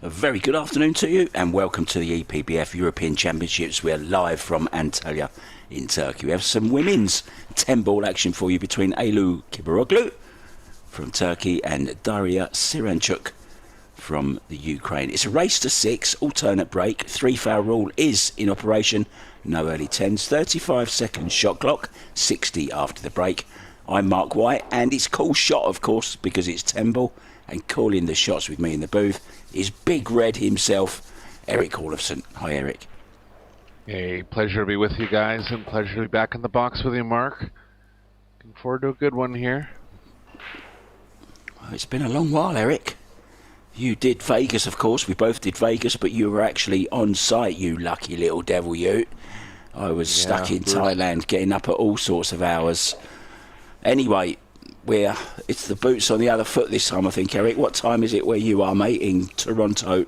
A very good afternoon to you and welcome to the EPBF European Championships. We are live from Antalya in Turkey. We have some women's 10-ball action for you between Elu Kibaroglu from Turkey and Daria Siranchuk from the Ukraine. It's a race to 6, alternate break, 3-foul rule is in operation, no early 10s, 35-second shot clock, 60 after the break. I'm Mark White and it's call shot of course because it's 10-ball, and calling the shots with me in the booth is Big Red himself, Eric Olofsson. Hi Eric. Hey, pleasure to be with you guys and pleasure to be back in the box with you, Mark. Looking forward to a good one here. Well, it's been a long while, Eric. You did Vegas, of course. We both did Vegas, but you were actually on site, you lucky little devil, you. I was stuck in Thailand getting up at all sorts of hours. Anyway, it's the boots on the other foot this time, I think, Eric. What time is it where you are, mate, in Toronto?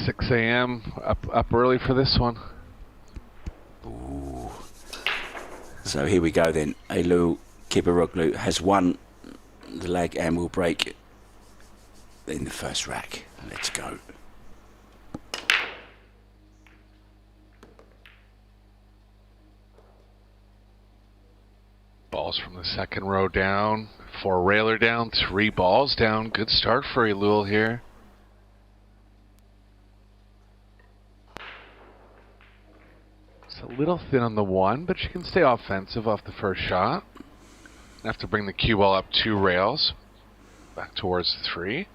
6 a.m. Up early for this one. Ooh. So here we go then. Elu Kibaroglu has won the leg and will break in the first rack. Let's go. Balls from the second row down. 4 railer down, 3 balls down. Good start for Elul here. It's a little thin on the 1, but she can stay offensive off the first shot. Have to bring the cue ball up 2 rails. Back towards the 3.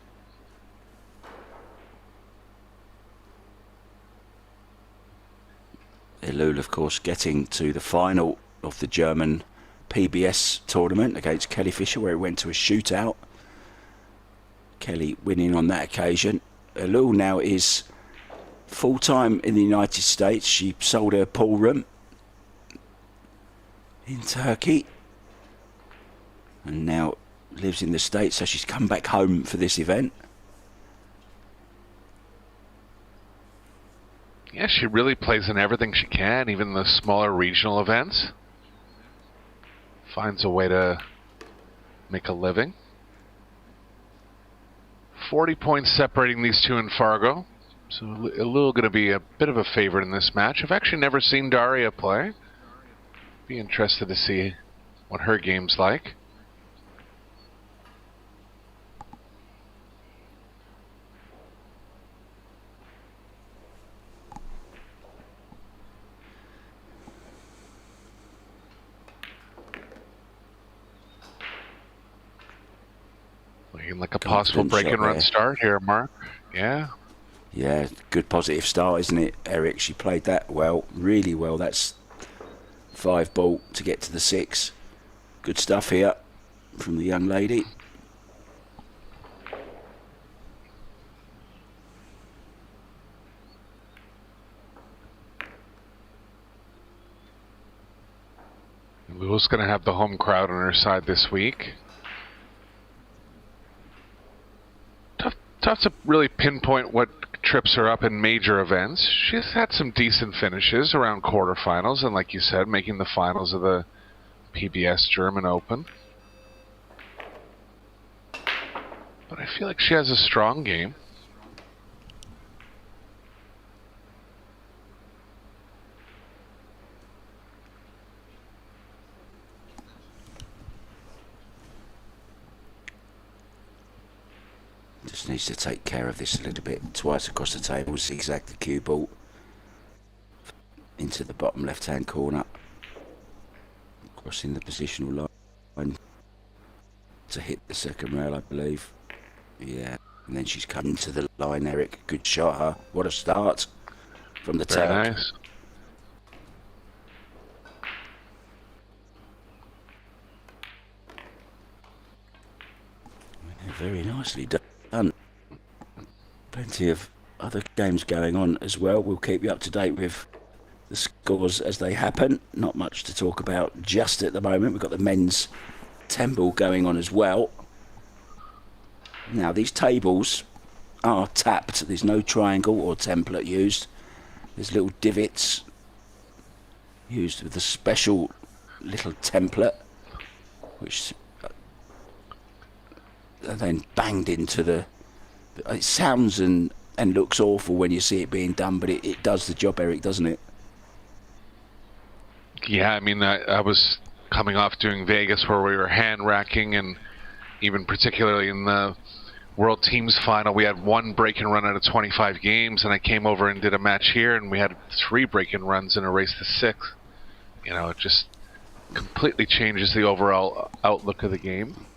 Elul, of course, getting to the final of the German PBS tournament against Kelly Fisher, where it went to a shootout. Kelly winning on that occasion. Elul now is full-time in the United States. She sold her pool room in Turkey and now lives in the States, so she's come back home for this event. Yeah, she really plays in everything she can, even the smaller regional events. Finds a way to make a living. 40 points separating these two in Fargo. So Elul going to be a bit of a favorite in this match. I've actually never seen Daria play. Be interested to see what her game's like. Looking like a possible break and run start here, Mark. Yeah. Yeah, good positive start, isn't it, Eric? She played that well, really well. That's 5 ball to get to the 6. Good stuff here from the young lady. Elul's going to have the home crowd on her side this week. Tough to really pinpoint what trips her up in major events. She's had some decent finishes around quarterfinals and, like you said, making the finals of the PBS German Open. But I feel like she has a strong game. Just needs to take care of this a little bit. Twice across the table, zigzag the cue ball into the bottom left-hand corner, crossing the positional line to hit the second rail, I believe. Yeah, and then she's coming to the line, Eric. Good shot, huh? What a start from the Turk. Very nice. Very nicely done. Plenty of other games going on as well. We'll keep you up to date with the scores as they happen. Not much to talk about just at the moment. We've got the men's 10-ball going on as well. Now, these tables are tapped. There's no triangle or template used. There's little divots used with a special little template, which are then banged into the... It sounds and and looks awful when you see it being done, but it does the job, Eric, doesn't it? Yeah, I mean, I was coming off doing Vegas where we were hand racking, and even particularly in the World Teams Final, we had one break and run out of 25 games, and I came over and did a match here, and we had 3 break and runs in a race to 6. You know, it just completely changes the overall outlook of the game.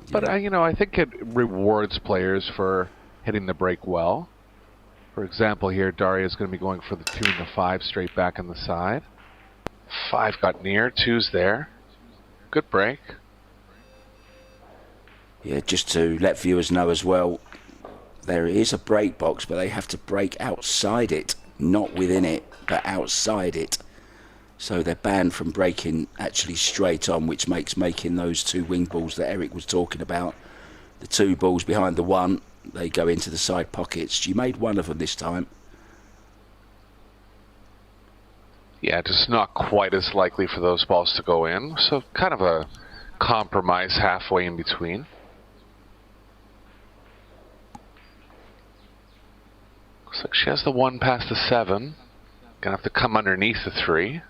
But, you know, I think it rewards players for hitting the break well. For example, here, Daria's going to be going for the 2 and the 5 straight back on the side. 5 got near, 2's there. Good break. Yeah, just to let viewers know as well, there is a break box, but they have to break outside it, not within it, but outside it. So they're banned from breaking actually straight on, which makes making those 2 wing balls that Eric was talking about, the 2 balls behind the 1, they go into the side pockets. She made 1 of them this time. Yeah, just not quite as likely for those balls to go in. So kind of a compromise halfway in between. Looks like she has the 1 past the 7. Gonna have to come underneath the 3.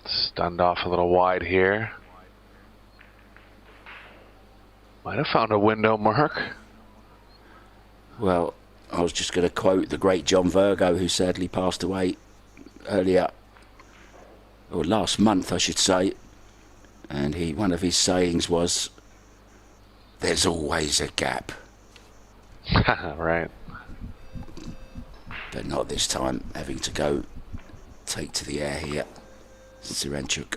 Stunned off a little wide here. Might have found a window, Mark. Well, I was just going to quote the great John Virgo, who sadly passed away earlier, or last month, I should say. And one of his sayings was, "There's always a gap." Right. But not this time, having to go take to the air here. Siranchuk.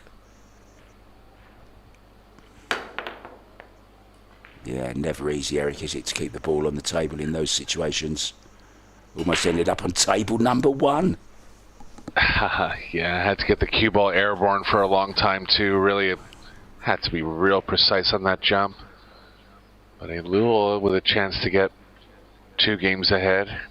Yeah, never easy, Eric, is it, to keep the ball on the table in those situations? Almost ended up on table number 1. Yeah, I had to get the cue ball airborne for a long time too. Really had to be real precise on that jump. But Lula with a chance to get 2 games ahead.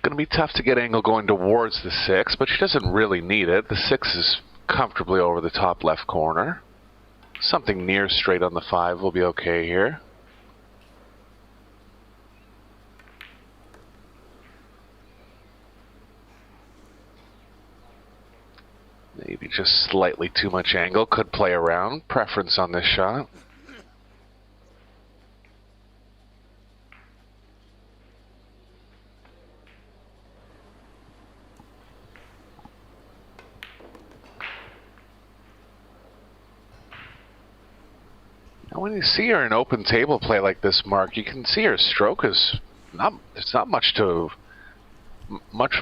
Going to be tough to get angle going towards the 6, but she doesn't really need it. The 6 is comfortably over the top left corner. Something near straight on the 5 will be okay here. Maybe just slightly too much angle. Could play around. Preference on this shot. Now when you see her in open table play like this, Mark, you can see her stroke is there's not much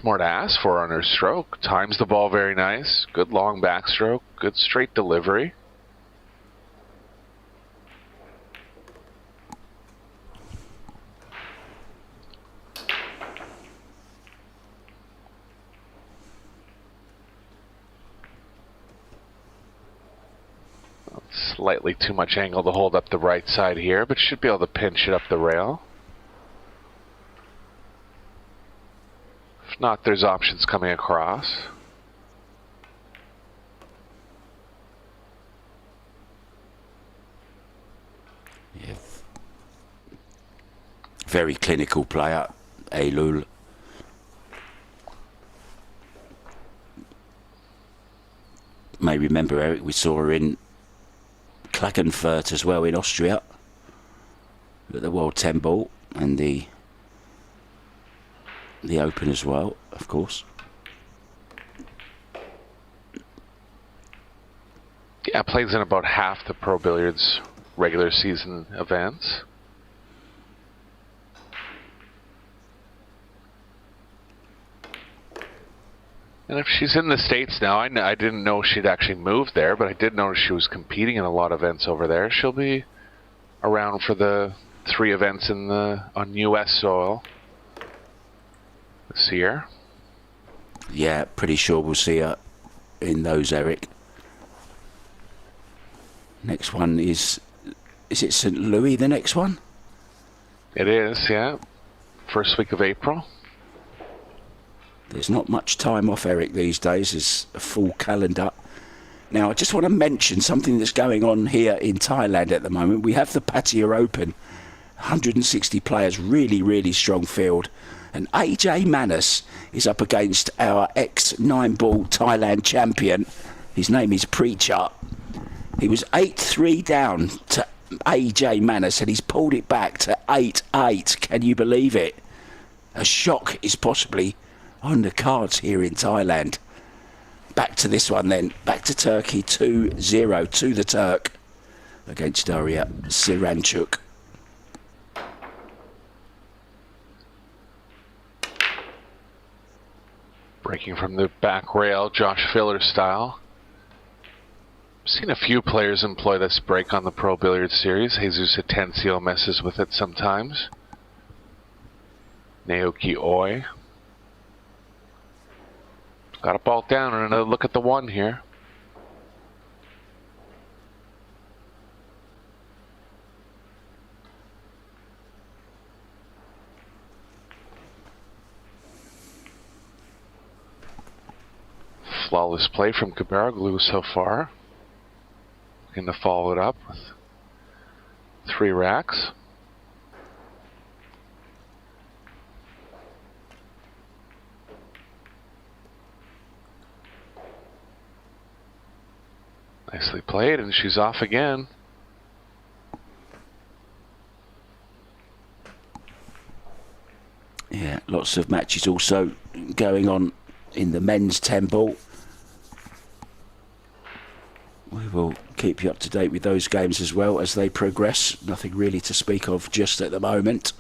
more to ask for on her stroke. Times the ball very nice. Good long backstroke. Good straight delivery. Slightly too much angle to hold up the right side here, but should be able to pinch it up the rail. If not, there's options coming across. Yeah. Very clinical player, Eylül. May remember, Eric, we saw her in Klagenfurt as well in Austria at the World 10 Ball and the Open as well, of course. Yeah, plays in about half the Pro Billiards regular season events. And if she's in the States now, I didn't know she'd actually moved there, but I did notice she was competing in a lot of events over there. She'll be around for the 3 events on U.S. soil this year. Yeah, pretty sure we'll see her in those, Eric. Next one is it St. Louis, the next one? It is, yeah. First week of April. There's not much time off, Eric, these days. There's a full calendar. Now, I just want to mention something that's going on here in Thailand at the moment. We have the Pattaya Open, 160 players, really, really strong field. And AJ Manas is up against our ex-9-ball Thailand champion. His name is Preacher. He was 8-3 down to AJ Manas, and he's pulled it back to 8-8. Can you believe it? A shock is possibly on the cards here in Thailand. Back to this one then. Back to Turkey, 2-0 to the Turk against Daria Siranchuk. Breaking from the back rail, Josh Filler style. I've seen a few players employ this break on the Pro Billiard Series. Jesus Atencio messes with it sometimes. Naoki Oi. Got a ball down and another look at the 1 here. Flawless play from Kabaraglu so far. Looking to follow it up with 3 racks. Nicely played, and she's off again. Yeah, lots of matches also going on in the men's 10-ball. We will keep you up to date with those games as well as they progress. Nothing really to speak of just at the moment.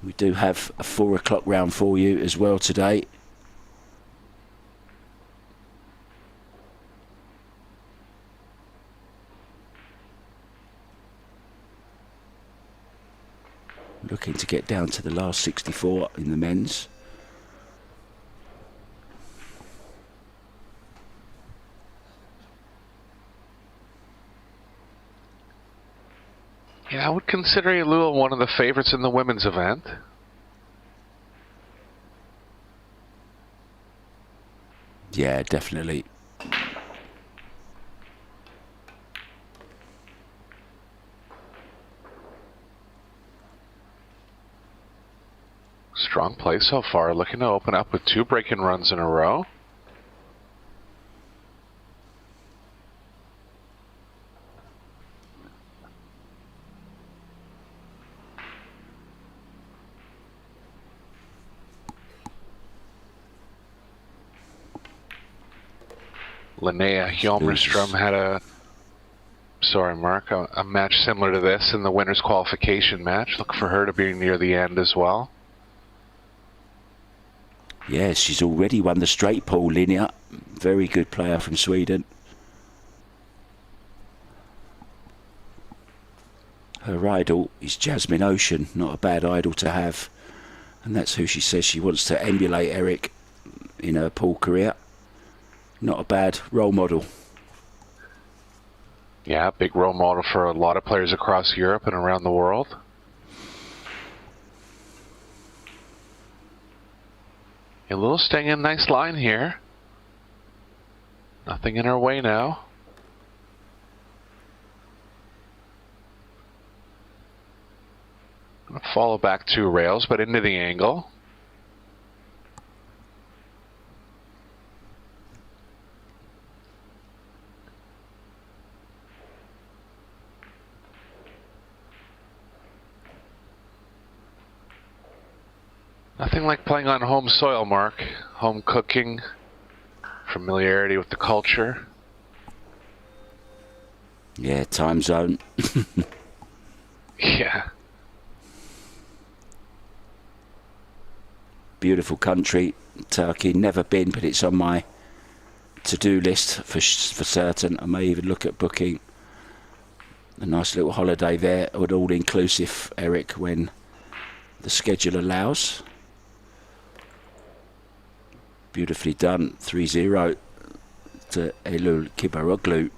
We do have a 4 o'clock round for you as well today. Looking to get down to the last 64 in the men's. Yeah, I would consider Alula one of the favorites in the women's event. Yeah, definitely. Strong play so far, looking to open up with 2 break-in runs in a row. Linnea Hjelmerström had a match similar to this in the winner's qualification match. Look for her to be near the end as well. Yes, she's already won the straight pool, Linnea. Very good player from Sweden. Her idol is Jasmine Ocean, not a bad idol to have. And that's who she says she wants to emulate, Eric, in her pool career. Not a bad role model. Yeah, big role model for a lot of players across Europe and around the world. A little staying in, nice line here. Nothing in her way now. Gonna follow back 2 rails, but into the angle. Nothing like playing on home soil, Mark. Home cooking, familiarity with the culture. Yeah, time zone. Yeah. Beautiful country, Turkey. Never been, but it's on my to-do list for certain. I may even look at booking. A nice little holiday there, an all-inclusive, Eric, when the schedule allows. Beautifully done, 3-0 to Elul Kibaroglu.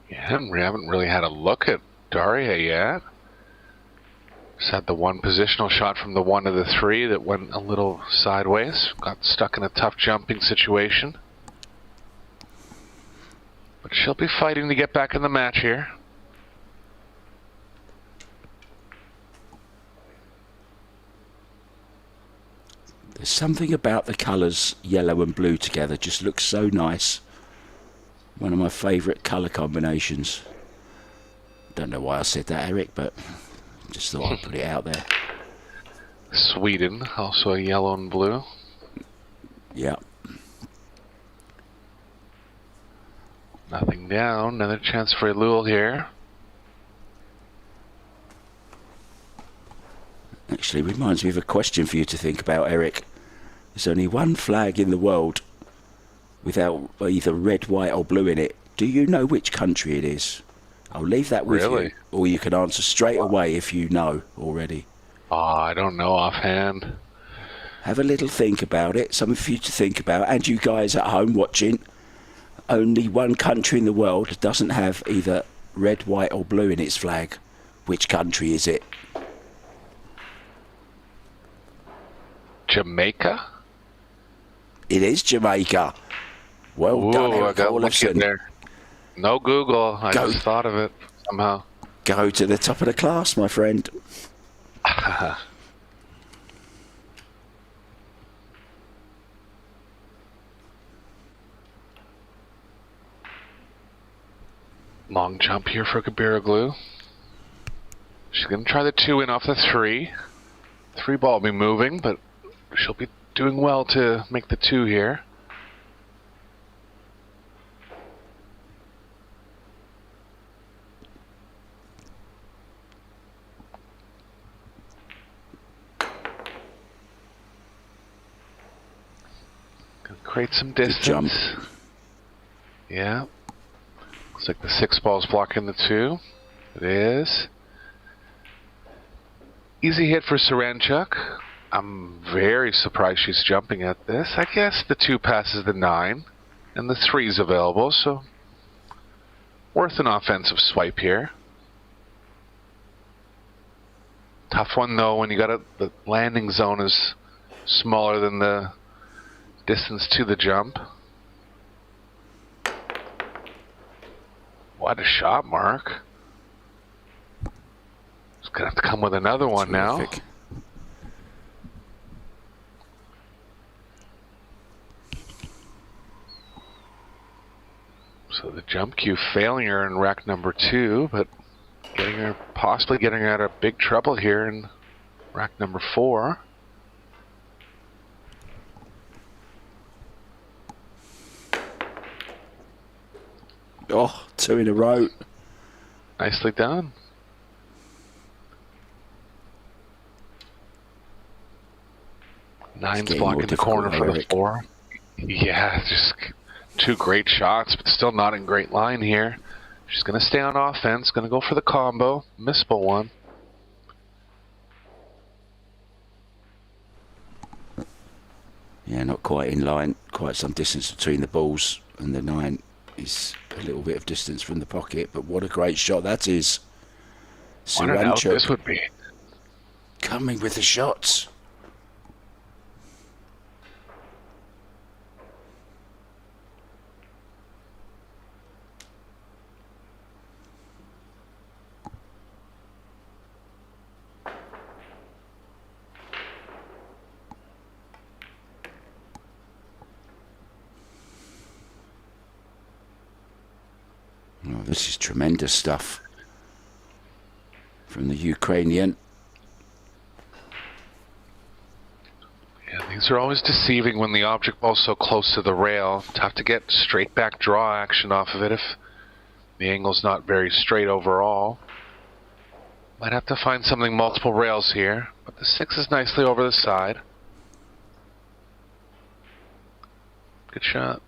Yeah, we haven't really had a look at Daria yet. Just had the one positional shot from the 1 to the 3 that went a little sideways. Got stuck in a tough jumping situation. But she'll be fighting to get back in the match here. There's something about the colours yellow and blue together, just looks so nice. One of my favourite colour combinations. Don't know why I said that, Eric, but just thought I'd put it out there. Sweden, also a yellow and blue. Yeah. Nothing down. Another chance for Elul here. Actually, reminds me of a question for you to think about, Eric. There's only one flag in the world without either red, white or blue in it. Do you know which country it is? I'll leave that with you. Or you can answer straight away if you know already. Oh, I don't know offhand. Have a little think about it. Something for you to think about. And you guys at home watching. Only one country in the world doesn't have either red, white or blue in its flag. Which country is it? Jamaica? It is Jamaica. Well done, Eric Olafson. There. No Google. I just thought of it somehow. Go to the top of the class, my friend. Long jump here for Kabiroglu. She's going to try the 2 in off the 3. 3 ball will be moving, but she'll be doing well to make the 2 here. Gonna create some distance. Jump. Yeah. Looks like the 6 ball's blocking the 2. It is. Easy hit for Saranchuk. I'm very surprised she's jumping at this. I guess the 2 passes the 9, and the 3's available, so worth an offensive swipe here. Tough one though when you got the landing zone is smaller than the distance to the jump. What a shot, Mark. It's gonna have to come with another one now. So the jump cue failing her in rack number 2, but possibly getting her out of big trouble here in rack number 4. Oh, 2 in a row. Nicely done. Nine's blocking the corner for the 4. Yeah, just 2 great shots, but still not in great line here. She's going to stay on offense, going to go for the combo. Missable one. Yeah, not quite in line. Quite some distance between the balls, and the 9 is a little bit of distance from the pocket. But what a great shot that is. What an out this would be. Coming with the shots. Oh, this is tremendous stuff from the Ukrainian. Yeah, these are always deceiving when the object ball's so close to the rail. Tough to get straight back draw action off of it if the angle's not very straight overall. Might have to find something multiple rails here, but the 6 is nicely over the side. Good shot.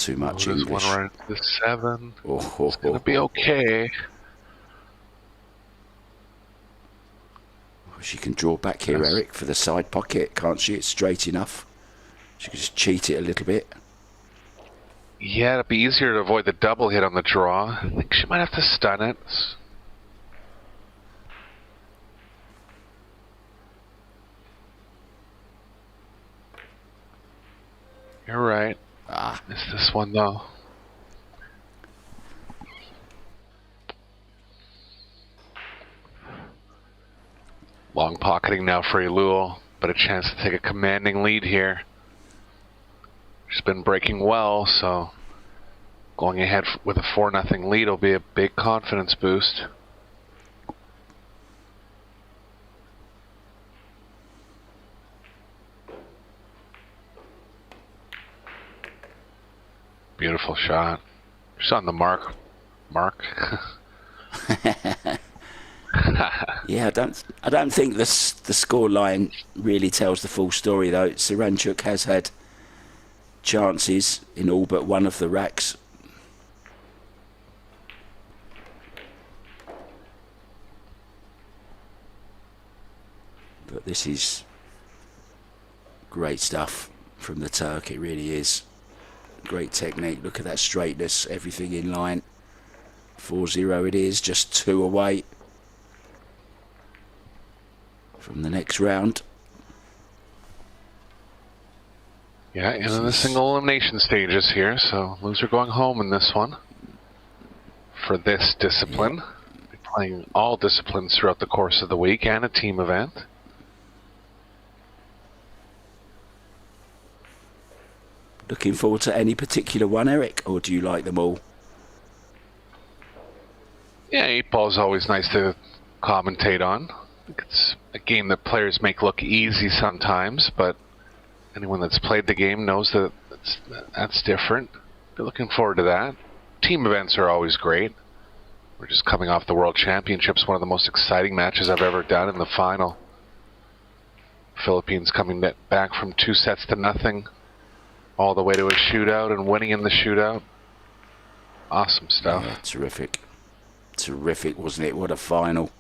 too much there's English. one right at the 7. Oh, It's going to be okay. She can draw back here, Eric, for the side pocket, can't she? It's straight enough. She can just cheat it a little bit. Yeah, it'd be easier to avoid the double hit on the draw. I think she might have to stun it. You're right. Missed this one, though. Long pocketing now for Elul, but a chance to take a commanding lead here. She's been breaking well, so going ahead with a 4-0 lead will be a big confidence boost. Beautiful shot. She's on the mark. Yeah, I don't think the score line really tells the full story though. Siranchuk has had chances in all but one of the racks. But this is great stuff from the Turk, it really is. Great technique, look at that straightness, everything in line. 4-0 it is, just 2 away from the next round. Yeah, and in the single elimination stages here, so loser going home in this one. For this discipline, we're playing all disciplines throughout the course of the week and a team event. Looking forward to any particular one, Eric, or do you like them all? Yeah, 8-ball is always nice to commentate on. It's a game that players make look easy sometimes, but anyone that's played the game knows that that's different. Be looking forward to that. Team events are always great. We're just coming off the World Championships, one of the most exciting matches I've ever done in the final. Philippines coming back from 2-0 all the way to a shootout and winning in the shootout. Awesome stuff. Yeah, terrific. Terrific, wasn't it? What a final.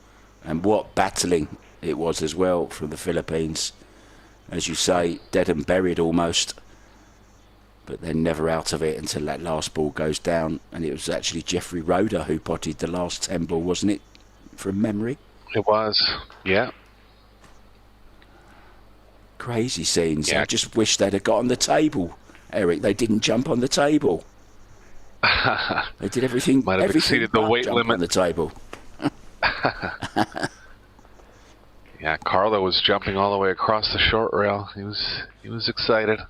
And what battling it was as well from the Philippines. As you say, dead and buried almost. But then never out of it until that last ball goes down. And it was actually Jeffrey Roeder who potted the last 10 ball, wasn't it? From memory. It was, yeah. Crazy scenes. Yeah. I just wish they'd have got on the table, Eric. They didn't jump on the table. They did everything. Might have exceeded the weight limit on the table. Yeah, Carlo was jumping all the way across the short rail. He was excited.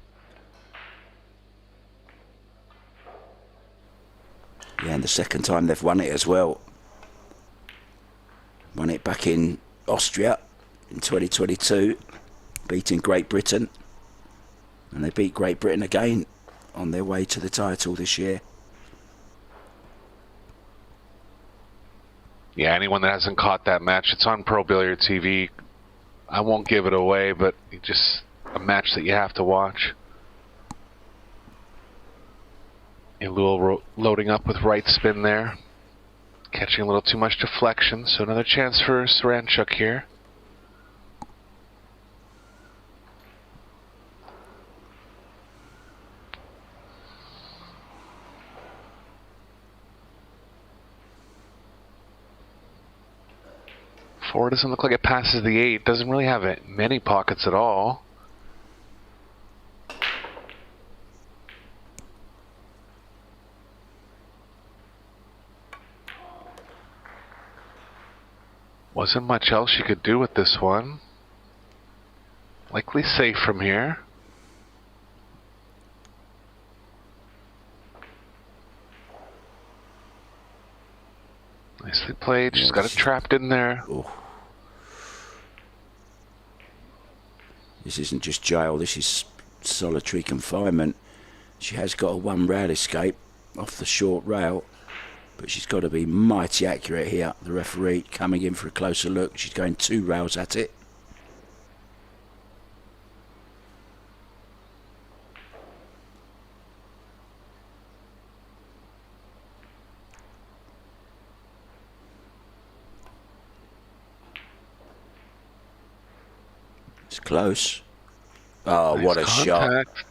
Yeah, and the second time they've won it as well. Won it back in Austria in 2022, beating Great Britain. And they beat Great Britain again on their way to the title this year. Yeah, anyone that hasn't caught that match, it's on Pro Billiard TV. I won't give it away, but just a match that you have to watch. Elul loading up with right spin there. Catching a little too much deflection, so another chance for Siranchuk here. Four doesn't look like it passes the 8. Doesn't really have many pockets at all. Wasn't much else you could do with this one. Likely safe from here. Nicely played. She's got it trapped in there. Oh. This isn't just jail, this is solitary confinement. She has got a 1 rail escape off the short rail, but she's got to be mighty accurate here. The referee coming in for a closer look. She's going 2 rails at it. Close. Oh, Nice what a shot. contact.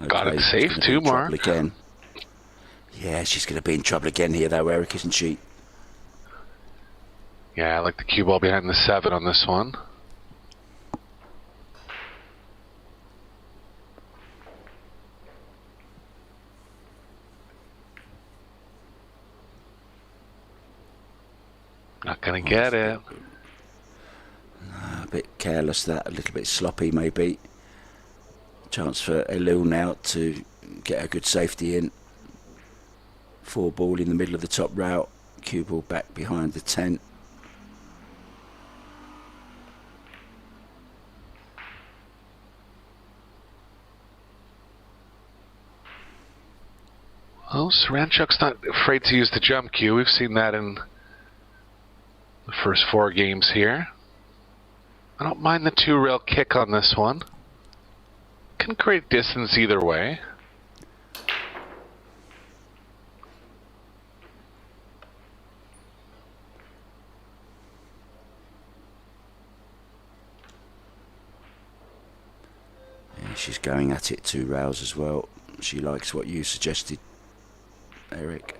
Got it safe too, Mark. Again. Yeah, she's going to be in trouble again here, though, Eric, isn't she? Yeah, I like the cue ball behind the 7 on this one. Not going to get it. A bit careless, that. A little bit sloppy, maybe. Chance for Elul now to get a good safety in. 4 ball in the middle of the top route. Cue ball back behind the 10. Well, Saranchuk's not afraid to use the jump cue. We've seen that in the first 4 games here. I don't mind the 2-rail kick on this one. Can create distance either way. Yeah, she's going at it 2 rails as well. She likes what you suggested, Eric.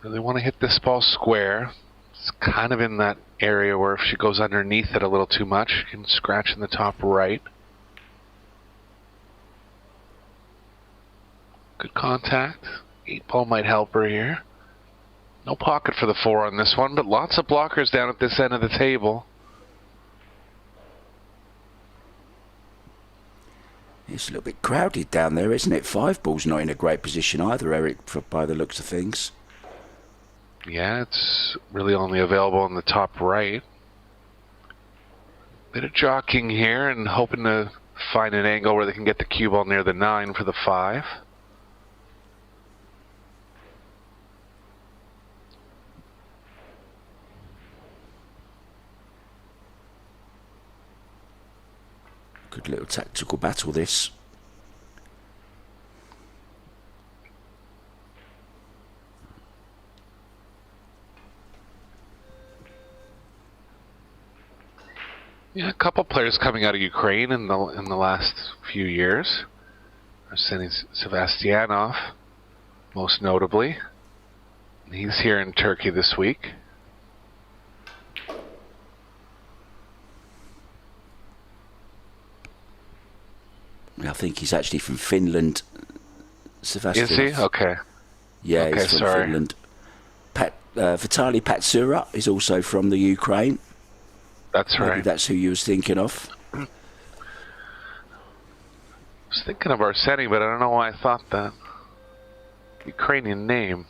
Really want to hit this ball square. It's kind of in that area where if she goes underneath it a little too much, she can scratch in the top right. Good contact. 8 ball might help her here. No pocket for the 4 on this one, but lots of blockers down at this end of the table. It's a little bit crowded down there, isn't it? 5 ball's not in a great position either, Eric, by the looks of things. Yeah, it's really only available in the top right. Bit of jockeying here and hoping to find an angle where they can get the cue ball near the 9 for the 5. Good little tactical battle, this. Yeah, a couple players coming out of Ukraine in the last few years. Arsenij Sebastianov, most notably. He's here in Turkey this week. I think he's actually from Finland, Sebastian. Is he? Okay. Yeah, okay, he's from sorry. Finland. Vitaly Patsura is also from the Ukraine. That's Maybe right. that's who you was thinking of. I was thinking of Arsenij, but I don't know why I thought that. Ukrainian name.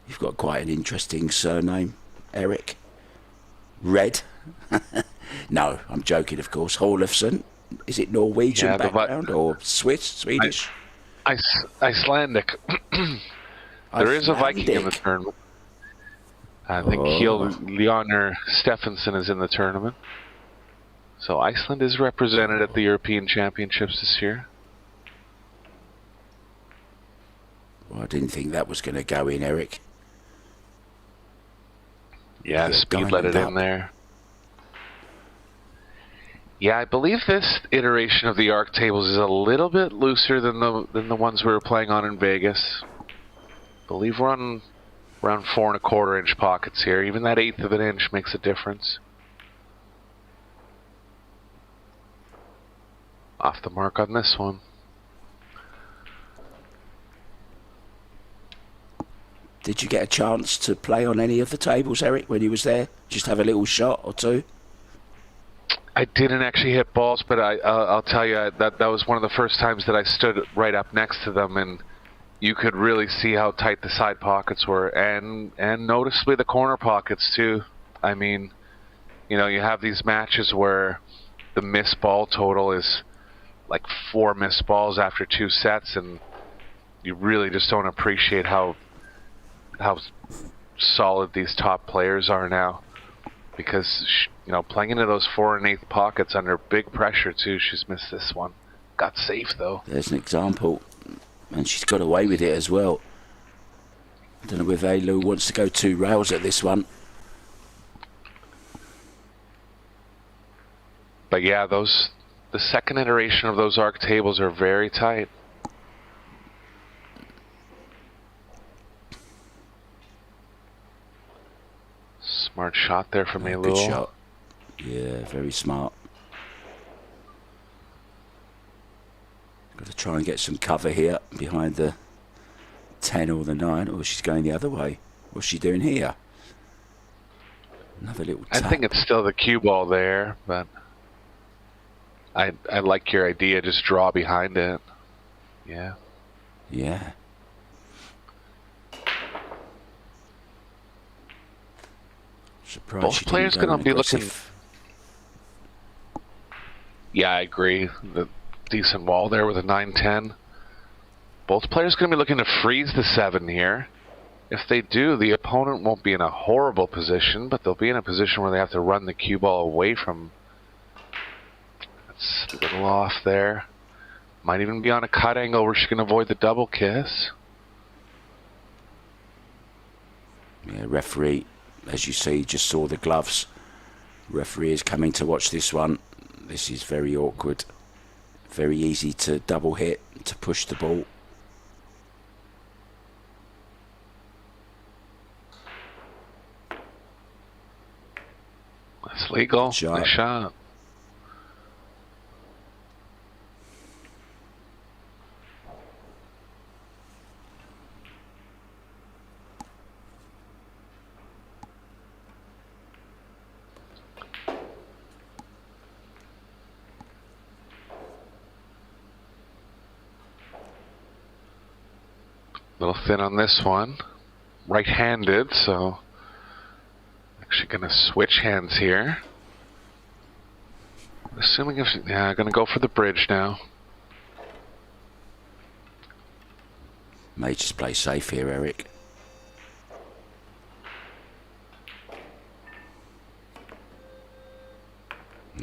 You've got quite an interesting surname, Eric. Red. No, I'm joking, of course. Holofsson. Is it Norwegian background or Swiss, Swedish? Icelandic. There is a Viking in the tournament. I think Leoner Stephenson is in the tournament. So Iceland is represented at the European Championships this year. Well, I didn't think that was going to go in, Eric. Yeah, speed let it in there. Yeah, I believe this iteration of the arc tables is a little bit looser than the ones we were playing on in Vegas. I believe we're on around 4 1/4 inch pockets here. Even that 1/8 of an inch makes a difference. Off the mark on this one. Did you get a chance to play on any of the tables, Eric, when you was there? Just have a little shot or two? I didn't actually hit balls, but I'll tell you that was one of the first times that I stood right up next to them, and you could really see how tight the side pockets were, and noticeably the corner pockets too. I mean, you know, you have these matches where the missed ball total is like 4 missed balls after 2 sets, and you really just don't appreciate how solid these top players are now. Because, you know, playing into those 4 1/8 pockets under big pressure, too. She's missed this one. Got safe, though. There's an example. And she's got away with it as well. I don't know if Ailu wants to go 2 rails at this one. But yeah, the second iteration of those arc tables are very tight. Smart shot there from Ailu. Good shot. Yeah, very smart. Got to try and get some cover here behind the 10 or the 9, or she's going the other way. What's she doing here? Another little tap. I think it's still the cue ball there, but I like your idea. Just draw behind it. Yeah. Yeah. Surprised both players going to be looking. Yeah, I agree. The decent wall there with a 9-10. Both players going to be looking to freeze the 7 here. If they do, the opponent won't be in a horrible position, but they'll be in a position where they have to run the cue ball away from. That's a little off there. Might even be on a cut angle where she can avoid the double kiss. Yeah, referee, as you see, just saw the gloves. Referee is coming to watch this one. This is very awkward. Very easy to double hit, to push the ball. That's legal. Nice shot. Little thin on this one. Right-handed, so actually going to switch hands here. Assuming if yeah, going to go for the bridge now. May just play safe here, Eric.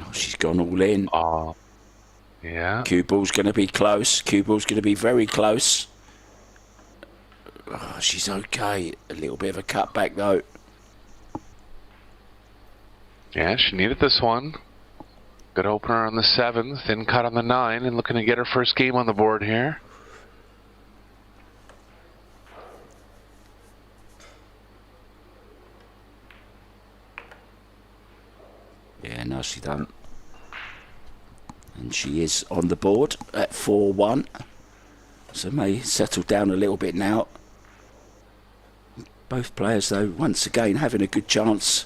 Oh, she's gone all in. Oh, yeah. Cue ball's going to be close. Cue ball's going to be very close. Oh, she's okay. A little bit of a cutback though. Yeah, she needed this one. Good opener on the 7, thin cut on the 9, and looking to get her first game on the board here. Yeah, nicely done. And she is on the board at 4-1. So may settle down a little bit now. Both players, though, once again having a good chance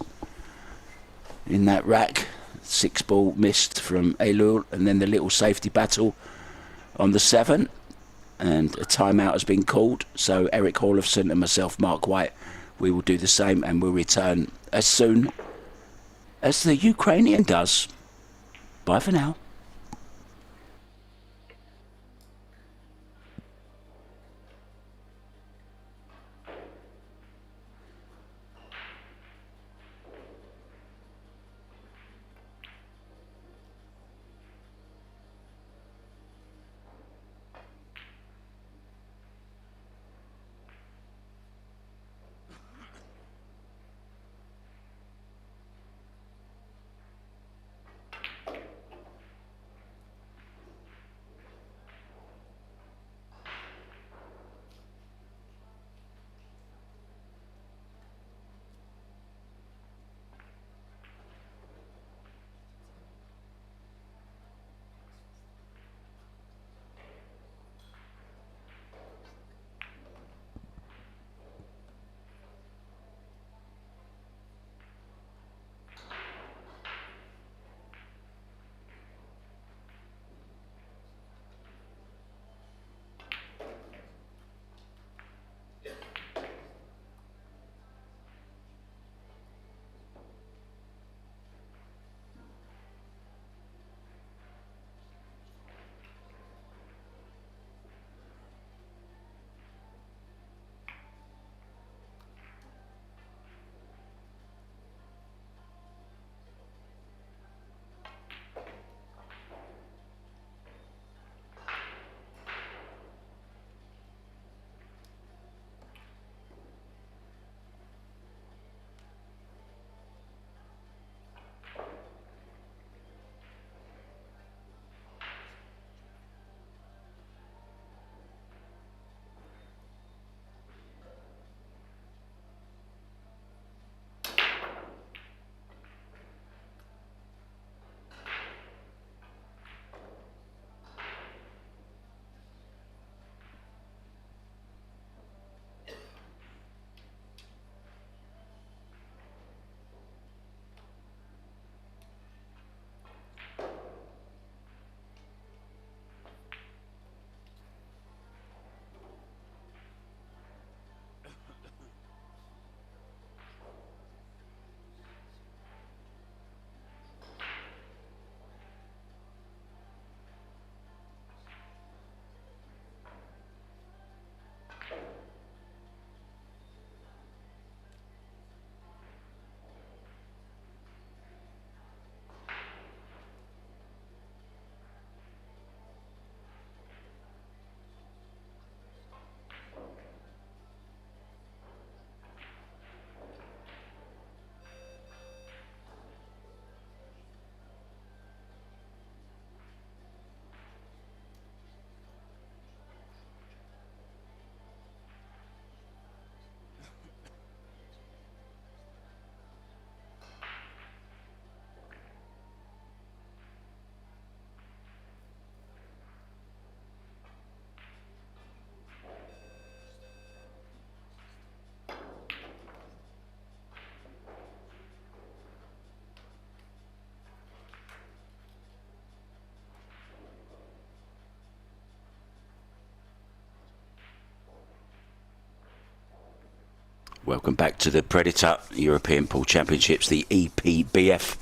in that rack. 6 ball missed from Elul, and then the little safety battle on the 7. And a timeout has been called. So Eric Horlofson and myself, Mark White, we will do the same, and we'll return as soon as the Ukrainian does. Bye for now. Welcome back to the Predator European Pool Championships, the EPBF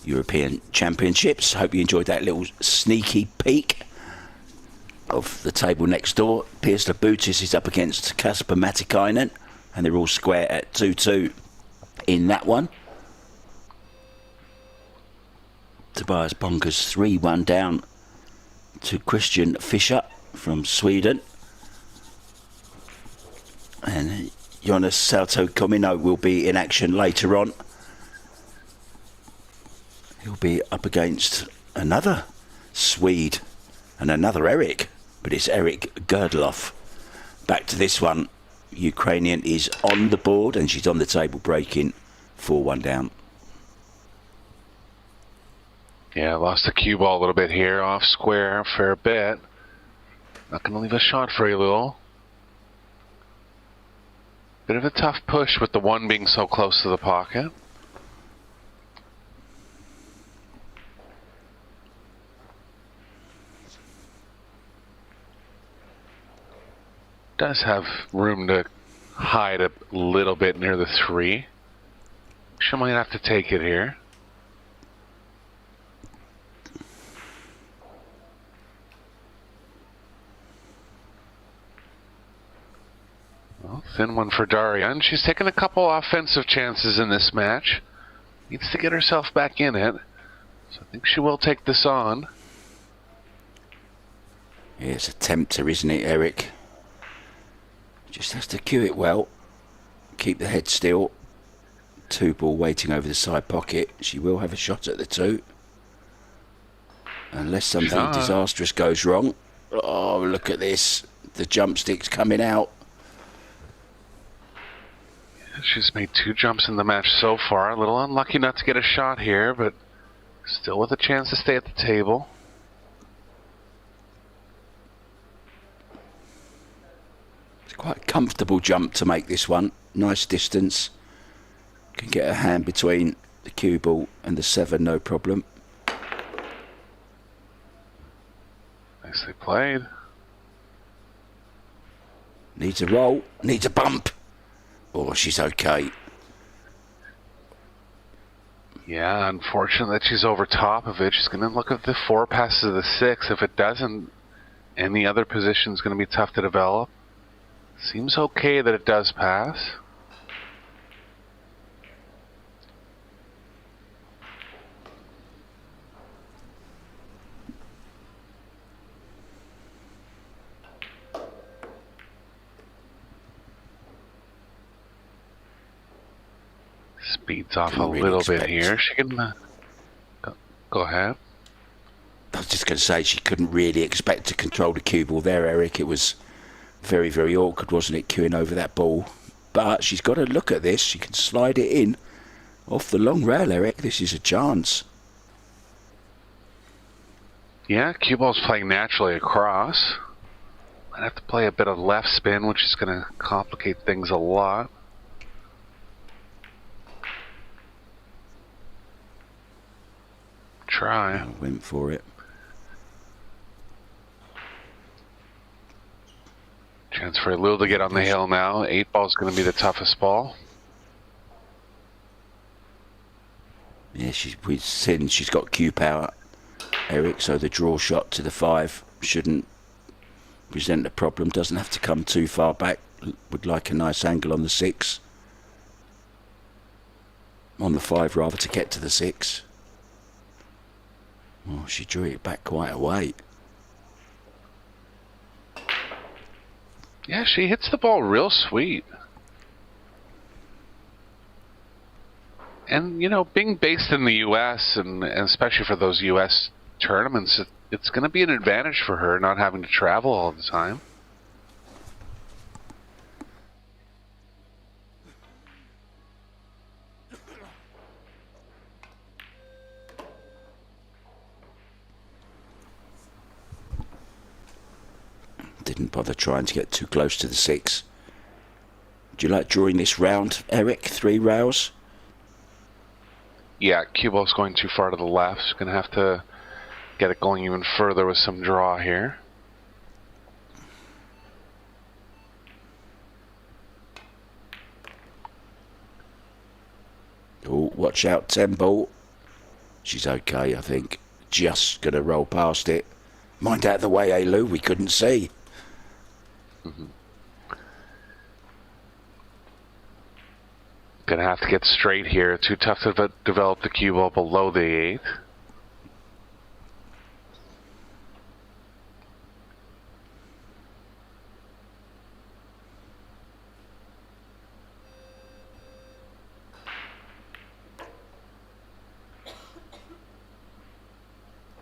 European Championships. Hope you enjoyed that little sneaky peek of the table next door. Piers Labutis is up against Kasper Matikainen, and they're all square at 2-2 in that one. Tobias Bonker's 3-1 down to Christian Fischer from Sweden. And Jonas Salto Comino will be in action later on. He'll be up against another Swede and another Eric, but it's Eric Gerdloff. Back to this one. Ukrainian is on the board and she's on the table breaking 4-1 down. Yeah, lost the cue ball a little bit here, off square a fair bit. Not going to leave a shot very little. Bit of a tough push with the one being so close to the pocket. Does have room to hide a little bit near the 3. She might have to take it here. Well, thin one for Daria, and she's taken a couple offensive chances in this match. Needs to get herself back in it. So I think she will take this on. Yeah, it's a tempter, isn't it, Eric? Just has to cue it well. Keep the head still. 2 ball waiting over the side pocket. She will have a shot at the 2. Unless something disastrous goes wrong. Oh, look at this. The jump stick's coming out. She's made 2 jumps in the match so far. A little unlucky not to get a shot here, but still with a chance to stay at the table. It's quite a comfortable jump to make this one. Nice distance. Can get a hand between the cue ball and the 7, no problem. Nicely played. Needs a roll. Needs a bump. Oh, she's okay. Yeah, unfortunate that she's over top of it. She's going to look at the 4 passes of the 6. If it doesn't, any other position is going to be tough to develop. Seems okay that it does pass. Speeds off a little bit here. She can go ahead. I was just going to say she couldn't really expect to control the cue ball there, Eric. It was very, very awkward, wasn't it, queuing over that ball? But she's got to look at this. She can slide it in off the long rail, Eric. This is a chance. Yeah, cue ball's playing naturally across. Might have to play a bit of left spin, which is going to complicate things a lot. Try. I went for it. Chance for Lil to get on the hill now. 8 ball's going to be the toughest ball. Yeah, we've seen she's got cue power, Eric, so the draw shot to the 5 shouldn't present a problem. Doesn't have to come too far back. Would like a nice angle on the 6. On the 5 rather, to get to the 6. Oh, she drew it back quite a way. Yeah, she hits the ball real sweet. And, you know, being based in the U.S., and especially for those U.S. tournaments, it's going to be an advantage for her not having to travel all the time. Didn't bother trying to get too close to the 6. Do you like drawing this round, Eric? 3 rails? Yeah, cue ball's going too far to the left. She's going to have to get it going even further with some draw here. watch out, 10 ball. She's okay, I think. Just going to roll past it. Mind out of the way, Alu, we couldn't see. Gonna have to get straight here. Too tough to develop the cue ball below the 8.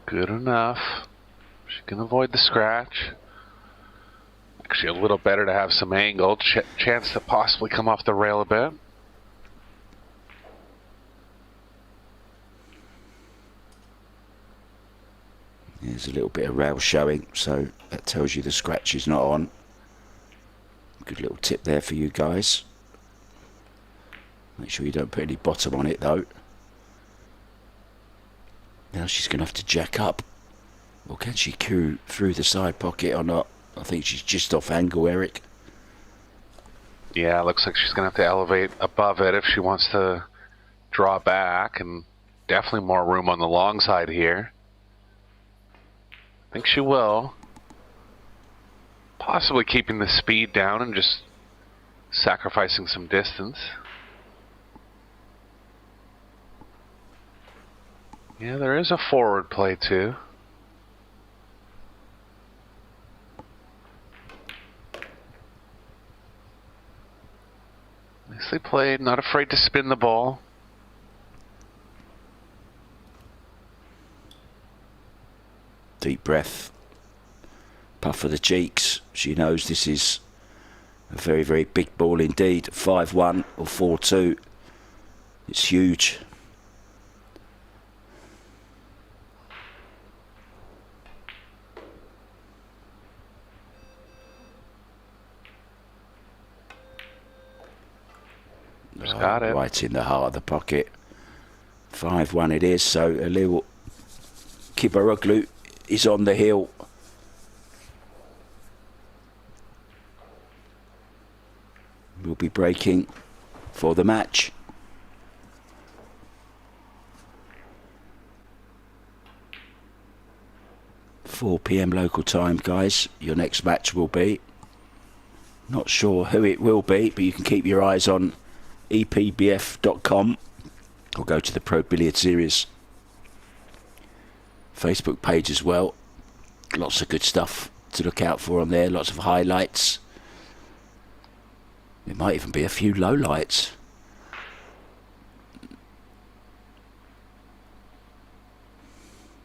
Good enough. She can avoid the scratch. Actually, a little better to have some angle. Chance to possibly come off the rail a bit. There's a little bit of rail showing, so that tells you the scratch is not on. Good little tip there for you guys. Make sure you don't put any bottom on it though. Now she's going to have to jack up. Or can she cue through the side pocket or not? I think she's just off angle, Eric. Yeah, it looks like she's going to have to elevate above it if she wants to draw back, and definitely more room on the long side here. I think she will. Possibly keeping the speed down and just sacrificing some distance. Yeah, there is a forward play too. Nicely played, not afraid to spin the ball. Deep breath. Puff of the cheeks. She knows this is a very, very big ball indeed. 5-1 or 4-2. It's huge. Got it. Right in the heart of the pocket. 5-1 it is, so a little Kibaroglu is on the hill. Will be breaking for the match. £4 PM local time, guys. Your next match will be. Not sure who it will be, but you can keep your eyes on EPBF.com or go to the Pro Billiard Series Facebook page as well. Lots of good stuff to look out for on there. Lots of highlights. There might even be a few lowlights.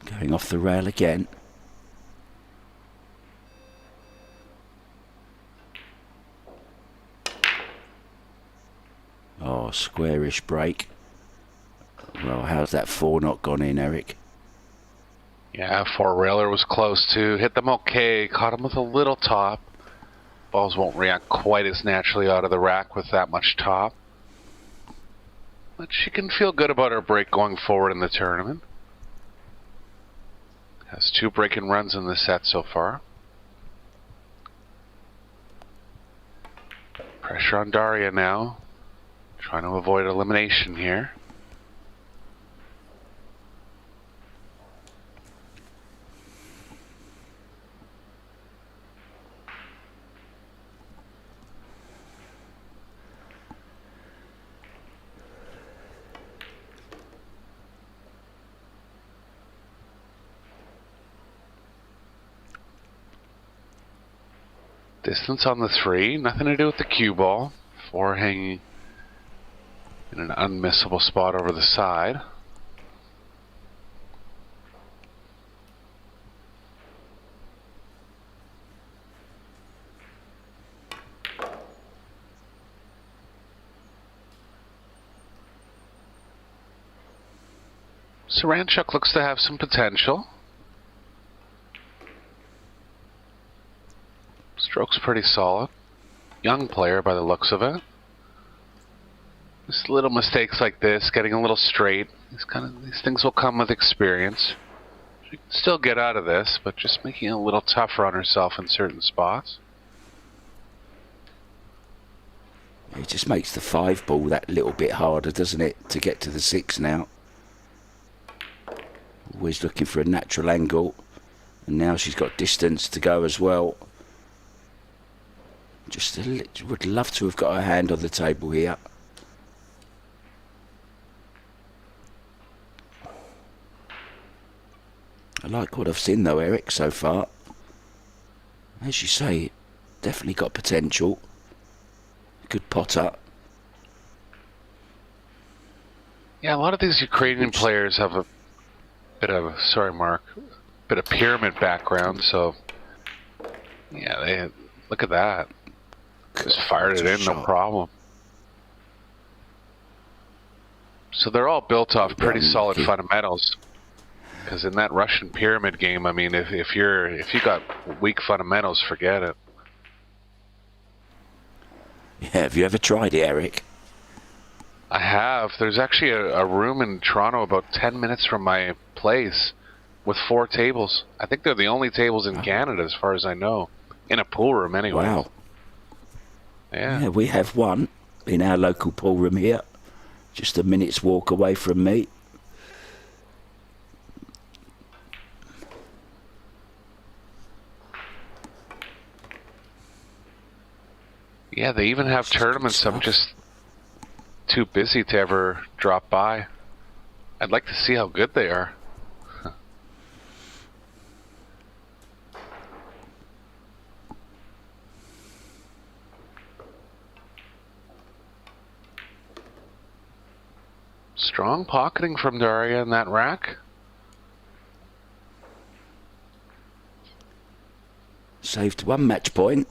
Going off the rail again. Oh, squarish break. Well, how's that 4 not gone in, Eric? Yeah, 4-railer was close to. Hit them okay. Caught them with a little top. Balls won't react quite as naturally out of the rack with that much top. But she can feel good about her break going forward in the tournament. Has 2 break-in runs in the set so far. Pressure on Daria now. Trying to avoid elimination here. Distance on the 3, nothing to do with the cue ball. 4 hanging in an unmissable spot over the side. Saranchuk looks to have some potential. Stroke's pretty solid. Young player by the looks of it. Just little mistakes like this, getting a little straight. These things will come with experience. She can still get out of this, but just making it a little tougher on herself in certain spots. It just makes the 5 ball that little bit harder, doesn't it, to get to the 6 now. Always looking for a natural angle. And now she's got distance to go as well. Just would love to have got her hand on the table here. I like what I've seen though, Eric, so far. As you say, definitely got potential. Good potter. Yeah, a lot of these Ukrainian players have a bit of, sorry Mark, bit of pyramid background, so yeah, they look at that. Just fired it in, no problem. So they're all built off pretty solid fundamentals. Because in that Russian pyramid game, I mean, if you got weak fundamentals, forget it. Yeah, have you ever tried it, Eric? I have. There's actually a room in Toronto about 10 minutes from my place with 4 tables. I think they're the only tables in Canada, as far as I know. In a pool room, anyway. Wow. Yeah, we have one in our local pool room here. Just a minute's walk away from me. Yeah, they even have tournaments. I'm just too busy to ever drop by. I'd like to see how good they are. Strong pocketing from Daria in that rack. Saved 1 match point.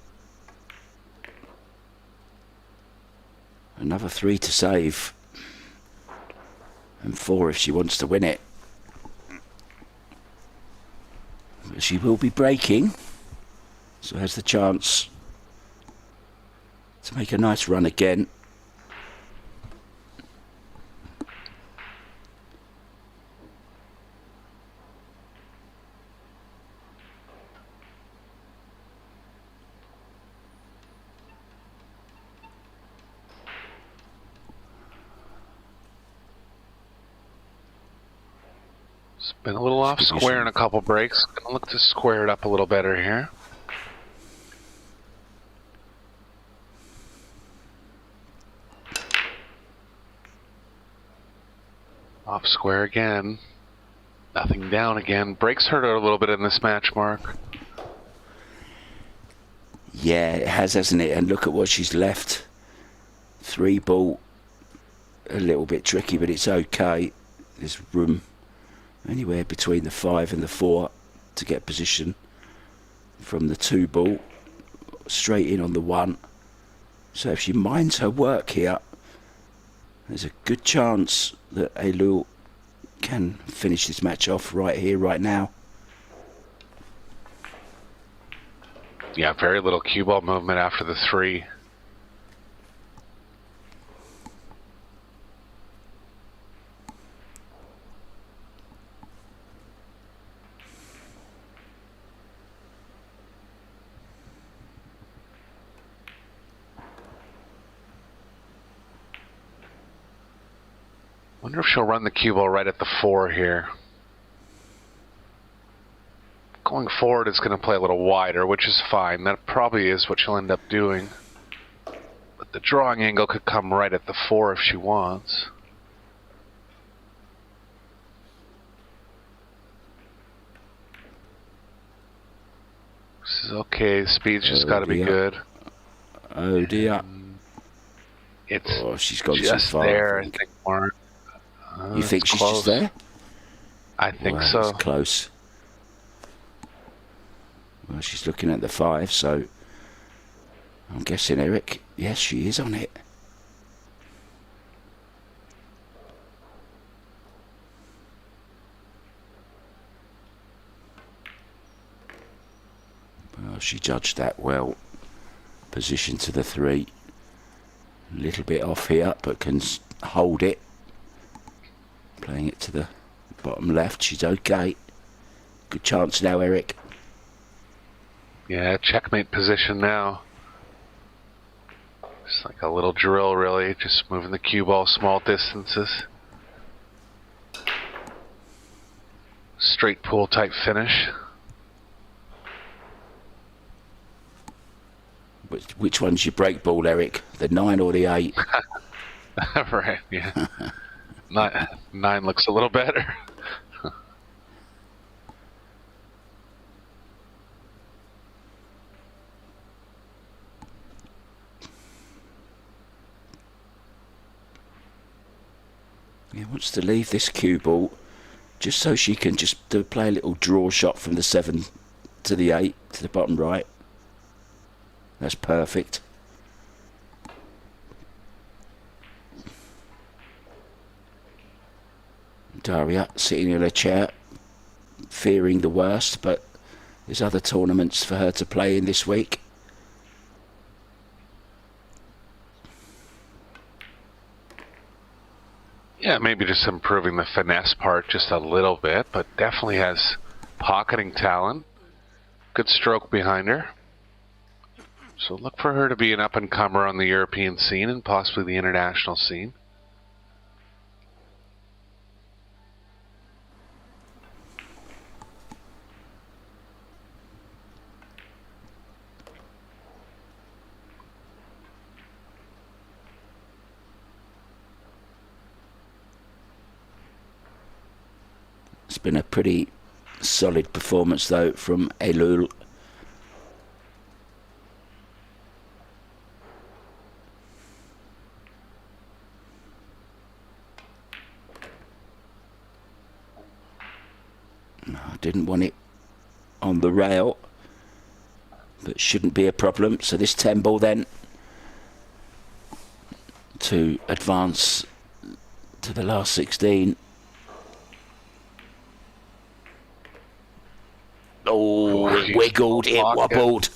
Another 3 to save. And 4 if she wants to win it. But she will be breaking. So has the chance to make a nice run again. Been a little off square in a couple breaks. Gonna look to square it up a little better here. Off square again. Nothing down again. Breaks hurt her a little bit in this match, Mark. Yeah, it has, hasn't it? And look at what she's left. 3 ball. A little bit tricky, but it's okay. There's room anywhere between the 5 and the 4 to get position from the 2 ball straight in on the 1. So if she minds her work here, there's a good chance that Elu can finish this match off right here, right now. Yeah, very little cue ball movement after the 3. Wonder if she'll run the cue ball right at the 4 here. Going forward, it's going to play a little wider, which is fine. That probably is what she'll end up doing. But the drawing angle could come right at the 4 if she wants. This is okay. Speed's just got to be good. Oh dear. It's she's gone just too far. there, I think, Mark. You think she's close. just there? I think Well, so. it's close. Well, she's looking at the 5, so I'm guessing, Eric, yes, she is on it. Well, she judged that well. Position to the 3. A little bit off here, but can hold it. Playing it to the bottom left. She's okay. Good chance now, Eric. Yeah, checkmate position now. Just like a little drill, really, just moving the cue ball small distances. Straight pool type finish. Which one's your break ball, Eric? The 9 or the 8? Right, yeah. Nine looks a little better. He wants to leave this cue ball just so she can just play a little draw shot from the 7 to the 8 to the bottom right. That's perfect. Daria sitting in a chair, fearing the worst, but there's other tournaments for her to play in this week. Yeah, maybe just improving the finesse part just a little bit, but definitely has pocketing talent. Good stroke behind her. So look for her to be an up-and-comer on the European scene and possibly the international scene. It's been a pretty solid performance, though, from Eylül. I didn't want it on the rail, but shouldn't be a problem. So this 10 ball then to advance to the last 16. Oh, it wiggled, it wobbled,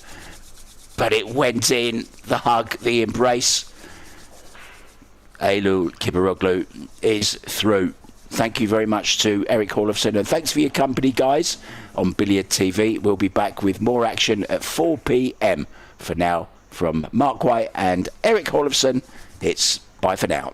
but it went in. The hug, the embrace. Eylül Kibaroglu is through. Thank you very much to Eric Hallofsson, and thanks for your company, guys, on Billiard TV. We'll be back with more action at 4 p.m. For now, from Mark White and Eric Hallofsson, it's bye for now.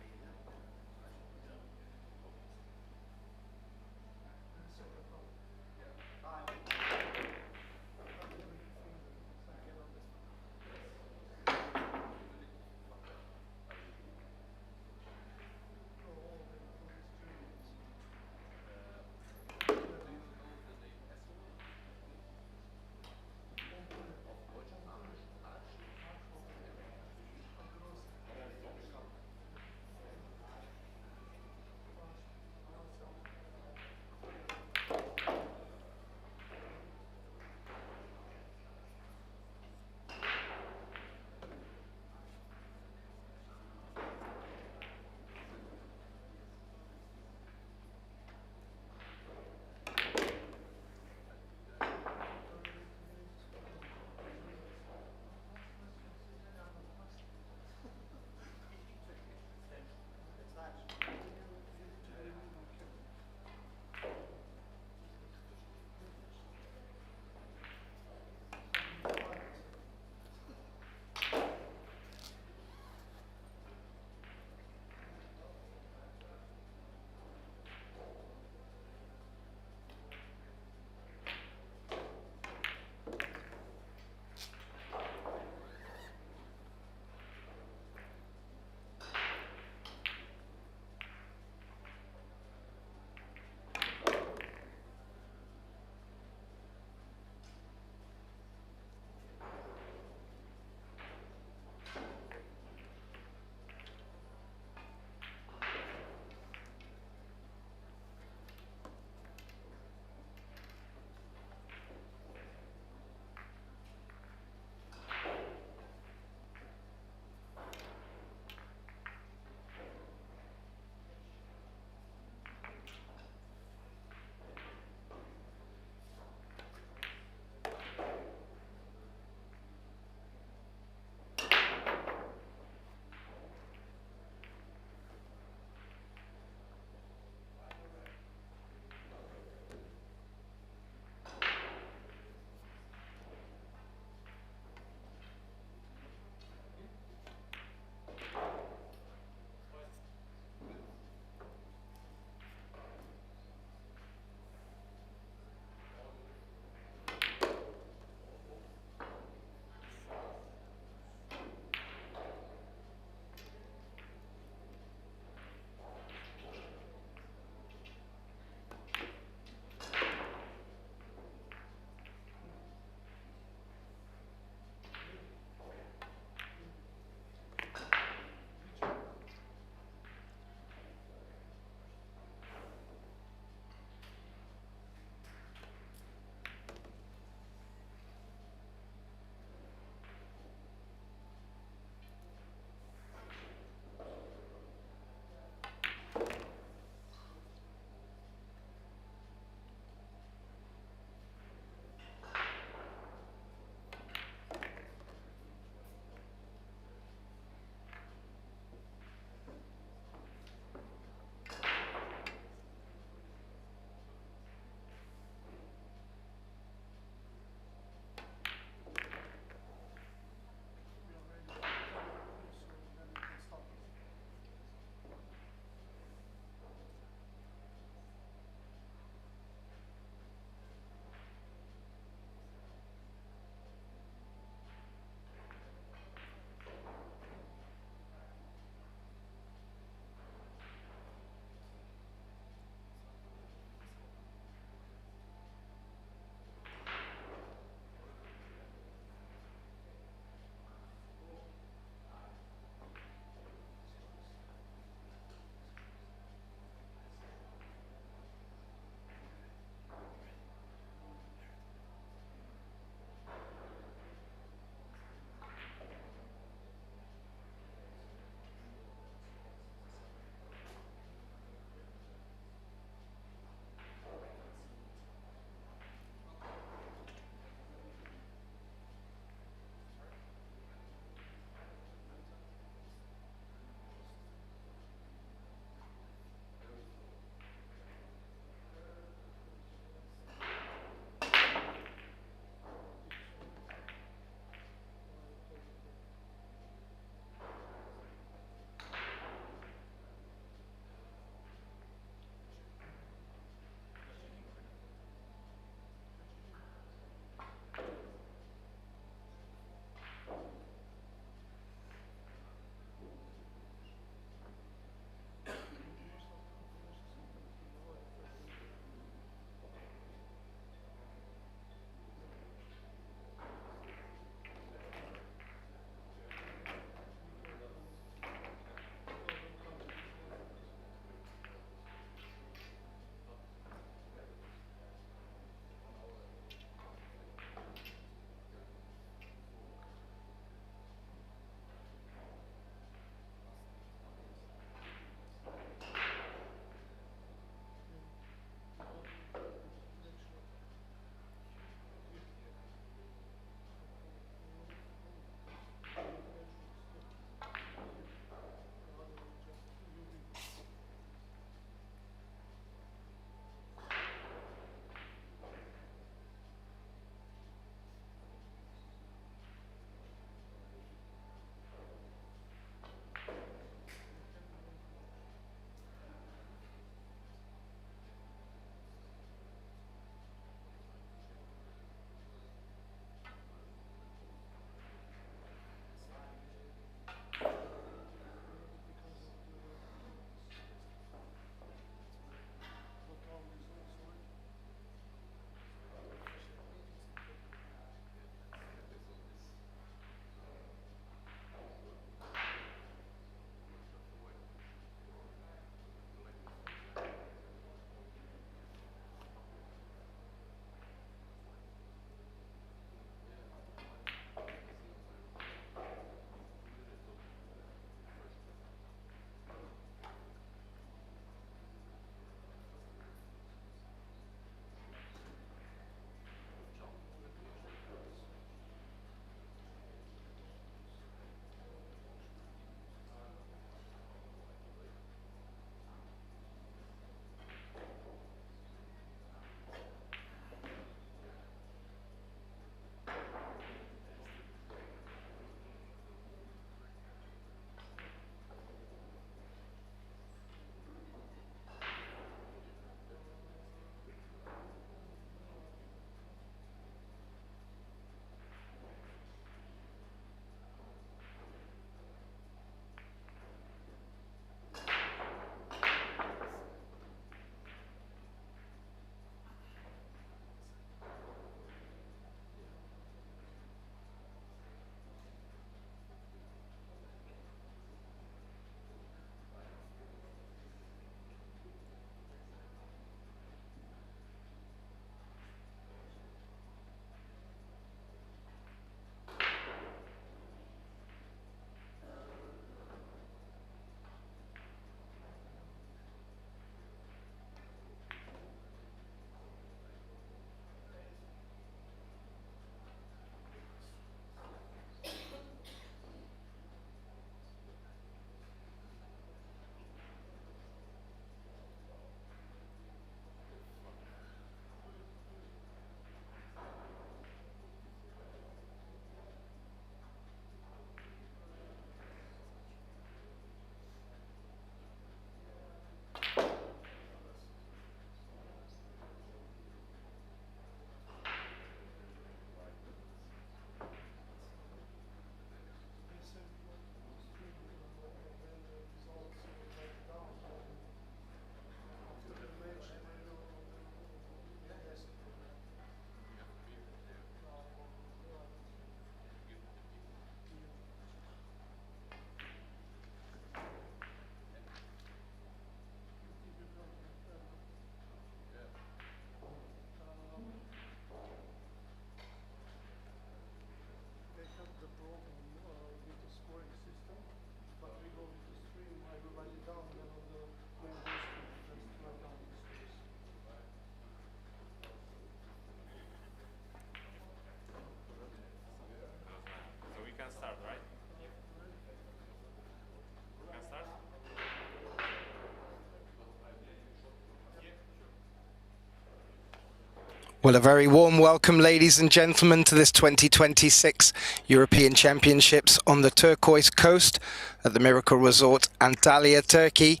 Well, a very warm welcome, ladies and gentlemen, to this 2026 European Championships on the turquoise coast at the Miracle Resort, Antalya, Turkey.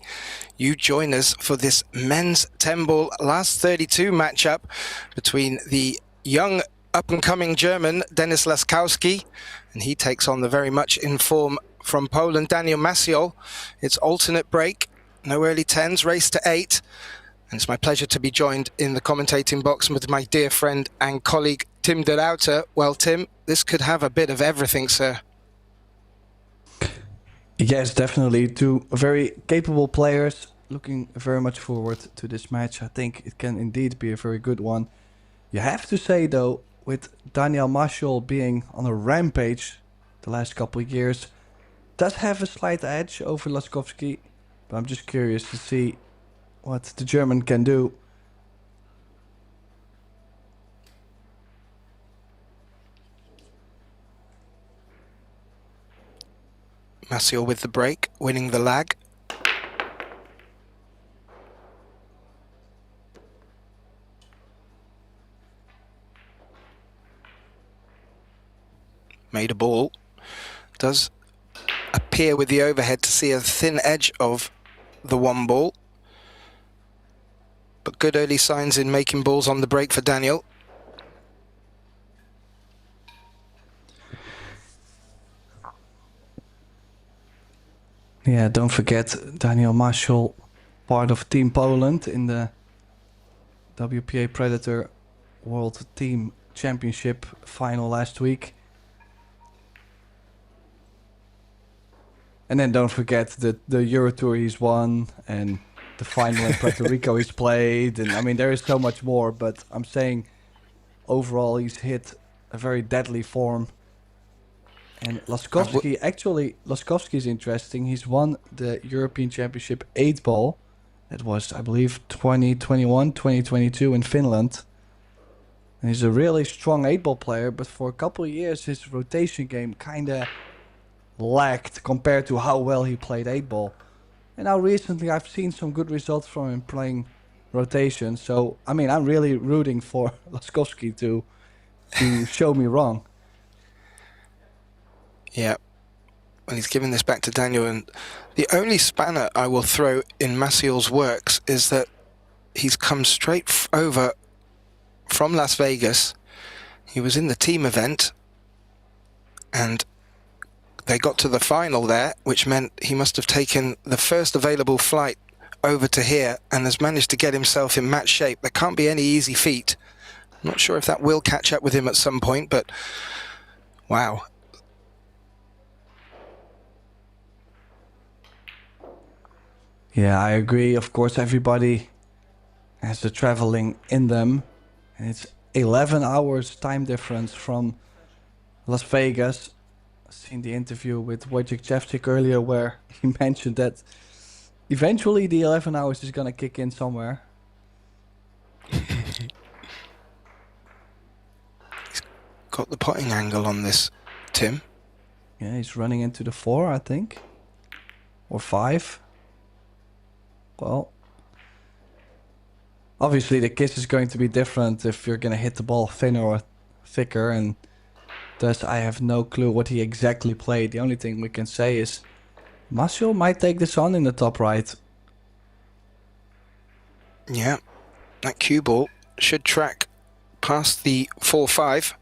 You join us for this men's 10-ball last 32 matchup between the young up-and-coming German Denis Laskowski, and he takes on the very much in form from Poland, Daniel Maciol. It's alternate break, no early 10s, race to 8. And it's my pleasure to be joined in the commentating box with my dear friend and colleague, Tim de Ruiter. Well, Tim, this could have a bit of everything, sir. Yes, definitely. Two very capable players. Looking very much forward to this match. I think it can indeed be a very good one. You have to say, though, with Daniel Maciol being on a rampage the last couple of years, does have a slight edge over Laskowski. But I'm just curious to see what the German can do. Maciol with the break, winning the lag. Made a ball. Does appear with the overhead to see a thin edge of the one ball. But good early signs in making balls on the break for Daniel. Yeah, don't forget Daniel Maciol, part of Team Poland in the WPA Predator World Team Championship final last week. And then don't forget the Euro Tour he's won and the final in Puerto Rico he's played. And I mean, there is so much more, but I'm saying overall he's hit a very deadly form. And Laskowski, Laskowski is interesting. He's won the European Championship 8-ball. That was, I believe, 2021, 2022 in Finland. And he's a really strong 8-ball player, but for a couple of years his rotation game kind of lacked compared to how well he played 8-ball. And now recently I've seen some good results from him playing rotation. So, I mean, I'm really rooting for Laskowski to show me wrong. Yeah. Well, he's giving this back to Daniel. And the only spanner I will throw in Maciol's works is that he's come straight over from Las Vegas. He was in the team event. And they got to the final there, which meant he must have taken the first available flight over to here and has managed to get himself in match shape. There can't be any easy feat. I'm not sure if that will catch up with him at some point, but wow. Yeah, I agree. Of course, everybody has the traveling in them. And it's 11 hours time difference from Las Vegas. I've seen the interview with Wojciech Cevcik earlier where he mentioned that eventually the 11 hours is going to kick in somewhere. He's got the potting angle on this, Tim. Yeah, he's running into the 4, I think. Or 5. Well, obviously the kiss is going to be different if you're going to hit the ball thinner or thicker, and thus I have no clue what he exactly played. The only thing we can say is Maciol might take this on in the top right. Yeah, that cue ball should track past the 4-5.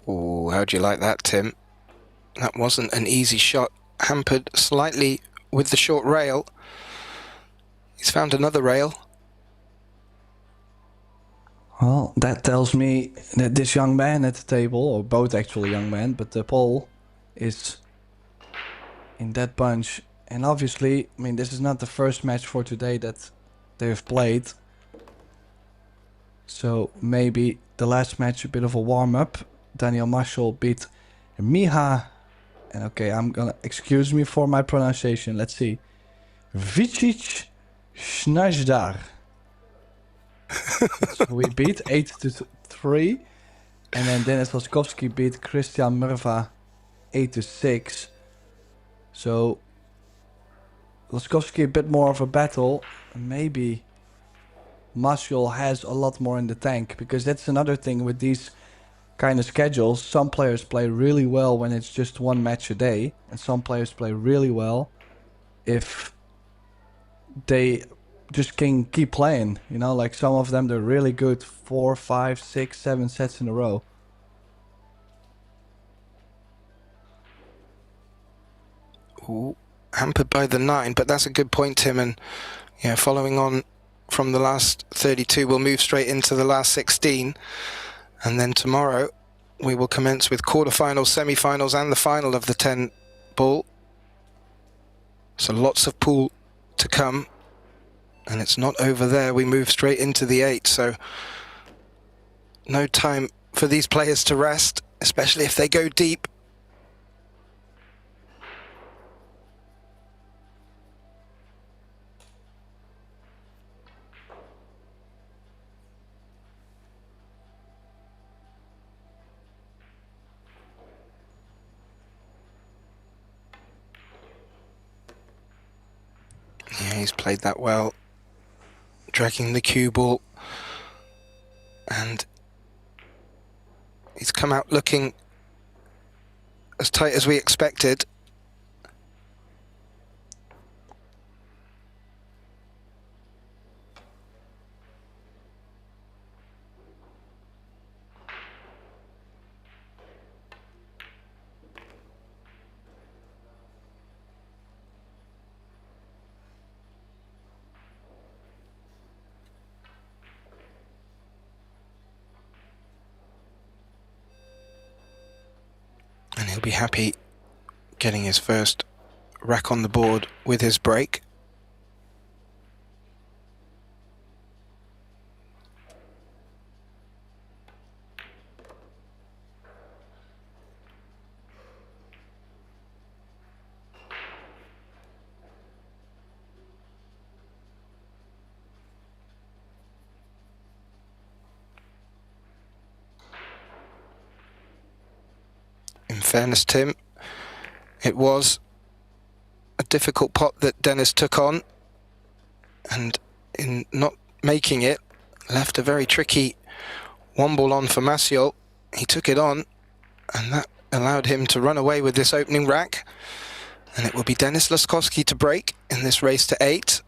Oh, how'd you like that, Tim? That wasn't an easy shot, hampered slightly with the short rail. He's found another rail. Well, that tells me that this young man at the table, or both actually young men, but the Pole is in that bunch. And obviously, I mean, this is not the first match for today that they've played. So maybe the last match a bit of a warm-up. Daniel Maciol beat Miha And okay, I'm gonna excuse me for my pronunciation. Let's see. Vicic Snajdar. We beat 8-3. And then Dennis Laskowski beat Christian Mrva 8-6. So Laskowski a bit more of a battle. Maybe Martial has a lot more in the tank, because that's another thing with these kind of schedules. Some players play really well when it's just one match a day, and some players play really well if they just can keep playing. You know, like some of them, they're really good 4, 5, 6, 7 sets in a row. Ooh, hampered by the 9, but that's a good point, Tim. And yeah, following on from the last 32, we'll move straight into the last 16. And then tomorrow we will commence with quarterfinals, semi-finals, and the final of the 10 ball. So lots of pool to come. And it's not over there. We move straight into the 8. So no time for these players to rest, especially if they go deep. Yeah, he's played that well, dragging the cue ball, and he's come out looking as tight as we expected. And he'll be happy getting his first rack on the board with his break. In fairness, Tim, it was a difficult pot that Dennis took on, and in not making it, left a very tricky one ball on for Maciel. He took it on, and that allowed him to run away with this opening rack. And it will be Dennis Laskowski to break in this race to 8.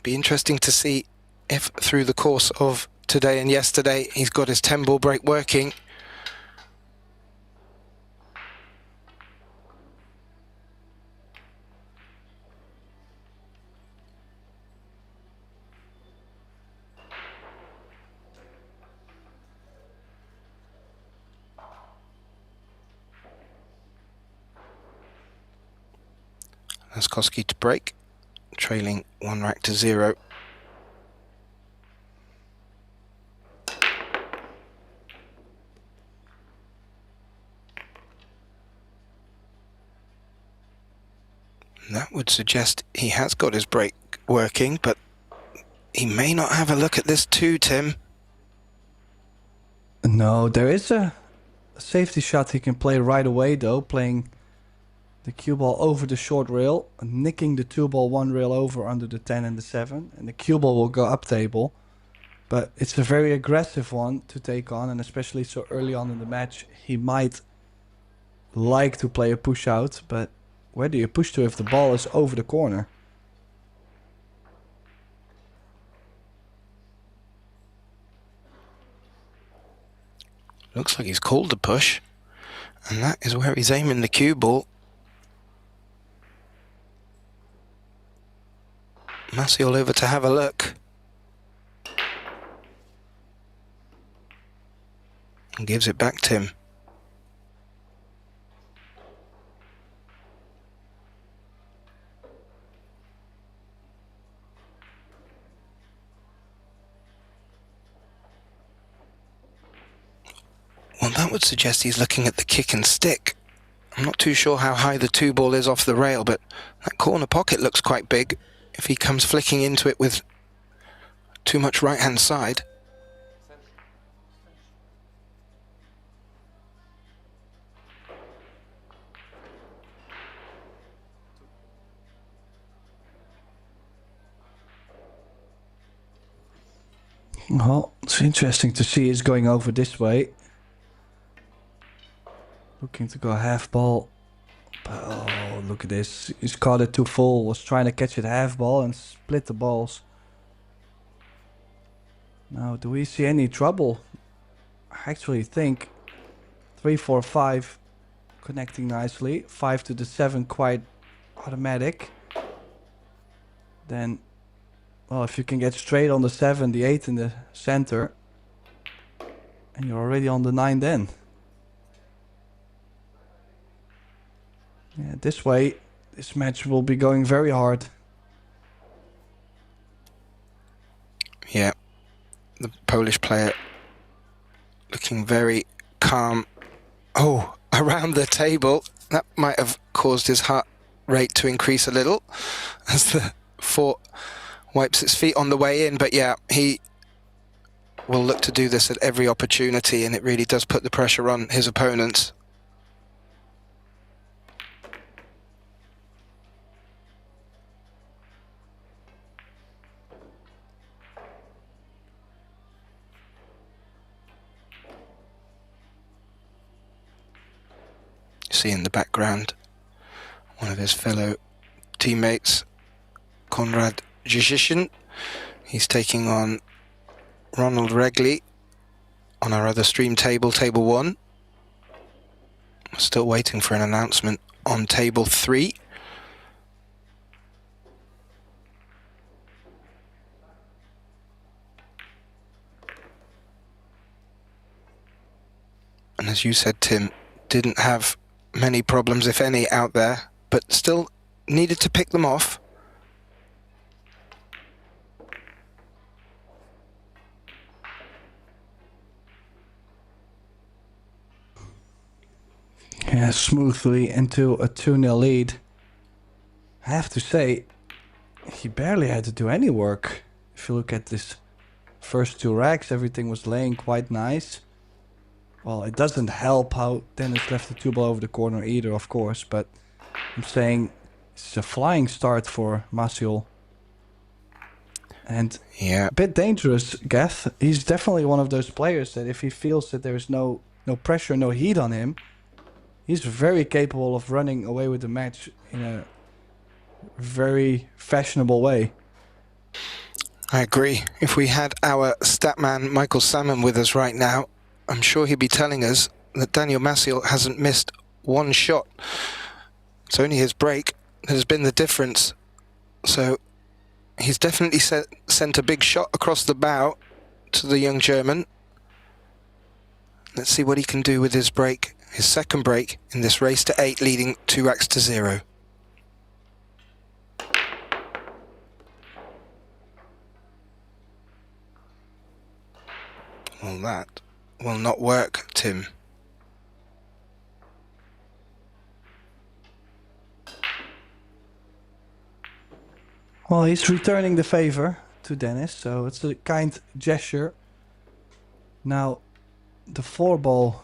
Be interesting to see if through the course of today and yesterday he's got his 10 ball break working. Laskowski to break, trailing 1 rack to 0. That would suggest he has got his break working, but he may not have a look at this too, Tim. No, there is a safety shot he can play right away, though, playing the cue ball over the short rail, nicking the 2-ball 1 rail over under the 10 and the 7, and the cue ball will go up table. But it's a very aggressive one to take on, and especially so early on in the match, he might like to play a push out, but where do you push to if the ball is over the corner? Looks like he's called the push, and that is where he's aiming the cue ball. Maciel over to have a look. And gives it back to him. Well, that would suggest he's looking at the kick and stick. I'm not too sure how high the 2-ball is off the rail, but that corner pocket looks quite big if he comes flicking into it with too much right-hand side. Well, it's interesting to see it's going over this way. Looking to go half ball. But, oh, look at this. He's caught it too full. Was trying to catch it half ball and split the balls. Now, do we see any trouble? I actually think 3, 4, 5 connecting nicely. 5 to the 7 quite automatic. Then, well, if you can get straight on the 7, the 8 in the center, and you're already on the 9 then. Yeah, this way, this match will be going very hard. Yeah, the Polish player looking very calm. Oh, around the table. That might have caused his heart rate to increase a little as the 4 wipes its feet on the way in. But yeah, he will look to do this at every opportunity, and it really does put the pressure on his opponents. See in the background one of his fellow teammates, Konrad Jizhishin. He's taking on Ronald Regley on our other stream table, table 1. Still waiting for an announcement on table 3. And as you said, Tim, didn't have many problems, if any, out there, but still needed to pick them off. Yeah, smoothly into a 2-0 lead. I have to say, he barely had to do any work. If you look at this first 2 racks, everything was laying quite nice. Well, it doesn't help how Dennis left the 2-ball over the corner either, of course, but I'm saying it's a flying start for Maciel. And yeah, a bit dangerous, Gath. He's definitely one of those players that if he feels that there's no pressure, no heat on him, he's very capable of running away with the match in a very fashionable way. I agree. If we had our stat man Michael Salmon with us right now, I'm sure he'd be telling us that Daniel Maciel hasn't missed one shot. It's only his break that has been the difference. So he's definitely sent a big shot across the bow to the young German. Let's see what he can do with his break. His second break in this race to 8, leading 2 racks to 0. Well, that will not work, Tim. Well, he's returning the favor to Dennis, so it's a kind gesture. Now, the 4-ball,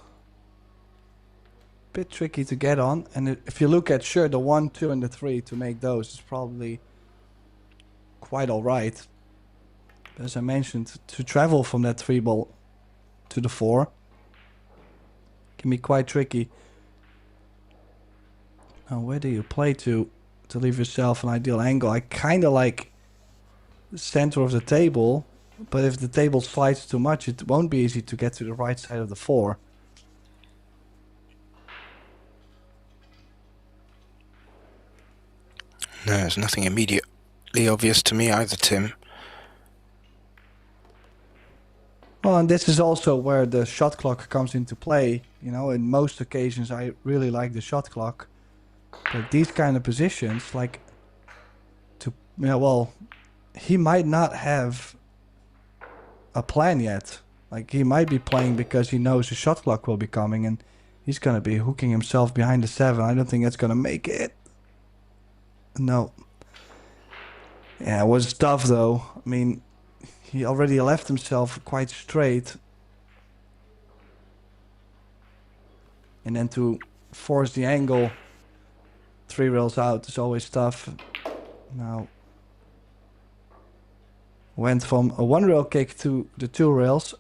bit tricky to get on, and if you look at the 1, 2, and the 3 to make those is probably quite alright. As I mentioned, to travel from that 3-ball to the 4 can be quite tricky. Now, where do you play to leave yourself an ideal angle? I kind of like the center of the table, but if the table slides too much, it won't be easy to get to the right side of the 4. No, there's nothing immediately obvious to me either, Tim. Well, and this is also where the shot clock comes into play. You know, in most occasions I really like the shot clock. But these kind of positions, like, he might not have a plan yet. Like, he might be playing because he knows the shot clock will be coming, and He's going to be hooking himself behind the 7. I don't think that's going to make it. No. Yeah, it was tough though. I mean, he already left himself quite straight. And then to force the angle 3 rails out is always tough. Now went from a 1 rail kick to the 2 rails.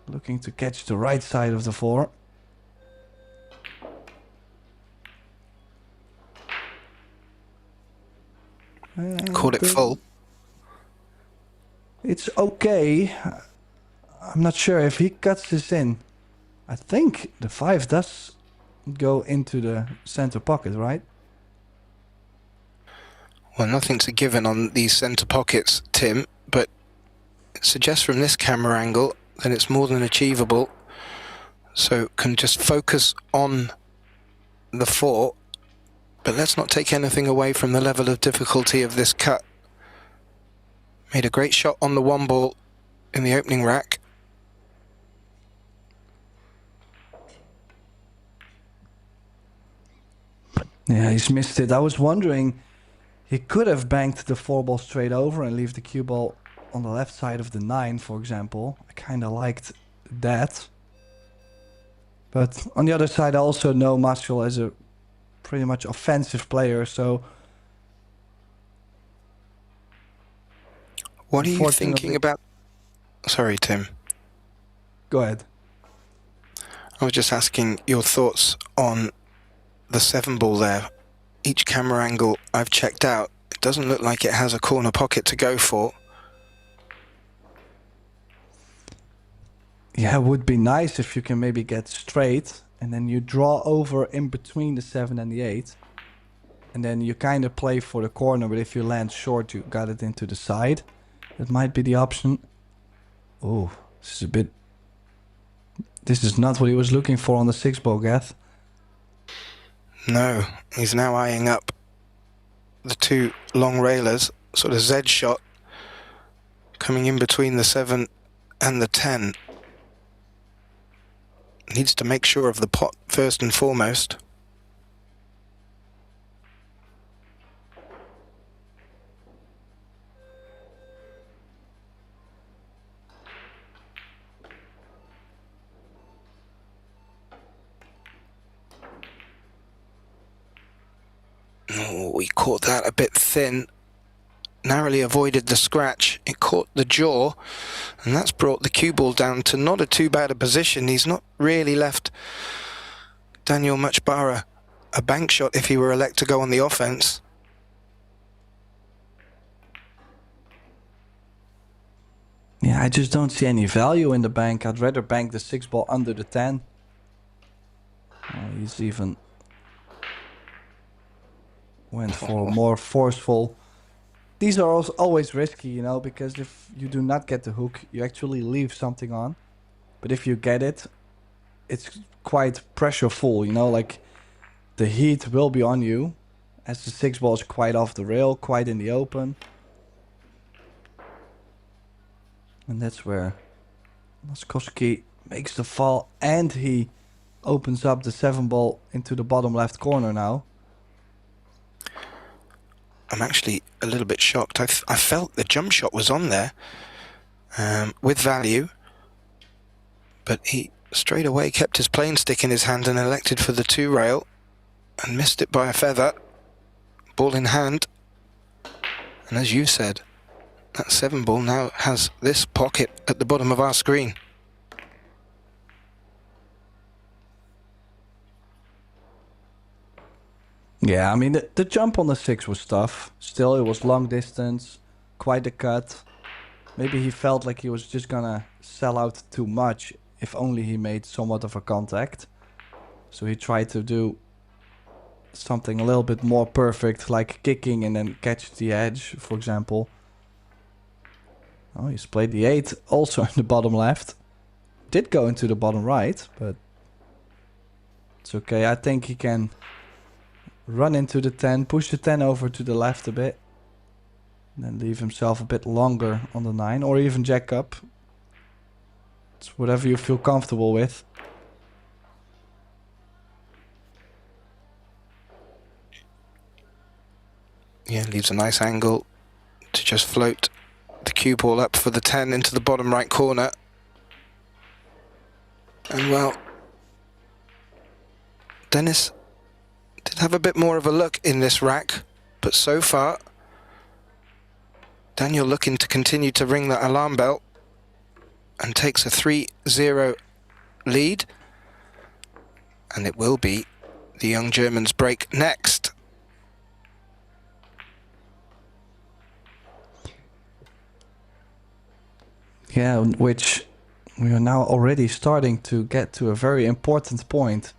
Looking to catch the right side of the 4. Caught it full. It's okay. I'm not sure if he cuts this in. I think the 5 does go into the center pocket, right? Well, nothing's a given on these centre pockets, Tim, but it suggests from this camera angle that it's more than achievable. So can just focus on the 4, but let's not take anything away from the level of difficulty of this cut. Made a great shot on the 1 ball in the opening rack. Yeah, he's missed it. I was wondering, he could have banked the 4 ball straight over and leave the cue ball on the left side of the 9, for example. I kind of liked that. But on the other side, I also know Marshall as a pretty much offensive player, so... What are you thinking about? Sorry, Tim. Go ahead. I was just asking your thoughts on the 7 ball there. Each camera angle I've checked out, it doesn't look like it has a corner pocket to go for. Yeah, it would be nice if you can maybe get straight and then you draw over in between the 7 and the 8. And then you kind of play for the corner, but if you land short, you got it into the side. That might be the option. Oh, this is a bit... This is not what he was looking for on the 6 ball, Gath. No, he's now eyeing up the 2 long railers, sort of Z shot, coming in between the 7 and the 10. Needs to make sure of the pot first and foremost. Oh, we caught that a bit thin. Narrowly avoided the scratch. It caught the jaw, and that's brought the cue ball down to not a too bad a position. He's not really left Daniel much bar a bank shot if he were elect to go on the offense. Yeah, I just don't see any value in the bank. I'd rather bank the 6 ball under the 10. He's even went for more forceful. These are always risky, you know, because if you do not get the hook, you actually leave something on. But if you get it, it's quite pressureful, you know, like the heat will be on you as the 6 ball is quite off the rail, quite in the open. And that's where Laskowski makes the fall and he opens up the 7 ball into the bottom left corner now. I'm actually a little bit shocked. I felt the jump shot was on there with value, but he straight away kept his plane stick in his hand and elected for the 2 rail and missed it by a feather. Ball in hand, and as you said, that 7 ball now has this pocket at the bottom of our screen. Yeah, I mean, the jump on the 6 was tough. Still, it was long distance, quite a cut. Maybe he felt like he was just gonna sell out too much if only he made somewhat of a contact. So he tried to do something a little bit more perfect, like kicking and then catch the edge, for example. Oh, he's played the 8 also in the bottom left. Did go into the bottom right, but it's okay. I think he can run into the 10, push the 10 over to the left a bit, and then leave himself a bit longer on the 9, or even jack up. It's whatever you feel comfortable with. Yeah, leaves a nice angle to just float the cue ball up for the 10 into the bottom right corner. And well, Dennis did have a bit more of a look in this rack, but so far, Daniel looking to continue to ring that alarm bell and takes a 3-0 lead. And it will be the young German's break next. Yeah, which we are now already starting to get to a very important point.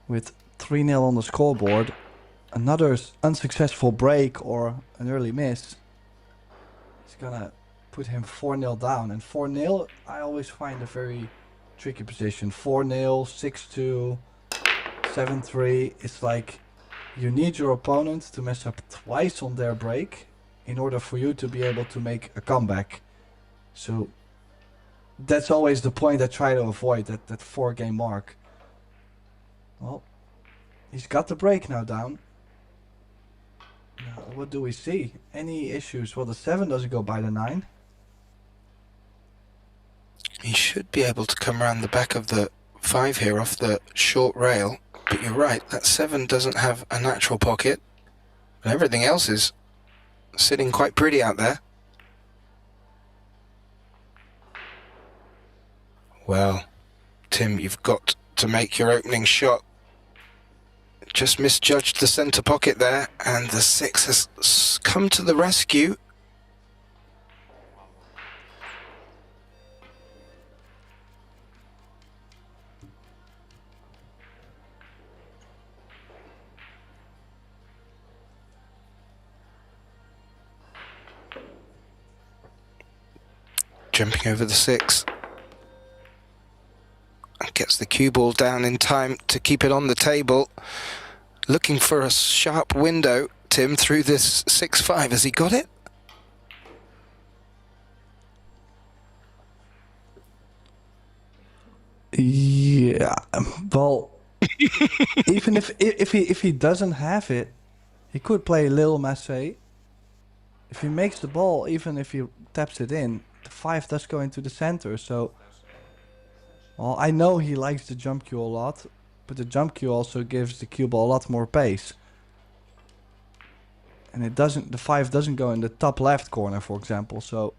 With 3-0 on the scoreboard, another unsuccessful break or an early miss is gonna put him 4-0 down. And 4-0, I always find a very tricky position. 4-0, 6-2, 7-3. It's like you need your opponent to mess up twice on their break in order for you to be able to make a comeback. So that's always the point I try to avoid, that 4-game mark. Well, he's got the break now down. Now, what do we see? Any issues? Well, the 7 doesn't go by the 9. He should be able to come around the back of the 5 here off the short rail. But you're right, that 7 doesn't have a natural pocket. And everything else is sitting quite pretty out there. Well, Tim, you've got to make your opening shot. Just misjudged the centre pocket there, and the 6 has come to the rescue. Jumping over the 6. And gets the cue ball down in time to keep it on the table. Looking for a sharp window, Tim, through this 6-5. Has he got it? Yeah, well, even if he doesn't have it, he could play Lil Massé. If he makes the ball, even if he taps it in, the 5 does go into the center. So, well, I know he likes the jump cue a lot, but the jump cue also gives the cue ball a lot more pace. And it doesn't. The 5 doesn't go in the top left corner, for example. So,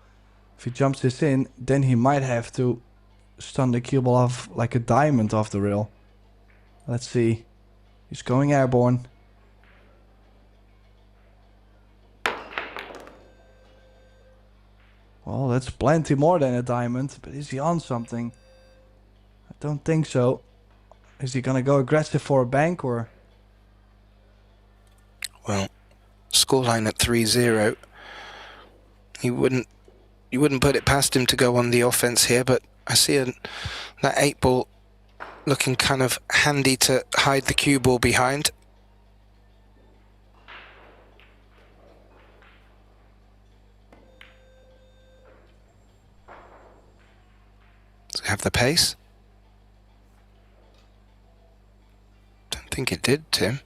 if he jumps this in, then he might have to stun the cue ball off like a diamond off the rail. Let's see. He's going airborne. Well, that's plenty more than a diamond, but is he on something? I don't think so. Is he gonna go aggressive for a bank or? Well, scoreline at 3-0. You wouldn't put it past him to go on the offense here, but I see that 8 ball looking kind of handy to hide the cue ball behind. Does it have the pace? Don't think it did, Tim.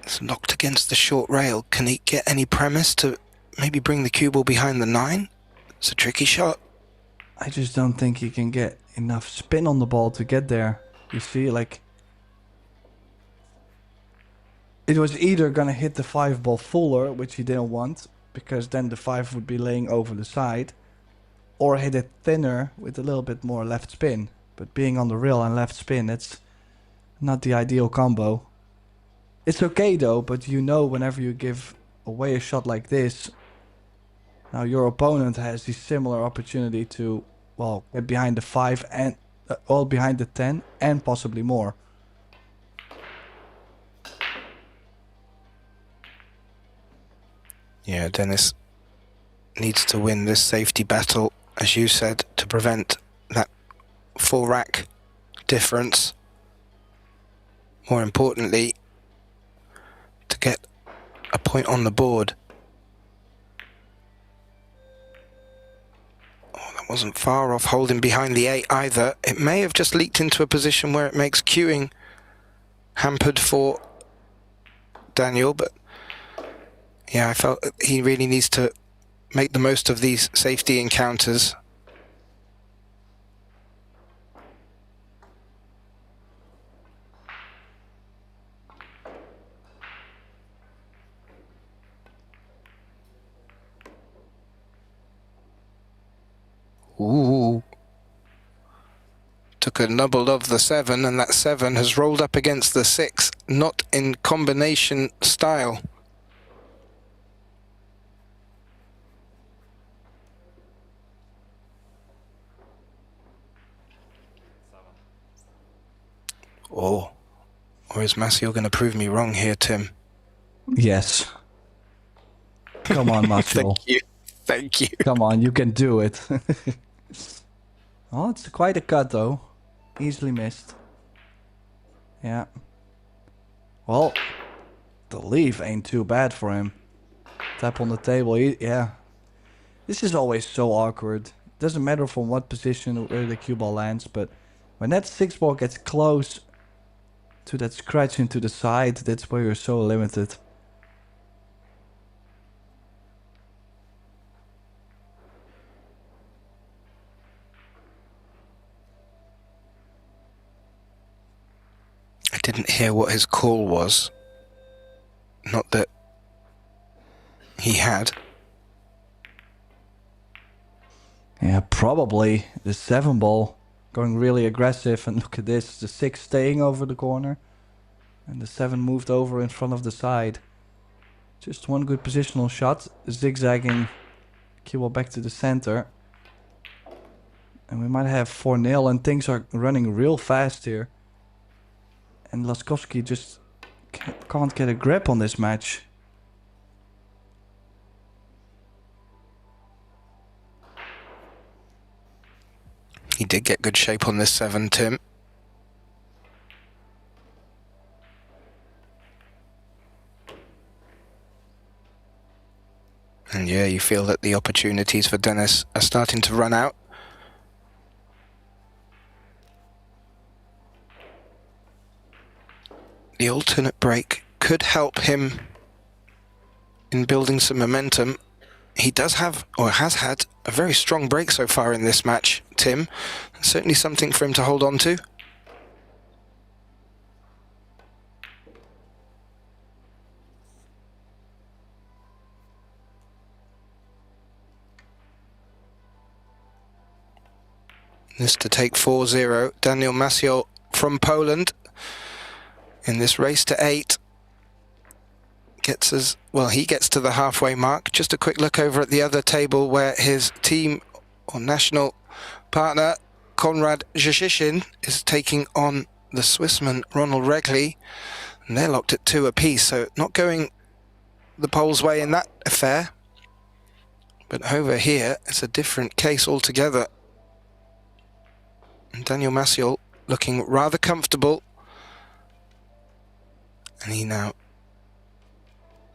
It's knocked against the short rail. Can he get any premise to maybe bring the cue ball behind the 9? It's a tricky shot. I just don't think he can get enough spin on the ball to get there. You see, like, it was either gonna hit the 5 ball fuller, which he didn't want, because then the 5 would be laying over the side, or hit it thinner with a little bit more left spin. But being on the rail and left spin, it's not the ideal combo. It's okay though, but you know whenever you give away a shot like this, now your opponent has the similar opportunity to, well, get behind the 5 and all behind the 10 and possibly more. Yeah, Dennis needs to win this safety battle, as you said, to prevent that 4 rack difference. More importantly, to get a point on the board. Wasn't far off holding behind the 8 either. It may have just leaked into a position where it makes queuing hampered for Daniel, but yeah, I felt he really needs to make the most of these safety encounters. Ooh. Took a nubble of the 7, and that 7 has rolled up against the 6, not in combination style. Oh, or is Maciel going to prove me wrong here, Tim? Yes. Come on, Maciel. Thank you. Thank you. Come on, you can do it. Oh, it's quite a cut though. Easily missed. Yeah. Well, the leave ain't too bad for him. Tap on the table. Yeah. This is always so awkward. Doesn't matter from what position where the cue ball lands, but when that 6 ball gets close to that scratch into the side, that's where you're so limited. I didn't hear what his call was. Not that he had. Yeah, probably the 7 ball going really aggressive, and look at this, the 6 staying over the corner and the 7 moved over in front of the side. Just one good positional shot, zigzagging cue ball back to the center, and we might have 4-0, and things are running real fast here, and Laskowski just can't get a grip on this match. He did get good shape on this 7, Tim. And yeah, you feel that the opportunities for Dennis are starting to run out. The alternate break could help him in building some momentum. He does have, or has had, a very strong break so far in this match, Tim. Certainly something for him to hold on to. This to take 4-0. Daniel Maciel from Poland in this race to 8. Gets us, well, he gets to the halfway mark. Just a quick look over at the other table where his team or national partner Konrad Zsishin is taking on the Swissman Ronald Regley, and they're locked at 2 apiece, so not going the Poles' way in that affair. But over here, it's a different case altogether. And Daniel Maciel looking rather comfortable, and he now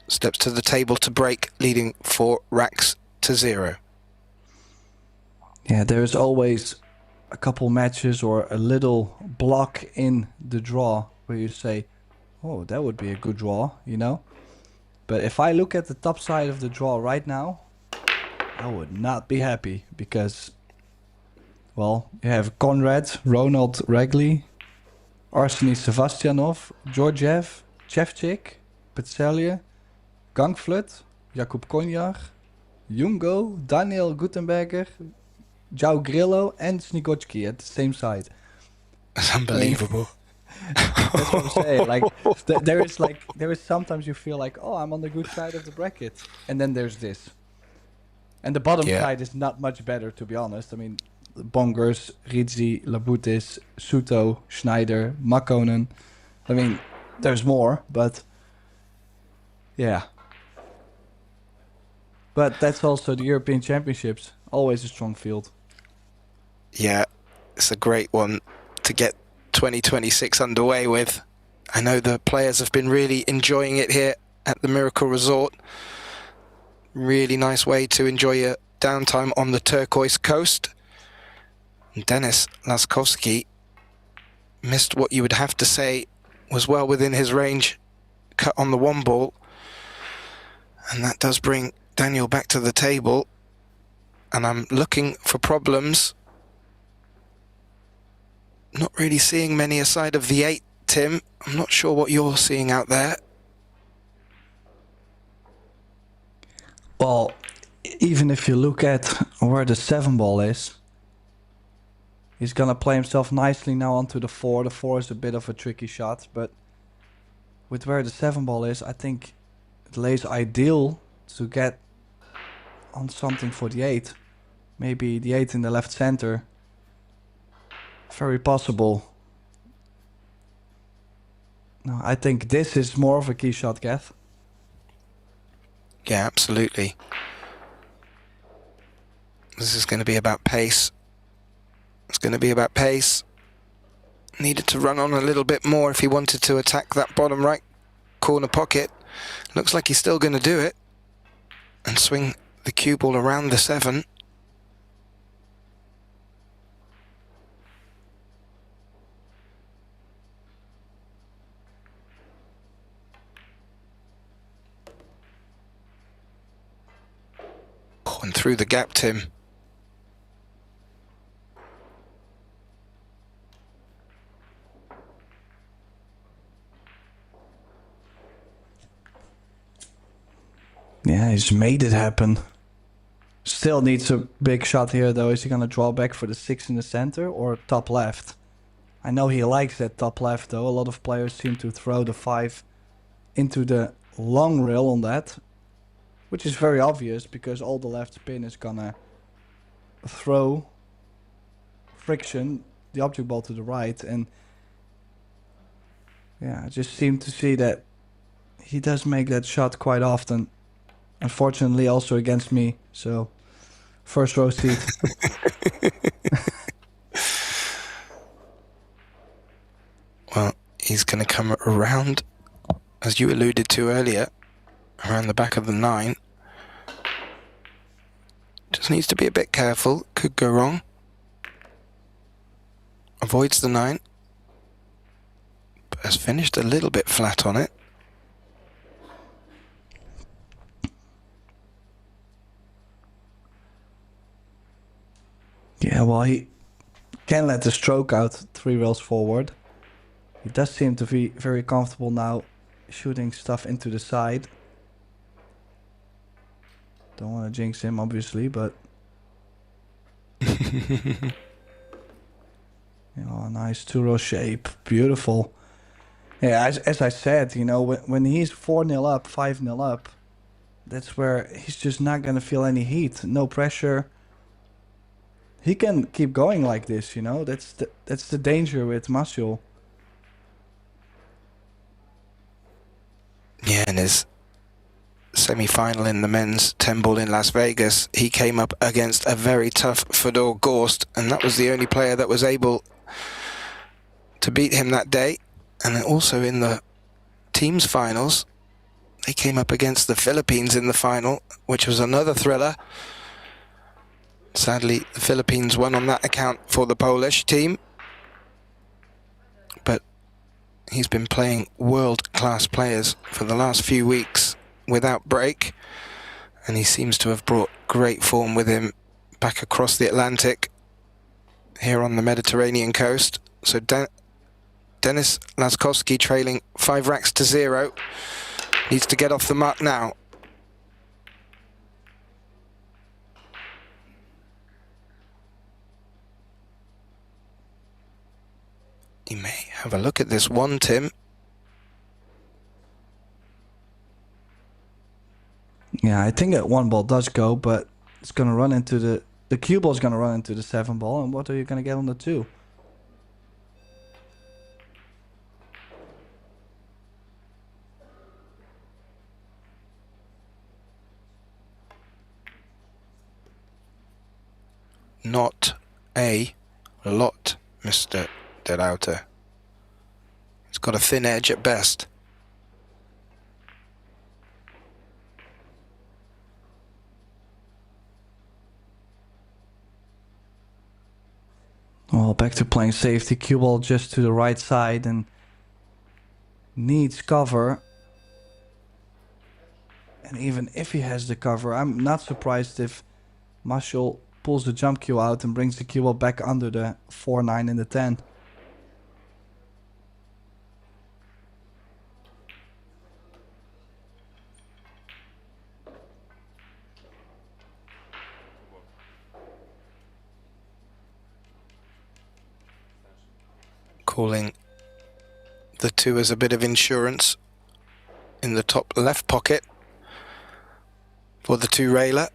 steps to the table to break, leading 4 racks to 0. Yeah, there's always a couple matches or a little block in the draw where you say, oh, that would be a good draw, you know? But if I look at the top side of the draw right now, I would not be happy because, well, you have Konrad, Ronald Regley, Arseny Sevastianov, Georgiev, Chevchik, Petselje, Gangflut, Jakub Konjar, Jungo, Daniel Gutenberger, João Grillo, and Snigocki at the same side. That's unbelievable. That's what I'm saying. There is sometimes you feel like, oh, I'm on the good side of the bracket, and then there's this, and the bottom side is not much better, to be honest. I mean, Bongers, Rizzi, Labutis, Suto, Schneider, Makkonen. I mean, there's more, but yeah. But that's also the European Championships. Always a strong field. Yeah, it's a great one to get 2026 underway with. I know the players have been really enjoying it here at the Miracle Resort. Really nice way to enjoy your downtime on the Turquoise Coast. Denis Laskowski missed what you would have to say was well within his range, cut on the one ball. And that does bring Daniel back to the table. And I'm looking for problems. Not really seeing many aside of the 8, Tim. I'm not sure what you're seeing out there. Well, even if you look at where the 7 ball is, he's gonna play himself nicely now onto the 4. The 4 is a bit of a tricky shot, but with where the 7 ball is, I think it lays ideal to get on something for the 8. Maybe the 8 in the left center. Very possible. No, I think this is more of a key shot, Gath. Yeah, absolutely. This is going to be about pace. It's going to be about pace. Needed to run on a little bit more if he wanted to attack that bottom right corner pocket. Looks like he's still going to do it. And swing the cue ball around the 7. Oh, and through the gap, Tim. Yeah, he's made it happen. Still needs a big shot here, though. Is he gonna draw back for the 6 in the center or top left? I know he likes that top left, though. A lot of players seem to throw the 5 into the long rail on that, which is very obvious because all the left spin is gonna throw friction, the object ball to the right, and yeah, I just seem to see that he does make that shot quite often. Unfortunately, also against me, so first row seat. Well, he's going to come around, as you alluded to earlier, around the back of the 9. Just needs to be a bit careful. Could go wrong. Avoids the 9. But has finished a little bit flat on it. Yeah, well, he can let the stroke out 3 rails forward. He does seem to be very comfortable now shooting stuff into the side. Don't want to jinx him, obviously, but... you know, a nice 2-row shape. Beautiful. Yeah, as I said, you know, when he's 4-0 up, 5-0 up, that's where he's just not going to feel any heat. No pressure. He can keep going like this, you know. That's the danger with Masio. Yeah, in his semi-final in the men's 10-ball in Las Vegas, he came up against a very tough Fedor Gorst, and that was the only player that was able to beat him that day. And then also in the teams finals, they came up against the Philippines in the final, which was another thriller. Sadly, the Philippines won on that account for the Polish team. But he's been playing world-class players for the last few weeks without break. And he seems to have brought great form with him back across the Atlantic here on the Mediterranean coast. So Denis Laskowski trailing 5 racks to 0. Needs to get off the mark now. You may have a look at this one, Tim. Yeah, I think that 1 ball does go, but it's going to run into the cue ball is going to run into the 7 ball, and what are you going to get on the 2? Not a lot, Mr. De Lauter. It's got a thin edge at best. Well, back to playing safety. Cue ball just to the right side and needs cover. And even if he has the cover, I'm not surprised if Marshall pulls the jump cue out and brings the cue ball back under the 4-9 and the 10. Calling the 2 as a bit of insurance in the top left pocket for the 2 railer.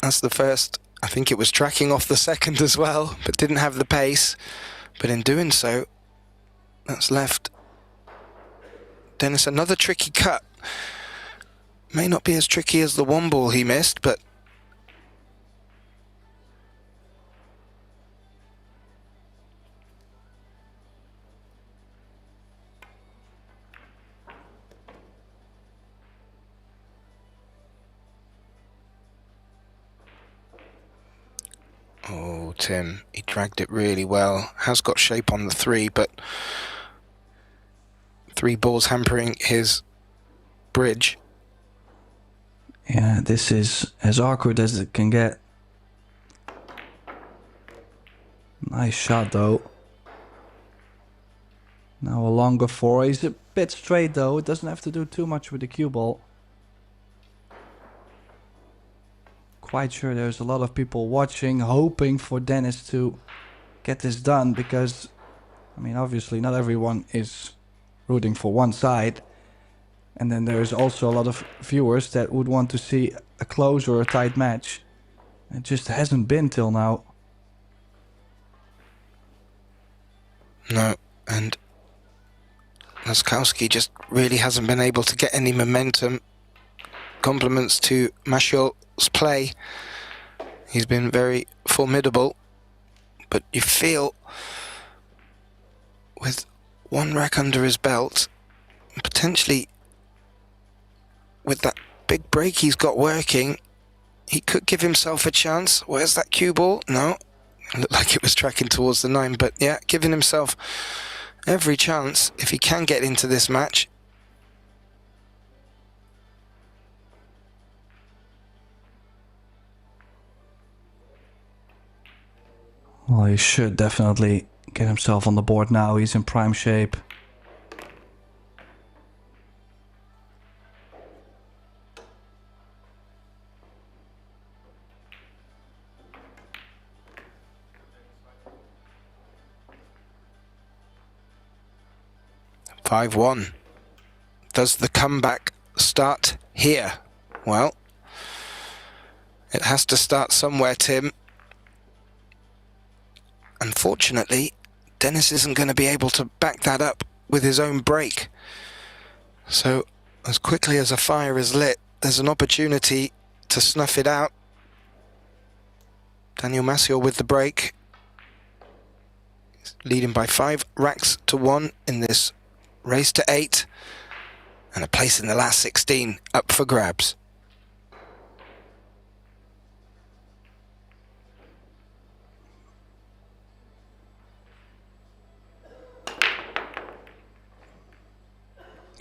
That's the first. I think it was tracking off the second as well, but didn't have the pace. But in doing so, that's left Dennis another tricky cut. May not be as tricky as the 1 ball he missed, but oh, Tim, he dragged it really well. Has got shape on the 3, but 3 balls hampering his bridge. Yeah, this is as awkward as it can get. Nice shot though. Now a longer 4. He's a bit straight though. It doesn't have to do too much with the cue ball. Quite sure there's a lot of people watching, hoping for Dennis to get this done, because, I mean, obviously not everyone is rooting for one side. And then there's also a lot of viewers that would want to see a close or a tight match. It just hasn't been till now. No, and Laskowski just really hasn't been able to get any momentum. Compliments to Marshall's play. He's been very formidable, but you feel with 1 rack under his belt, potentially with that big break he's got working, he could give himself a chance. Where's that cue ball? No, it looked like it was tracking towards the 9, but yeah, giving himself every chance if he can get into this match. Well, he should definitely get himself on the board now. He's in prime shape. (5-1). Does the comeback start here? Well, it has to start somewhere, Tim. Unfortunately, Dennis isn't going to be able to back that up with his own break. So, as quickly as a fire is lit, there's an opportunity to snuff it out. Daniel Maciel with the break. He's leading by 5 racks to 1 in this race to 8. And a place in the last 16 up for grabs.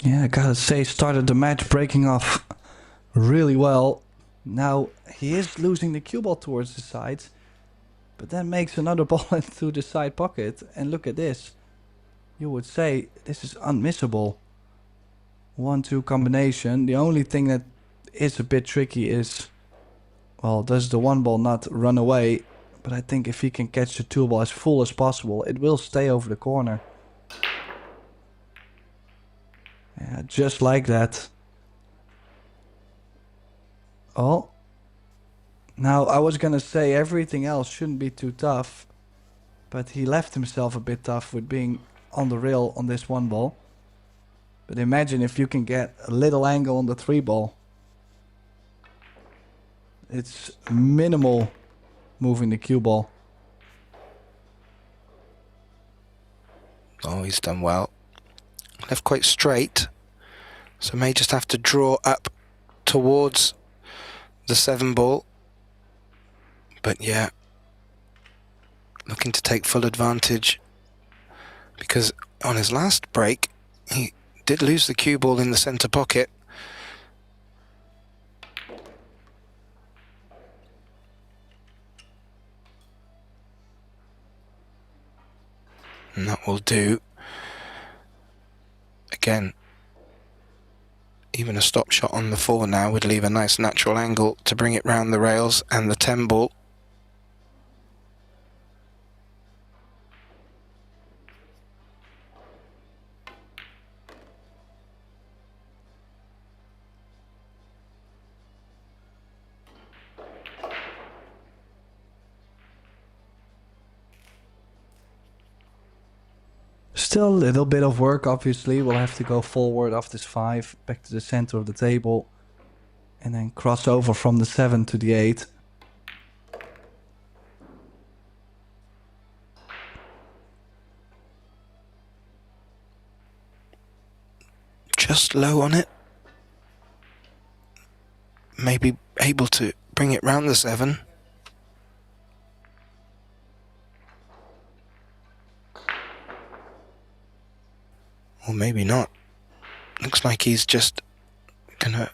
Yeah, I gotta say, started the match breaking off really well. Now he is losing the cue ball towards the sides, but then makes another ball into the side pocket. And look at this. You would say this is unmissable. 1-2 combination. The only thing that is a bit tricky is, well, does the 1 ball not run away? But I think if he can catch the 2 ball as full as possible, it will stay over the corner. Yeah, just like that. Oh. Now, I was gonna say everything else shouldn't be too tough, but he left himself a bit tough with being on the rail on this 1 ball. But imagine if you can get a little angle on the 3 ball. It's minimal moving the cue ball. Oh, he's done well. Left quite straight, so may just have to draw up towards the 7 ball. But yeah, looking to take full advantage, because on his last break he did lose the cue ball in the centre pocket. And that will do. Again, even a stop shot on the 4 now would leave a nice natural angle to bring it round the rails, and the 10 ball. Still a little bit of work, obviously. We'll have to go forward off this 5, back to the center of the table, and then cross over from the 7 to the 8. Just low on it. Maybe able to bring it round the 7. Or maybe not. Looks like he's just gonna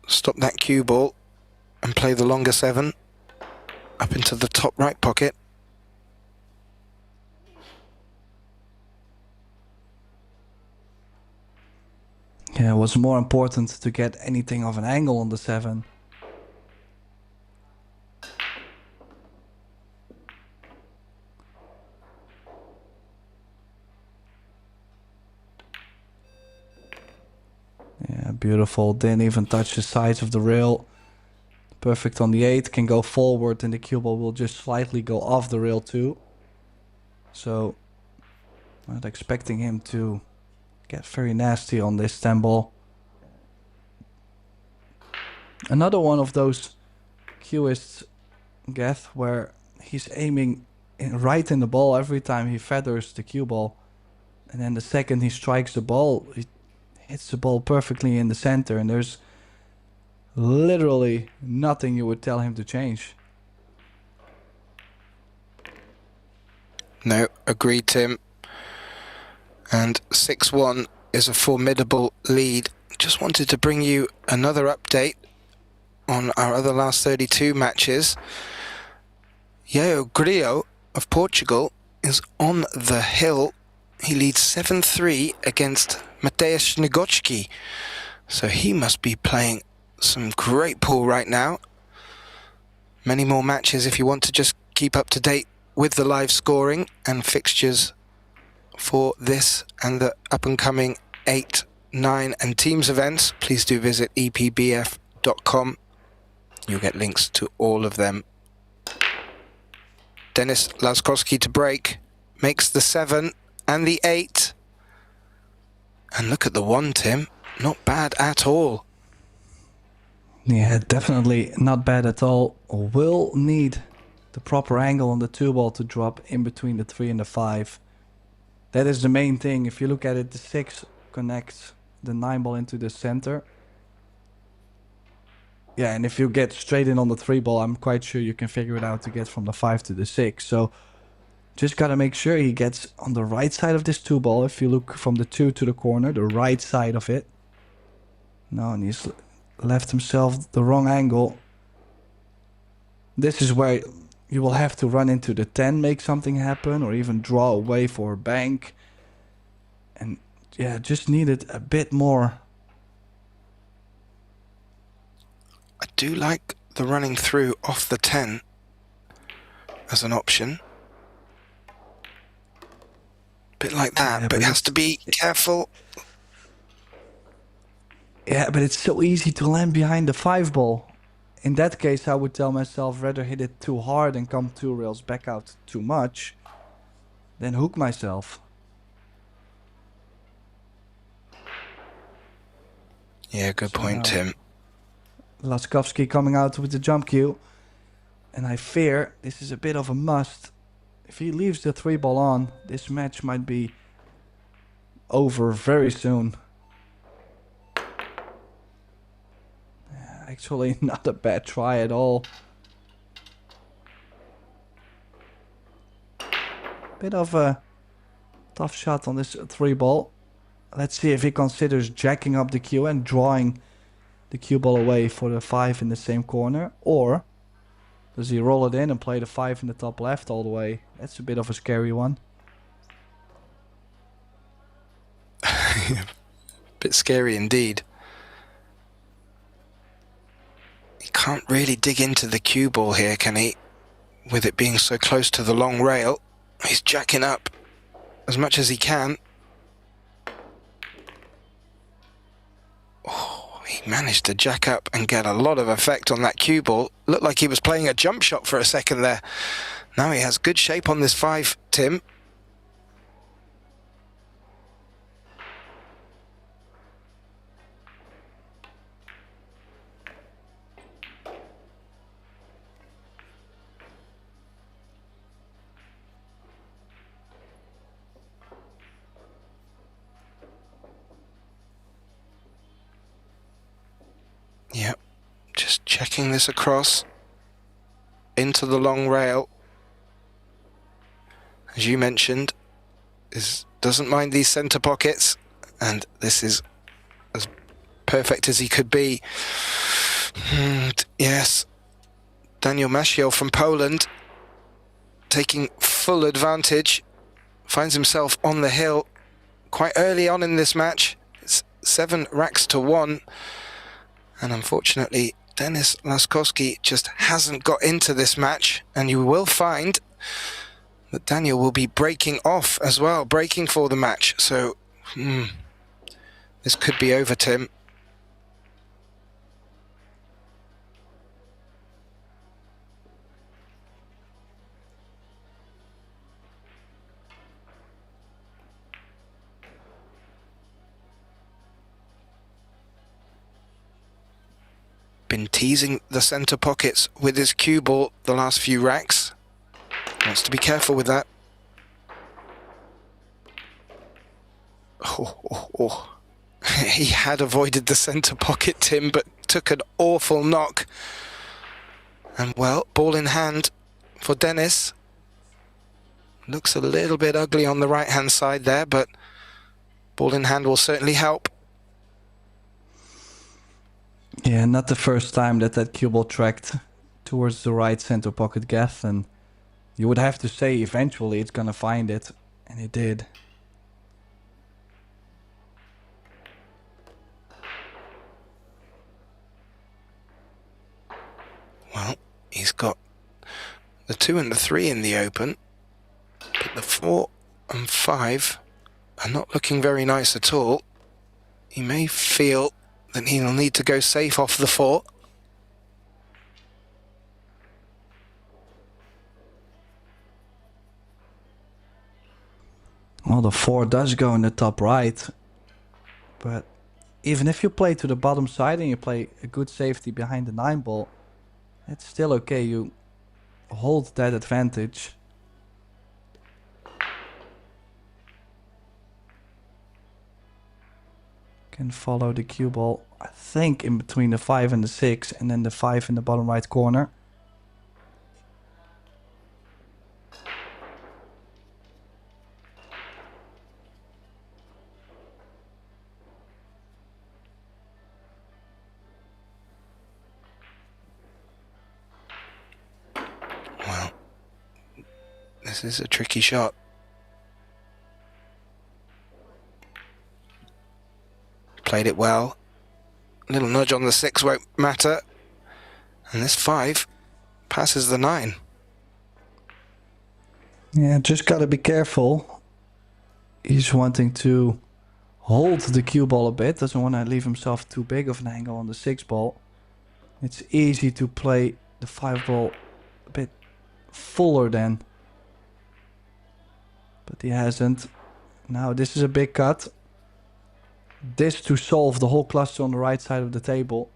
stop that cue ball and play the longer 7 up into the top right pocket. Yeah, it was more important to get anything of an angle on the 7. Yeah, beautiful. Didn't even touch the sides of the rail. Perfect on the 8. Can go forward and the cue ball will just slightly go off the rail too. So, not expecting him to get very nasty on this 10 ball. Another one of those cueists, Geth, where he's aiming right in the ball every time he feathers the cue ball. And then the second he strikes the ball, he hits the ball perfectly in the center, and there's literally nothing you would tell him to change. No, agreed, Tim. And 6-1 is a formidable lead. Just wanted to bring you another update on our other last 32 matches. Yao Grillo of Portugal is on the hill. He leads 7-3 against Mateusz Ngocki. So he must be playing some great pool right now. Many more matches if you want to just keep up to date with the live scoring and fixtures for this and the up-and-coming 8, 9 and teams events. Please do visit epbf.com. You'll get links to all of them. Denis Laskowski to break. Makes the 7 and the 8. And look at the 1, Tim. Not bad at all. Yeah, definitely not bad at all. Will need the proper angle on the 2 ball to drop in between the 3 and the 5. That is the main thing. If you look at it, the 6 connects the 9 ball into the center. Yeah, and if you get straight in on the 3 ball, I'm quite sure you can figure it out to get from the 5 to the 6. So just got to make sure he gets on the right side of this 2 ball. If you look from the 2 to the corner, the right side of it. No, and he's left himself the wrong angle. This is where you will have to run into the 10, make something happen, or even draw away for a bank. And yeah, just needed a bit more. I do like the running through off the 10 as an option. Bit like that, Yeah, but it has to be careful. Yeah, but it's so easy to land behind the 5 ball. In that case, I would tell myself rather hit it too hard and come 2 rails back out too much than hook myself. Yeah, good point, Tim. Laskowski coming out with the jump cue. And I fear this is a bit of a must. If he leaves the 3 ball on, this match might be over very soon. Actually, not a bad try at all. Bit of a tough shot on this 3-ball. Let's see if he considers jacking up the cue and drawing the cue ball away for the 5 in the same corner. Or does he roll it in and play the 5 in the top left all the way? That's a bit of a scary one. Bit scary indeed. He can't really dig into the cue ball here, can he? With it being so close to the long rail. He's jacking up as much as he can. Oh, he managed to jack up and get a lot of effect on that cue ball. Looked like he was playing a jump shot for a second there. Now he has good shape on this 5, Tim. Yep, just checking this across into the long rail. As you mentioned, doesn't mind these centre pockets, and this is as perfect as he could be. And yes, Daniel Mashiel from Poland taking full advantage, finds himself on the hill quite early on in this match. It's 7 racks to 1. And unfortunately, Denis Laskowski just hasn't got into this match. And you will find that Daniel will be breaking off as well, breaking for the match. So, this could be over, Tim. Been teasing the centre pockets with his cue ball the last few racks. Wants to be careful with that. He had avoided the centre pocket, Tim, but took an awful knock. And well, ball in hand for Denis. Looks a little bit ugly on the right-hand side there, but ball in hand will certainly help. Yeah, not the first time that cue ball tracked towards the right center pocket gap, and you would have to say eventually it's gonna find it, and it did. Well, he's got the 2 and the 3 in the open, but the 4 and 5 are not looking very nice at all. He may feel that he'll need to go safe off the 4. Well, the 4 does go in the top right, but even if you play to the bottom side and you play a good safety behind the 9 ball, it's still okay. You hold that advantage. Can follow the cue ball, I think, in between the 5 and the 6, and then the 5 in the bottom right corner. Well, this is a tricky shot. Played it well. A little nudge on the 6 won't matter. And this 5 passes the 9. Yeah, just gotta be careful. He's wanting to hold the cue ball a bit. Doesn't want to leave himself too big of an angle on the 6 ball. It's easy to play the 5 ball a bit fuller then. But he hasn't. Now this is a big cut. This to solve the whole cluster on the right side of the table.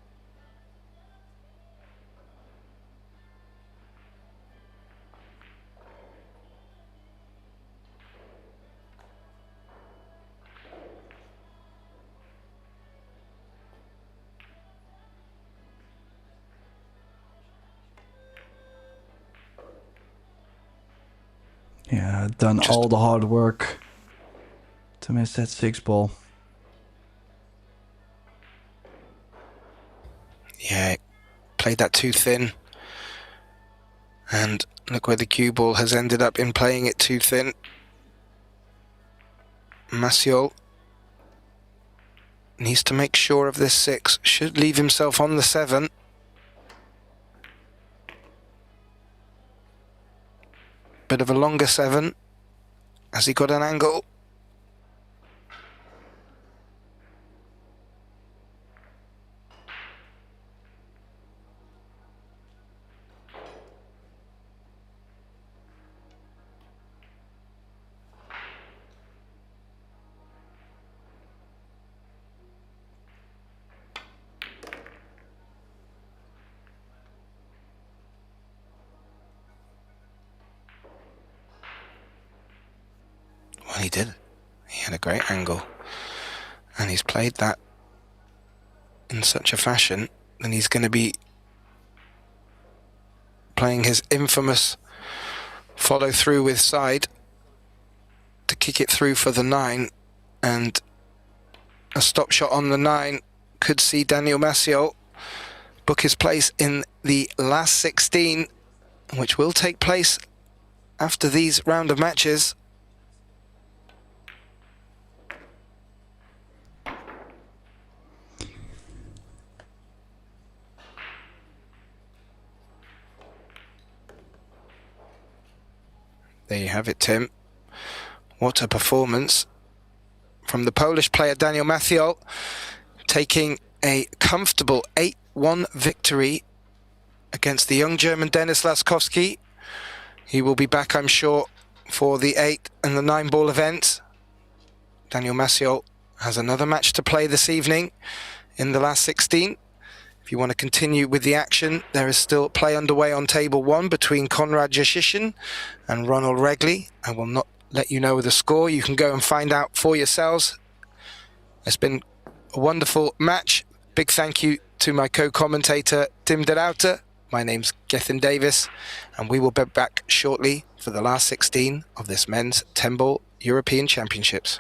Yeah, done Just- all the hard work to miss that 6 ball. Yeah, played that too thin. And look where the cue ball has ended up in playing it too thin. Maciol needs to make sure of this 6. Should leave himself on the 7. Bit of a longer 7. Has he got an angle? Well, he did. He had a great angle. And he's played that in such a fashion, then he's going to be playing his infamous follow through with side to kick it through for the 9, and a stop shot on the 9 could see Daniel Maciol book his place in the last 16, which will take place after these round of matches. There you have it, Tim. What a performance from the Polish player Daniel Maciol, taking a comfortable 8-1 victory against the young German Denis Laskowski. He will be back, I'm sure, for the 8 and the 9 ball events. Daniel Maciol has another match to play this evening in the last 16. If you want to continue with the action, there is still play underway on table 1 between Konrad Jashishin and Ronald Regley. I will not let you know the score. You can go and find out for yourselves. It's been a wonderful match. Big thank you to my co-commentator Tim de Ruyter. My name's Gethin Davis, and we will be back shortly for the last 16 of this men's 10-ball European Championships.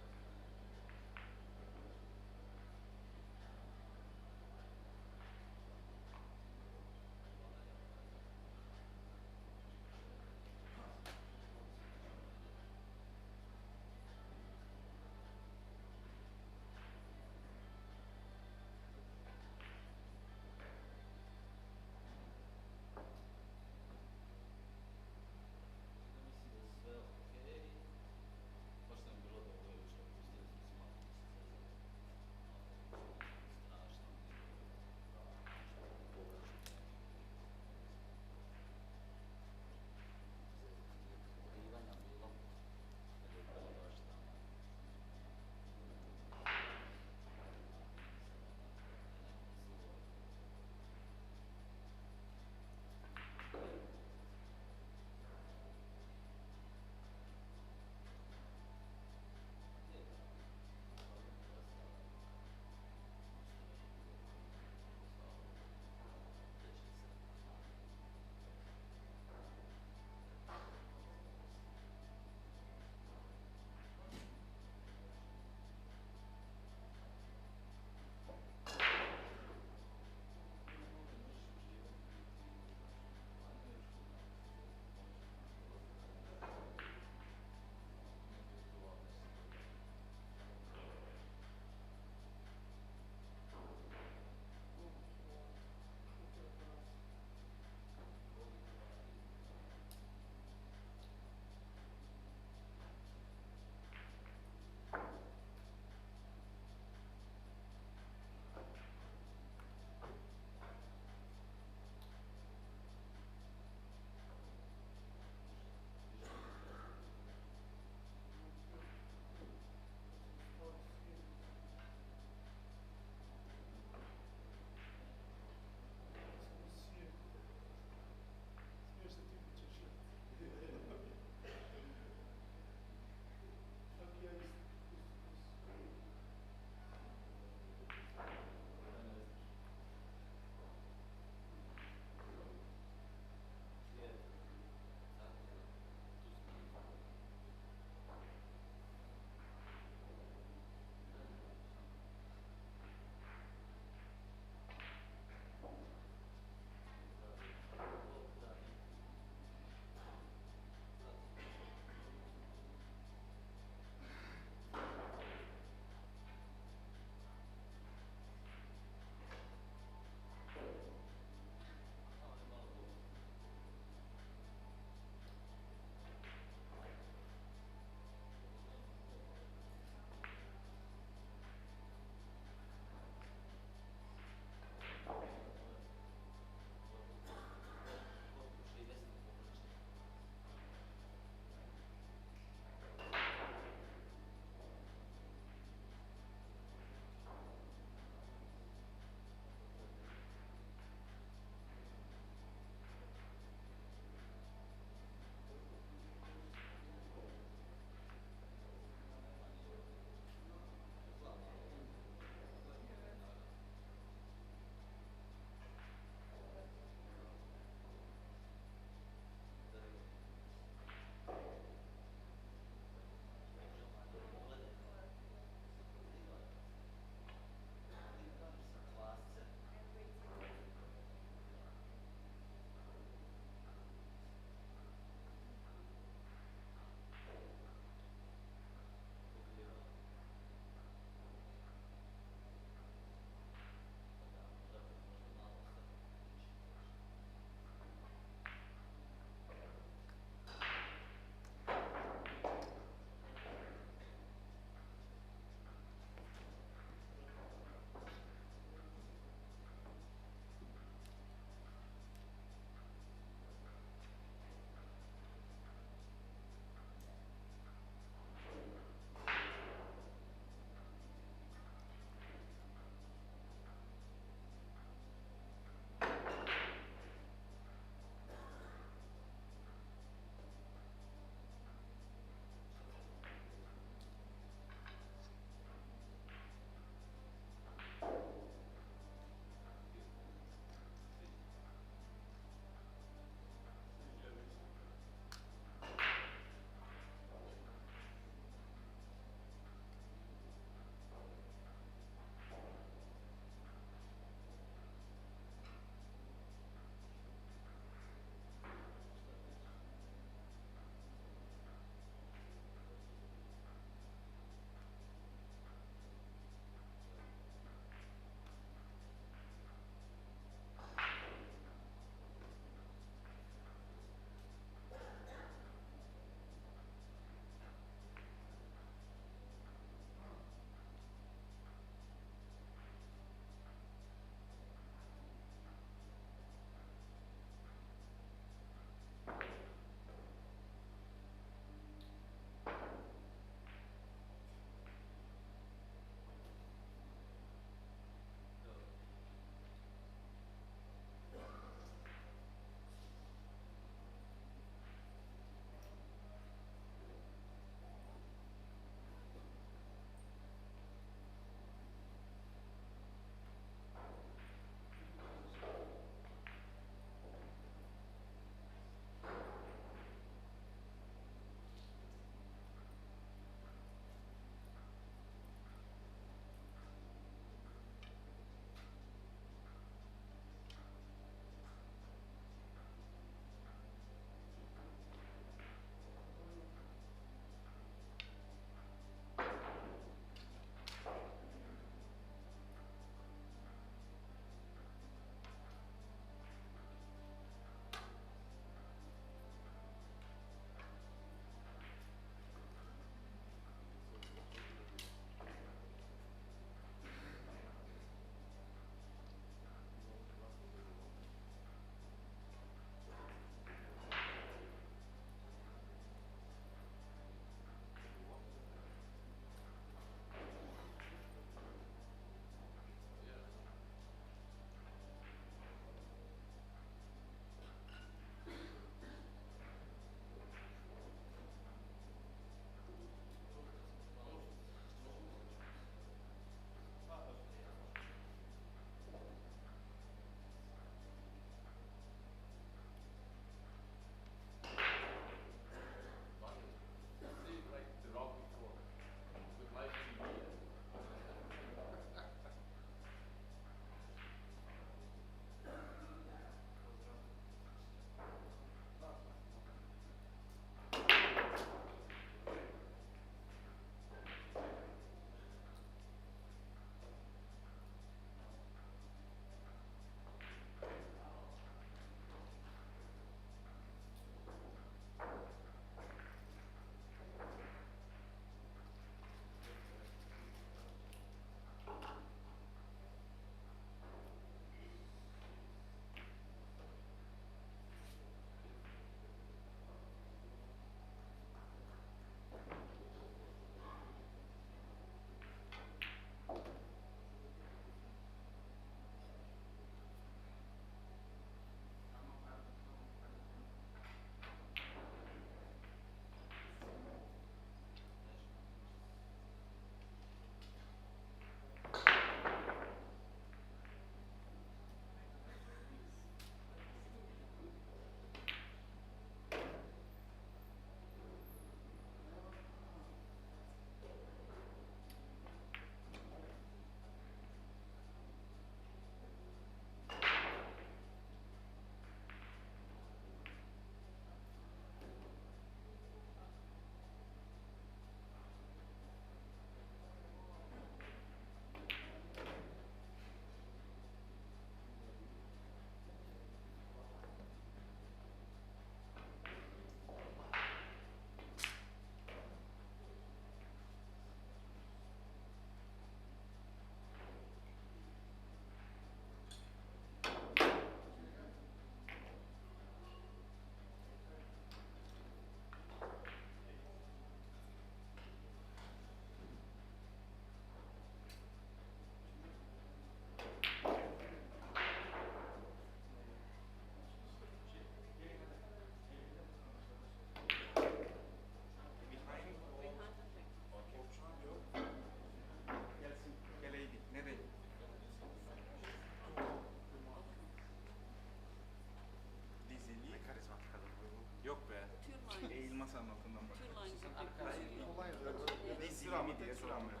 Zilimi diye soranmıyor.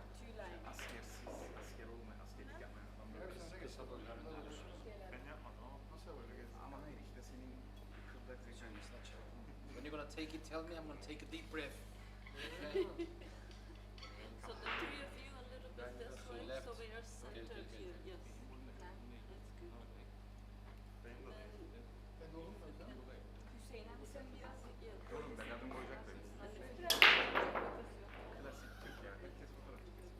Askersiz, asker olmayan, askerlik yapmayan adamlar. Ben yapmadım ama nasıl böyle geldi? Ama hayır işte senin kırdak zekan When you're gonna take it, tell me. I'm gonna take a deep breath. So the three of you a little bit this way, left. so we are centered here. Yes. That's good. Hüseyin abi sen biraz Oğlum ben adım koyacak dedim. Klasik Türk ya. Herkes fotoğraf çekilsin.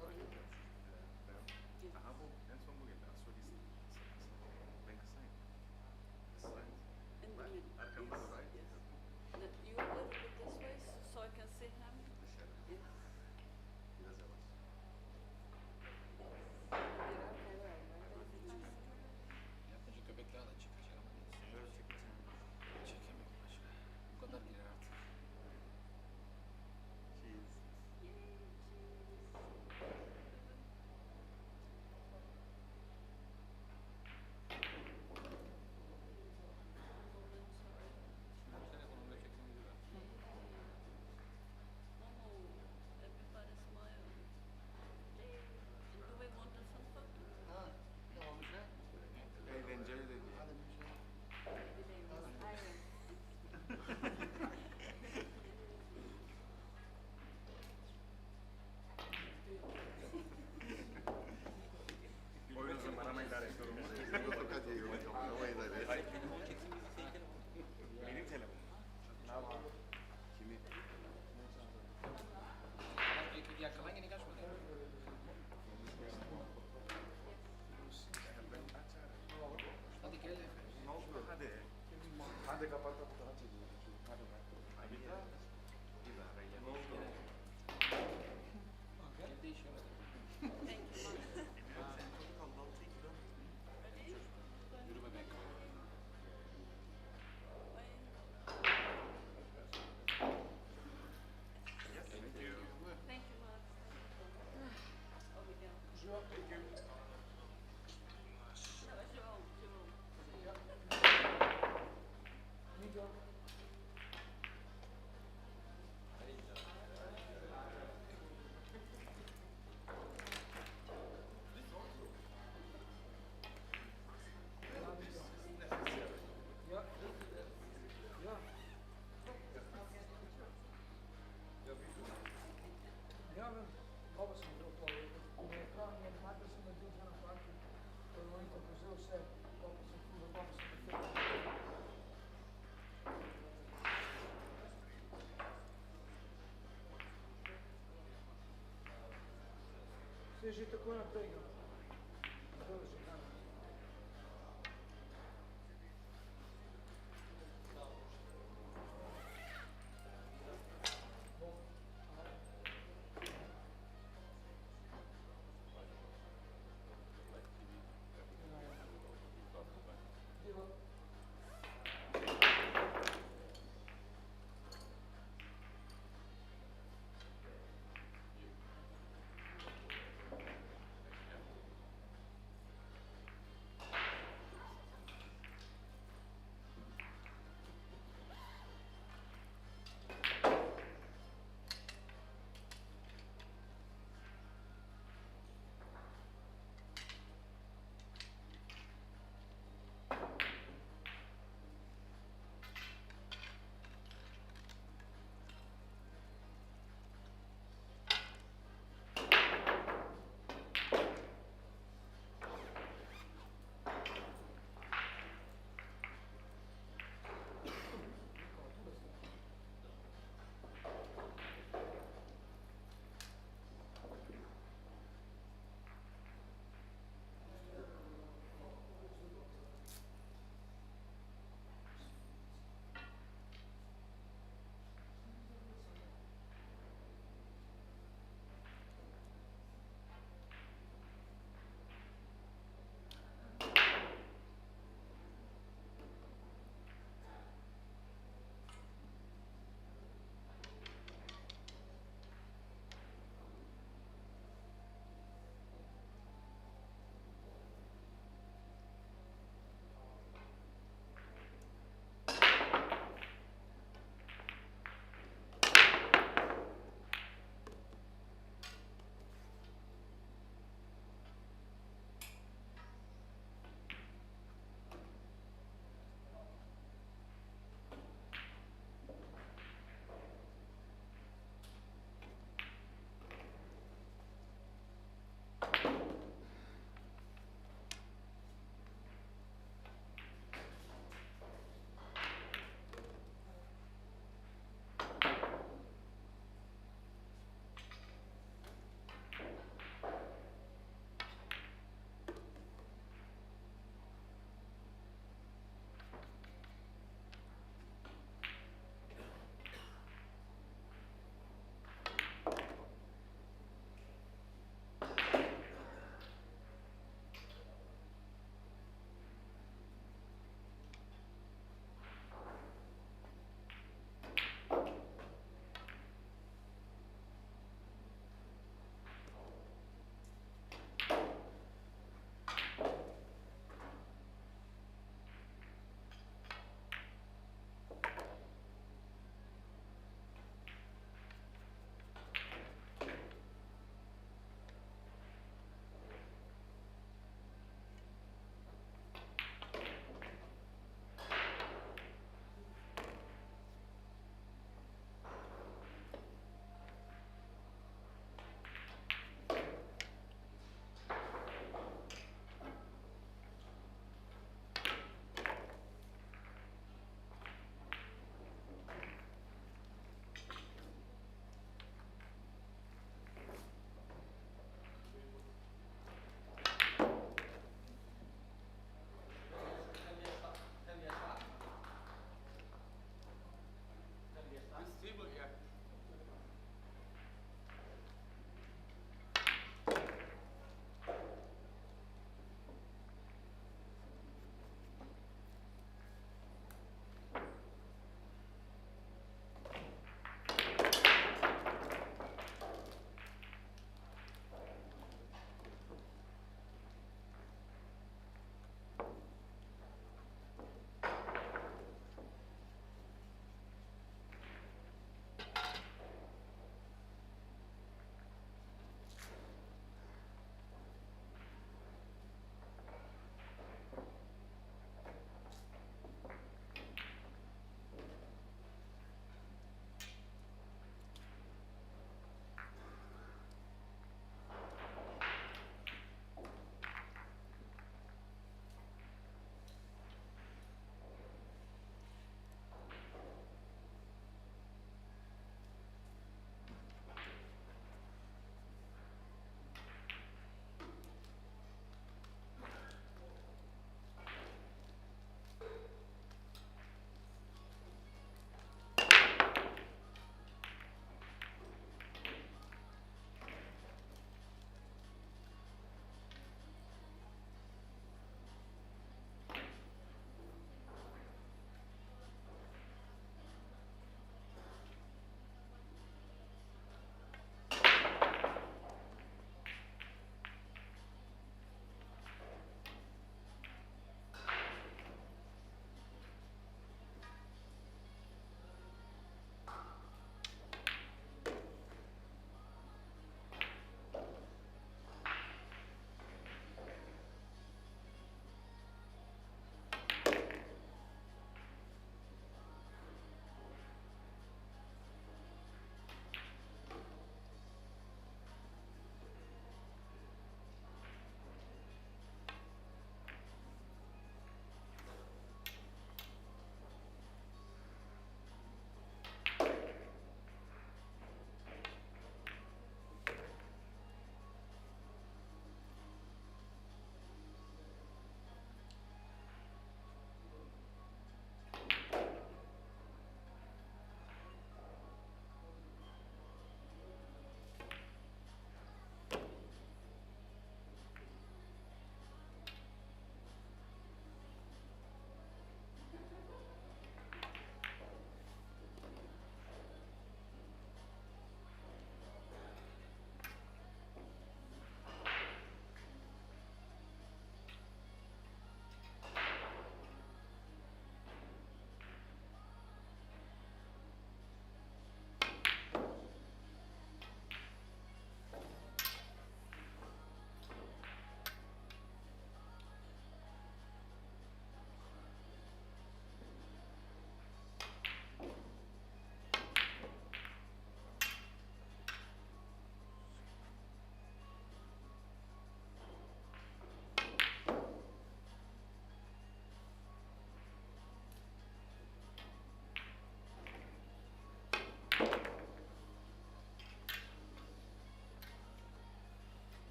Aha bu. En son bu geldi. Solist. Ben kısayım. in the middle. Arkamda da var. Yes. You a little bit this way so I can see him. Yes. Biraz yavaş. Yapınca köpekler de çıkacak ama neyse. Böyle çekilsin. Çekemiyorum başka. Bu kadar girer artık. Cheese. Telefonumda çektiğimizi ver. Oh, everybody smile. And do we want a fun photo? Ha, ne olmuş ya? Eğlenceli dedi. Hadi bir şey. Oyun o zaman ama idare et. Benim telefonum. Ne yapayım? Kimi? Ya kalan yeni kaç model? Hadi gel efendim. Ne oldu? Hadi. Hadi kapat kapat. Hadi bak. Hadi ya. Bir daha ben ya. Ne oldu? Gel değişiyoruz. Thank you. Yürü bebek. Thank you. Thank you, Mark. Over here. Jerome. Ja, men babasının doktoru. Kranium, hepsini doet van een bankje. Dan moet je het zo zeggen. Babasının vroeger babasının fit. Все же такое напрягано. Тоже надо.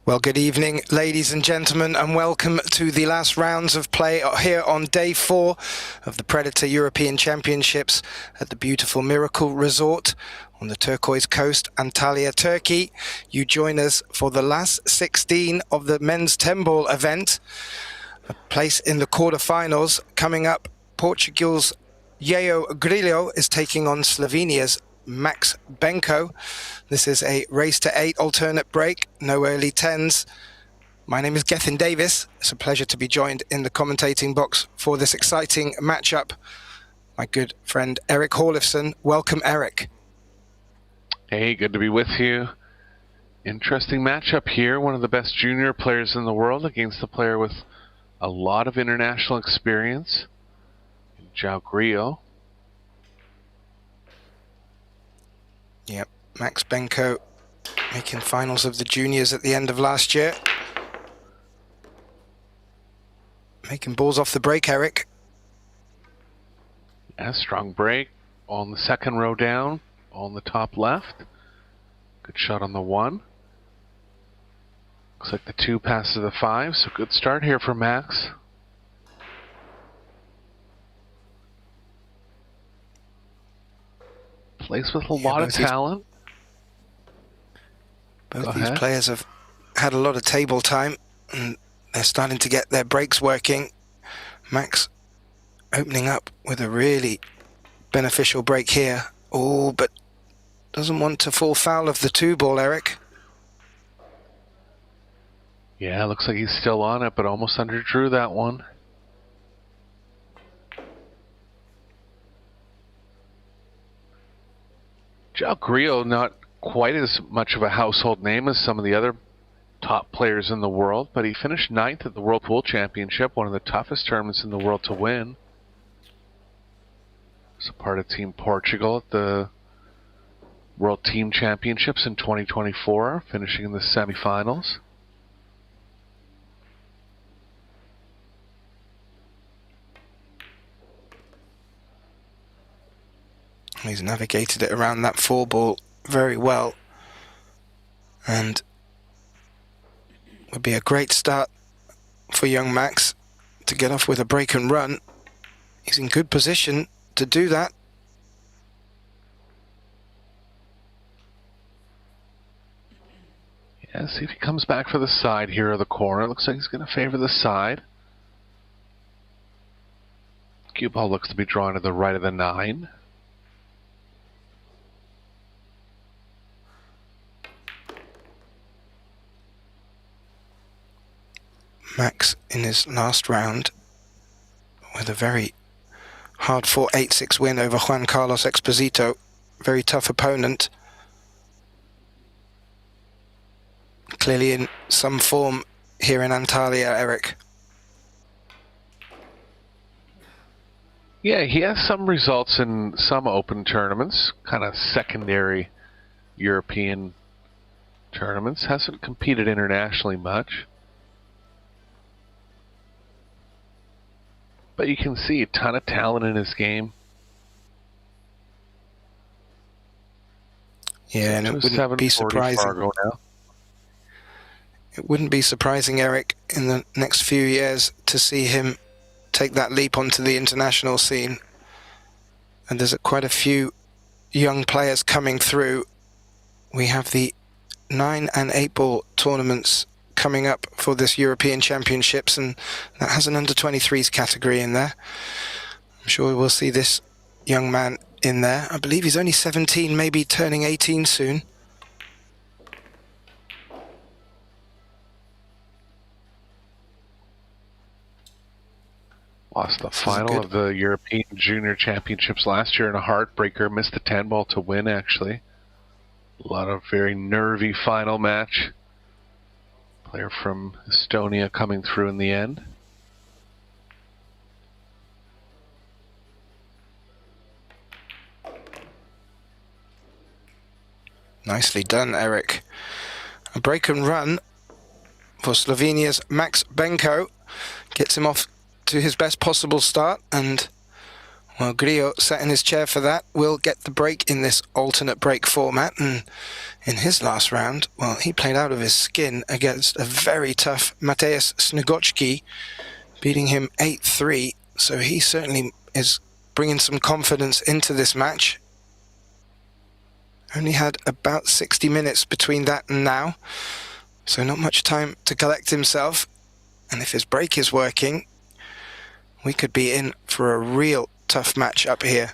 Well, good evening, ladies and gentlemen, and welcome to the last rounds of play here on day 4 of the Predator European Championships at the beautiful Miracle Resort on the turquoise coast, Antalya, Turkey. You join us for the last 16 of the men's 10-ball event. A place in the quarterfinals coming up. Portugal's João Grillo is taking on Slovenia's Max Benko. This is a race to 8 alternate break, no early 10s. My name is Gethin Davis. It's a pleasure to be joined in the commentating box for this exciting matchup. My good friend Eric Horlifson. Welcome, Eric. Hey, good to be with you. Interesting matchup here. One of the best junior players in the world against a player with a lot of international experience, João Grillo. Yep, Max Benko making finals of the juniors at the end of last year. Making balls off the break, Eric. Yeah, strong break on the second row down, on the top left. Good shot on the 1. Looks like the 2 passes the 5, so good start here for Max. Plays with a lot of talent. Both these players have had a lot of table time and they're starting to get their breaks working. Max opening up with a really beneficial break here. Oh, but doesn't want to fall foul of the 2-ball, Eric. Yeah, looks like he's still on it, but almost underdrew that one. João Grillo, not quite as much of a household name as some of the other top players in the world, but he finished 9th at the World Pool Championship, one of the toughest tournaments in the world to win. He's a part of Team Portugal at the World Team Championships in 2024, finishing in the semifinals. He's navigated it around that 4-ball very well, and would be a great start for young Max to get off with a break and run. He's in good position to do that. Yeah, see if he comes back for the side here or the corner. Looks like he's going to favor the side. Cue ball looks to be drawn to the right of the 9. Max in his last round with a very hard-fought 8-6 win over Juan Carlos Exposito. Very tough opponent. Clearly in some form here in Antalya, Eric. Yeah, he has some results in some open tournaments, kind of secondary European tournaments. Hasn't competed internationally much. But you can see a ton of talent in his game. Yeah, and it wouldn't be surprising. It wouldn't be surprising, Eric, in the next few years to see him take that leap onto the international scene. And there's quite a few young players coming through. We have the 9 and 8-ball tournaments coming up for this European Championships, and that has an under-23s category in there. I'm sure we'll see this young man in there. I believe he's only 17, maybe turning 18 soon. Lost the final of the European Junior Championships last year in a heartbreaker. Missed the 10-ball to win, actually. A lot of very nervy final match. Player from Estonia coming through in the end. Nicely done, Eric. A break and run for Slovenia's Max Benko. Gets him off to his best possible start, and Well, Griot sat in his chair for that. Will get the break in this alternate break format. And in his last round, well, he played out of his skin against a very tough Mateusz Snegocki, beating him 8-3. So he certainly is bringing some confidence into this match. Only had about 60 minutes between that and now. So not much time to collect himself. And if his break is working, we could be in for a real tough match up here.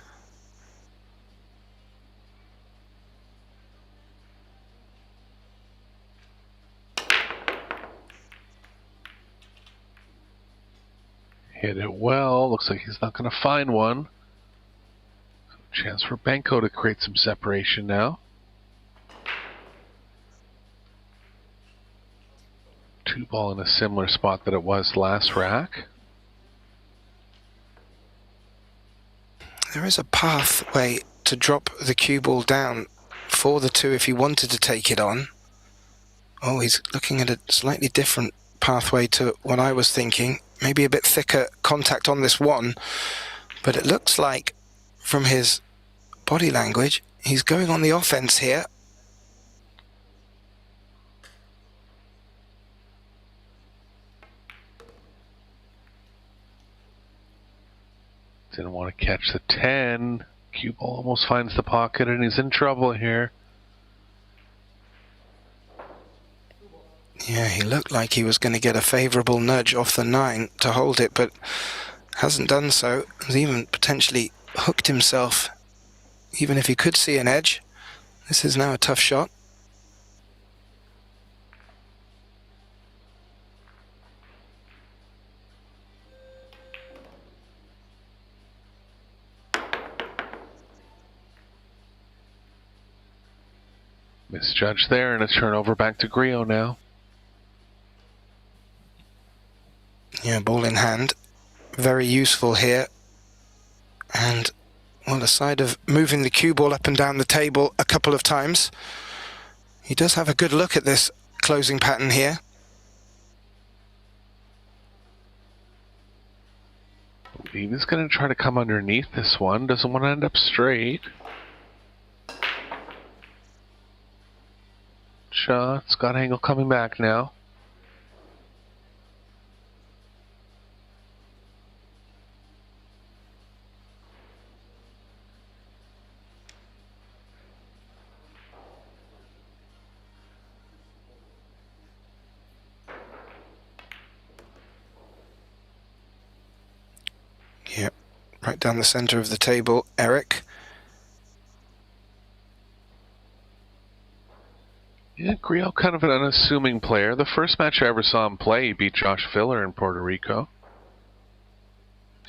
Hit it well. Looks like he's not going to find one. Chance for Benko to create some separation now. Two ball in a similar spot that it was last rack. There is a pathway to drop the cue ball down for the two if he wanted to take it on. Oh, he's looking at a slightly different pathway to what I was thinking. Maybe a bit thicker contact on this one. But it looks like, from his body language, he's going on the offense here. Didn't want to catch the 10. Cue ball almost finds the pocket and he's in trouble here. Yeah, he looked like he was going to get a favourable nudge off the 9 to hold it, but hasn't done so. Has even potentially hooked himself. Even if he could see an edge, this is now a tough shot. Misjudged there, and a turnover back to Griot now. Yeah, ball in hand. Very useful here. And, well, aside of moving the cue ball up and down the table a couple of times, he does have a good look at this closing pattern here. I believe he's going to try to come underneath this one. Doesn't want to end up straight. Shot. Scott Angle coming back now. Yep, right down the center of the table, Eric. Yeah, Griot kind of an unassuming player. The first match I ever saw him play, he beat Josh Filler in Puerto Rico.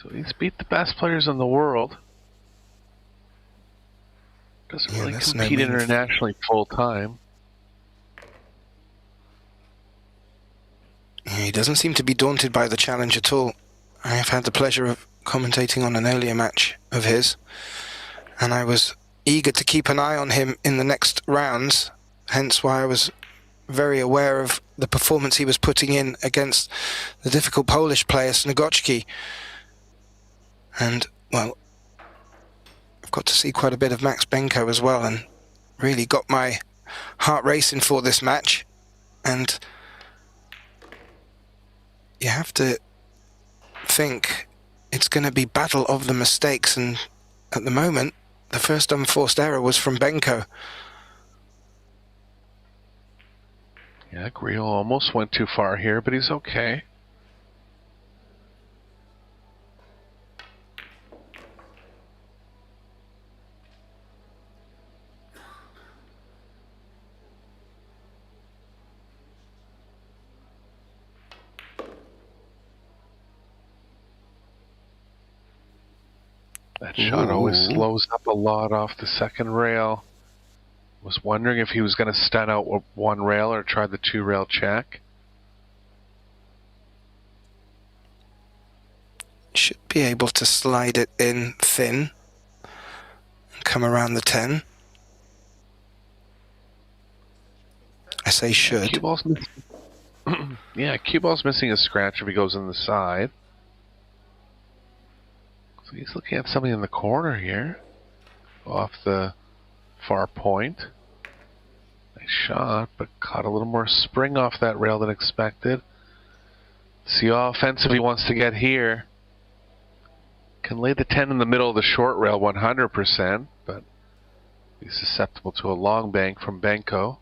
So he's beat the best players in the world. Doesn't really compete internationally full time. Yeah, he doesn't seem to be daunted by the challenge at all. I have had the pleasure of commentating on an earlier match of his, and I was eager to keep an eye on him in the next rounds. Hence why I was very aware of the performance he was putting in against the difficult Polish player Snegocki. And, well, I've got to see quite a bit of Max Benko as well, and really got my heart racing for this match. And you have to think it's going to be battle of the mistakes, and at the moment, the first unforced error was from Benko. Yeah, Griot almost went too far here, but he's okay. That shot always slows up a lot off the second rail. Was wondering if he was going to stun out one rail or try the two rail check. Should be able to slide it in thin and come around the 10. I say should. Cue ball's missing. Yeah, cue ball's missing a scratch if he goes on the side. So he's looking at something in the corner here. Off the far point. Nice shot, but caught a little more spring off that rail than expected. See how offensive he wants to get here. Can lay the 10 in the middle of the short rail 100%, but he's susceptible to a long bank from Benko.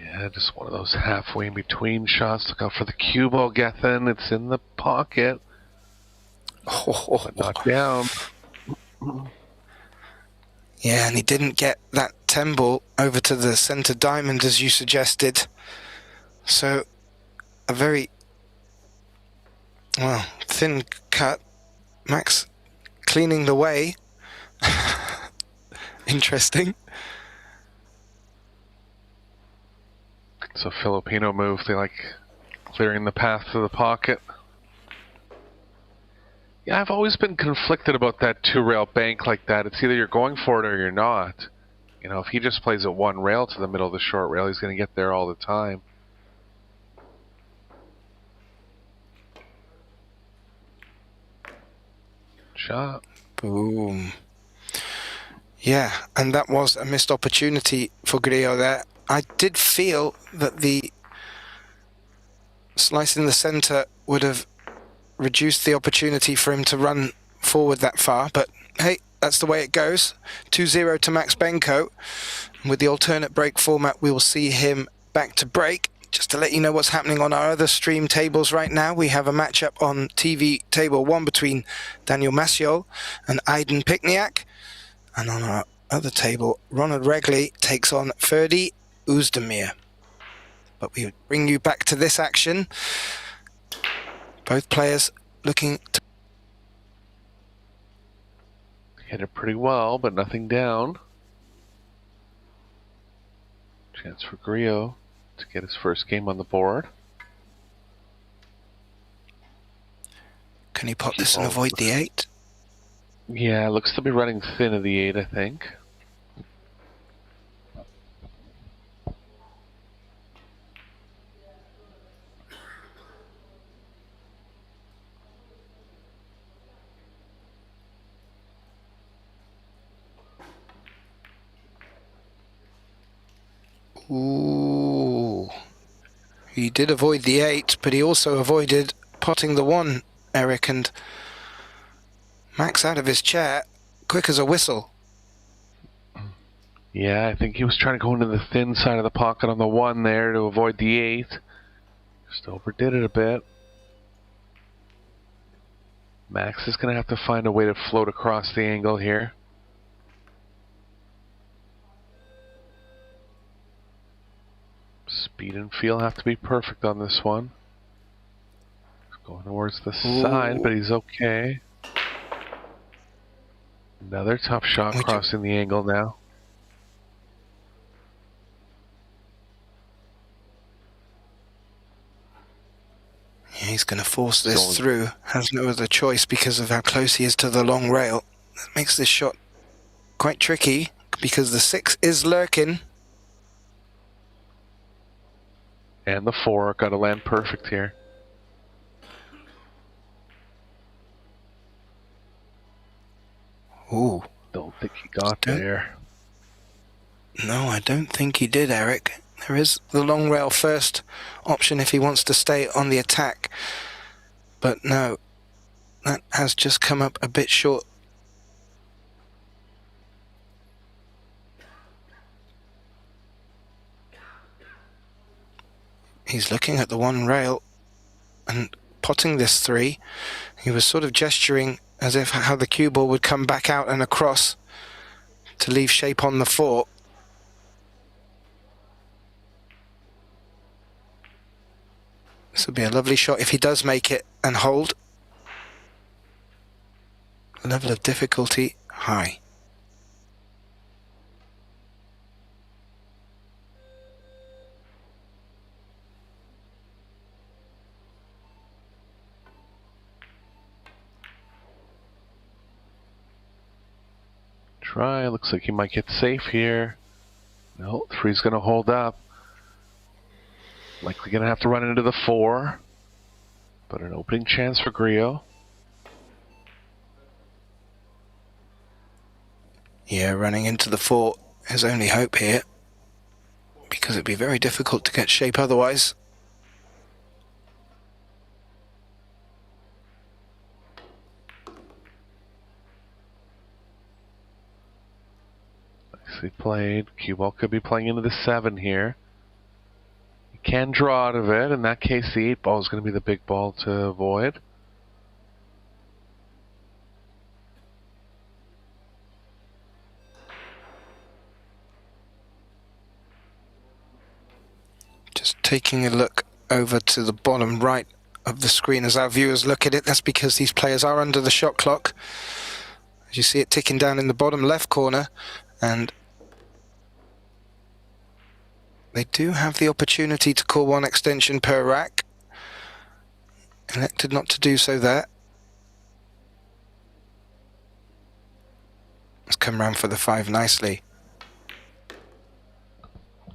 Yeah, just one of those halfway in between shots. Look out for the cue ball, Gethin. It's in the pocket. But not down. Yeah, and he didn't get that 10 ball over to the centre diamond as you suggested. So a very, well, thin cut. Max cleaning the way. Interesting. It's a Filipino move. They like clearing the path to the pocket. Yeah, I've always been conflicted about that two-rail bank like that. It's either you're going for it or you're not. You know, if he just plays at one rail to the middle of the short rail, he's going to get there all the time. Shot. Boom. Yeah, and that was a missed opportunity for Grillo there. I did feel that the slice in the centre would have reduced the opportunity for him to run forward that far, but hey, that's the way it goes. 2-0 to Max Benko. With the alternate break format, we will see him back to break. Just to let you know what's happening on our other stream tables right now, we have a matchup on TV table 1 between Daniel Maciol and Aydin Pikniak. And on our other table, Ronald Regley takes on Ferdi Uzdemir. But we bring you back to this action. Both players looking to Hit it pretty well, but nothing down. Chance for Grillo to get his first game on the board. Can he pot this and avoid the 8? Yeah, looks to be running thin of the 8, I think. Ooh. He did avoid the 8, but he also avoided potting the 1, Eric, and Max out of his chair, quick as a whistle. Yeah, I think he was trying to go into the thin side of the pocket on the 1 there to avoid the 8. Just overdid it a bit. Max is going to have to find a way to float across the angle here. Speed and feel have to be perfect on this one. He's going towards the side, but he's okay. Another tough shot crossing the angle now. Yeah, he's going to force this through. Has no other choice because of how close he is to the long rail. That makes this shot quite tricky because the 6 is lurking. And the 4 got to land perfect here. Ooh. Don't think he got there. No, I don't think he did, Eric. There is the long rail first option if he wants to stay on the attack. But no, that has just come up a bit short. He's looking at the 1 rail and potting this 3. He was sort of gesturing as if how the cue ball would come back out and across to leave shape on the 4. This would be a lovely shot if he does make it and hold. Level of difficulty high. try. Looks like he might get safe here. No, 3's going to hold up. Likely going to have to run into the 4. But an opening chance for Grillo. Yeah, running into the 4 is only hope here, because it'd be very difficult to get shape otherwise. Nicely played. Cue ball could be playing into the 7 here. He can draw out of it. In that case, the 8 ball is going to be the big ball to avoid. Just taking a look over to the bottom right of the screen as our viewers look at it. That's because these players are under the shot clock. As you see it ticking down in the bottom left corner, and they do have the opportunity to call 1 extension per rack. Elected not to do so there. Let's come round for the 5 nicely.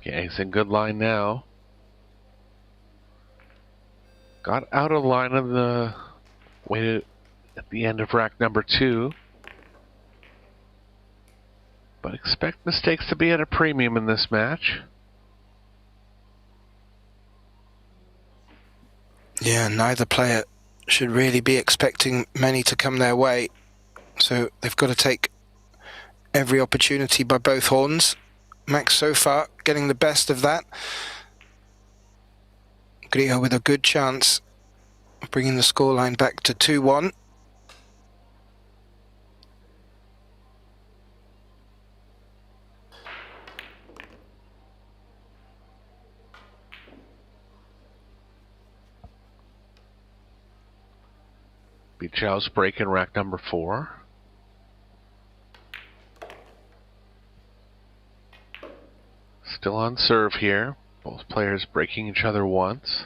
Yeah, he's in good line now. Got out of line of the way at the end of rack number 2. But expect mistakes to be at a premium in this match. Yeah, neither player should really be expecting many to come their way. So they've got to take every opportunity by both horns. Max so far getting the best of that. Grillo with a good chance of bringing the scoreline back to 2-1. Bichao's break in rack number 4. Still on serve here. Both players breaking each other once.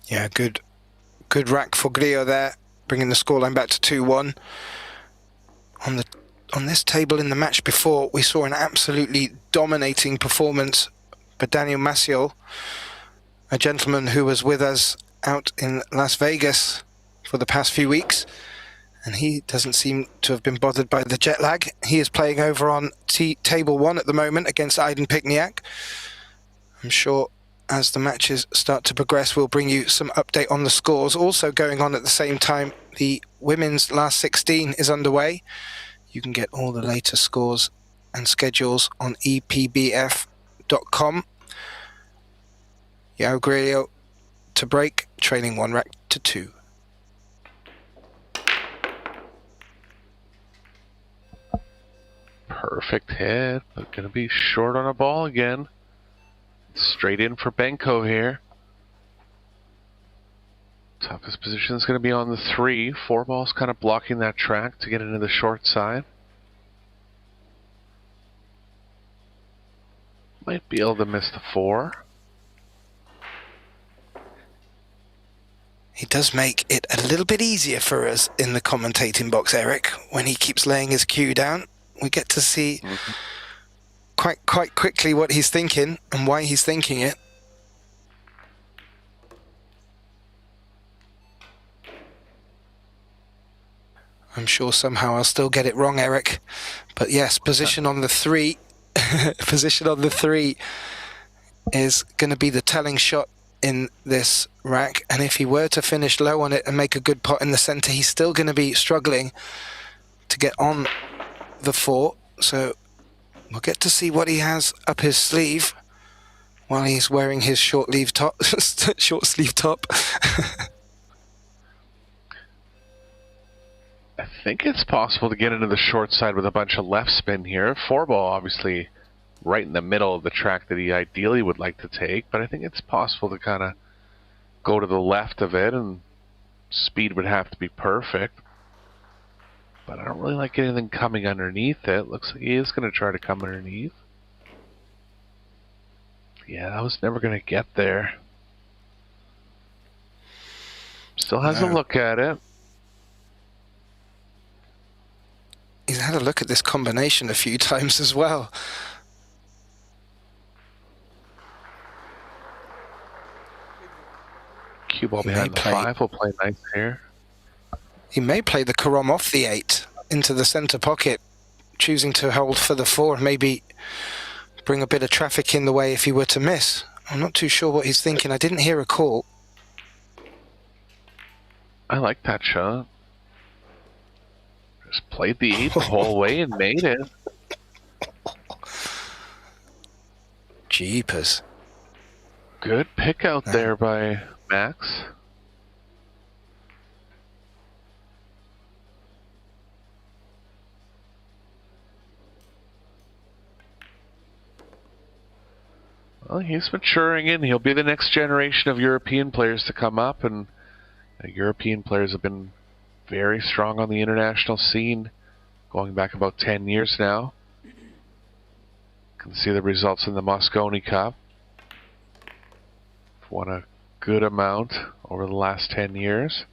Yeah, good rack for Grillo there, bringing the scoreline back to 2-1. On this table in the match before, we saw an absolutely dominating performance by Daniel Maciel, a gentleman who was with us out in Las Vegas for the past few weeks, and he doesn't seem to have been bothered by the jet lag. He is playing over on table 1 at the moment against Aydin Pikniak. I'm sure as the matches start to progress, we'll bring you some update on the scores. Also going on at the same time, the women's last 16 is underway. You can get all the latest scores and schedules on EPBF.com. João Grillo to break, trailing 1 rack to 2. Perfect hit, but going to be short on a ball again. Straight in for Benko here. Toughest position is going to be on the 3. 4 balls kind of blocking that track to get into the short side. Might be able to miss the 4. He does make it a little bit easier for us in the commentating box, Eric, when he keeps laying his cue down. We get to see quite quickly what he's thinking and why he's thinking it. I'm sure somehow I'll still get it wrong, Eric. But yes, position on the 3. Position on the 3 is going to be the telling shot in this rack. And if he were to finish low on it and make a good pot in the center, he's still going to be struggling to get on the 4. So we'll get to see what he has up his sleeve while he's wearing his short sleeve top. I think it's possible to get into the short side with a bunch of left spin here. 4 ball obviously right in the middle of the track that he ideally would like to take, but I think it's possible to kind of go to the left of it, and speed would have to be perfect. But I don't really like anything coming underneath it. Looks like he is going to try to come underneath. Yeah, that was never going to get there. Still has a look at it. He's had a look at this combination a few times as well. Cue ball He may behind the play- 5 will play nice here. He may play the Karom off the 8 into the centre pocket, choosing to hold for the 4, maybe bring a bit of traffic in the way if he were to miss. I'm not too sure what he's thinking. I didn't hear a call. I like that shot. Just played the 8 the whole way and made it. Jeepers. Good pick out there by Max. Well, he's maturing in. He'll be the next generation of European players to come up, and European players have been very strong on the international scene, going back about 10 years now. You can see the results in the Mosconi Cup. Won a good amount over the last 10 years.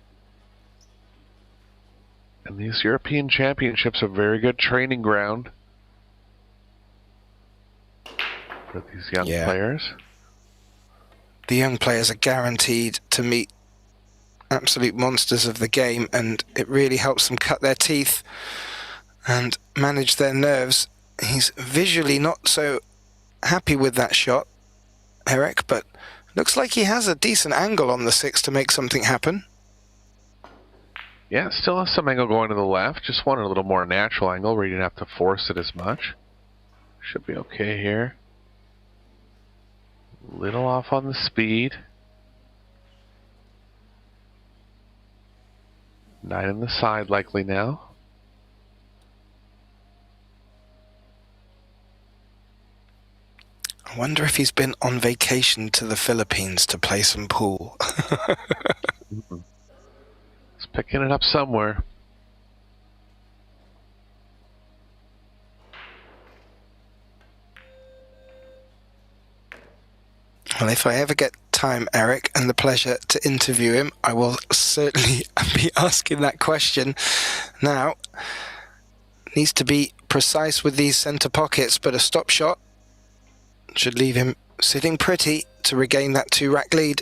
And these European championships are a very good training ground for these young players. The young players are guaranteed to meet absolute monsters of the game, and it really helps them cut their teeth and manage their nerves. He's visually not so happy with that shot, Eric, but looks like he has a decent angle on the 6 to make something happen. Yeah, still has some angle going to the left. Just wanted a little more natural angle where you didn't have to force it as much. Should be okay here. Little off on the speed. 9 in the side likely now. I wonder if he's been on vacation to the Philippines to play some pool. He's picking it up somewhere. Well, if I ever get time, Eric, and the pleasure to interview him, I will certainly be asking that question. Now, needs to be precise with these centre pockets, but a stop shot should leave him sitting pretty to regain that 2-rack lead.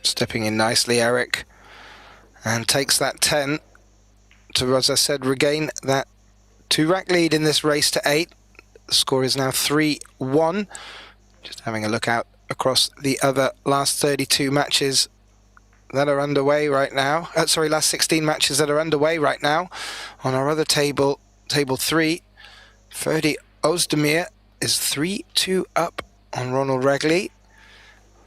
Stepping in nicely, Eric, and takes that 10 to, as I said, regain that 2-rack lead in this race to 8. The score is now 3-1. Just having a look out across the other last 32 matches that are underway right now. Last 16 matches that are underway right now. On our other table, table 3, Ferdi Ozdemir is 3-2 up on Ronald Regley.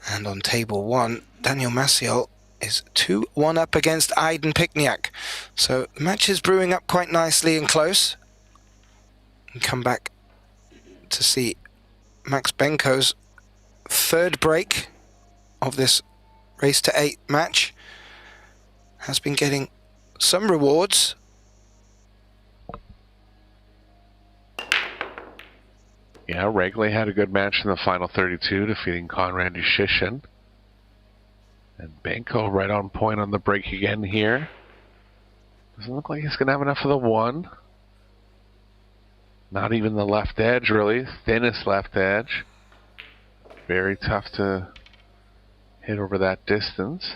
And on table 1, Daniel Maciel is 2-1 up against Aydin Pikniak. So the match is brewing up quite nicely and close. And come back to see Max Benko's third break of this race to 8 match. Has been getting some rewards. Yeah, Regley had a good match in the final 32, defeating Conrad Ushishin. And Benko right on point on the break again here. Doesn't look like he's going to have enough of the 1. Not even the left edge, really. Thinnest left edge. Very tough to hit over that distance.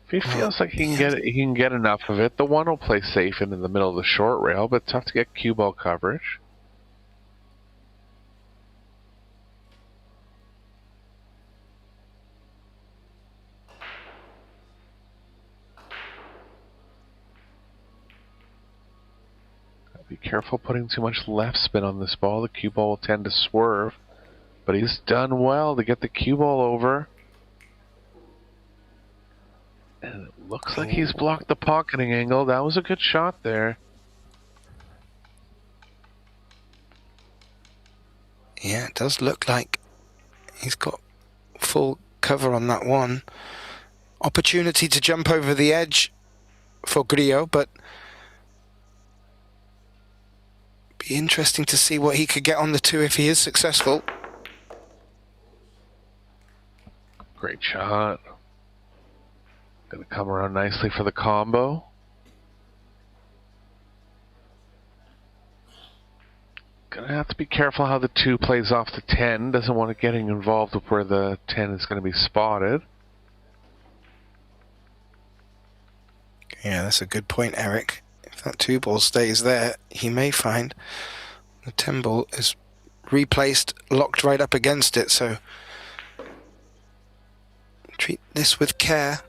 If he feels like he can get enough of it, the 1 will play safe into the middle of the short rail, but tough to get cue ball coverage. Be careful putting too much left spin on this ball. The cue ball will tend to swerve But he's done well to get the cue ball over. And it looks like he's blocked the pocketing angle. That was a good shot there. Yeah, it does look like he's got full cover on that one. Opportunity to jump over the edge for Grillo, but be interesting to see what he could get on the 2 if he is successful. Great shot. Gonna come around nicely for the combo. Gonna have to be careful how the 2 plays off the 10. Doesn't want to getting involved with where the 10 is going to be spotted. Yeah, that's a good point, Eric. If that 2 ball stays there, he may find the 10 ball is replaced, locked right up against it, so treat this with care.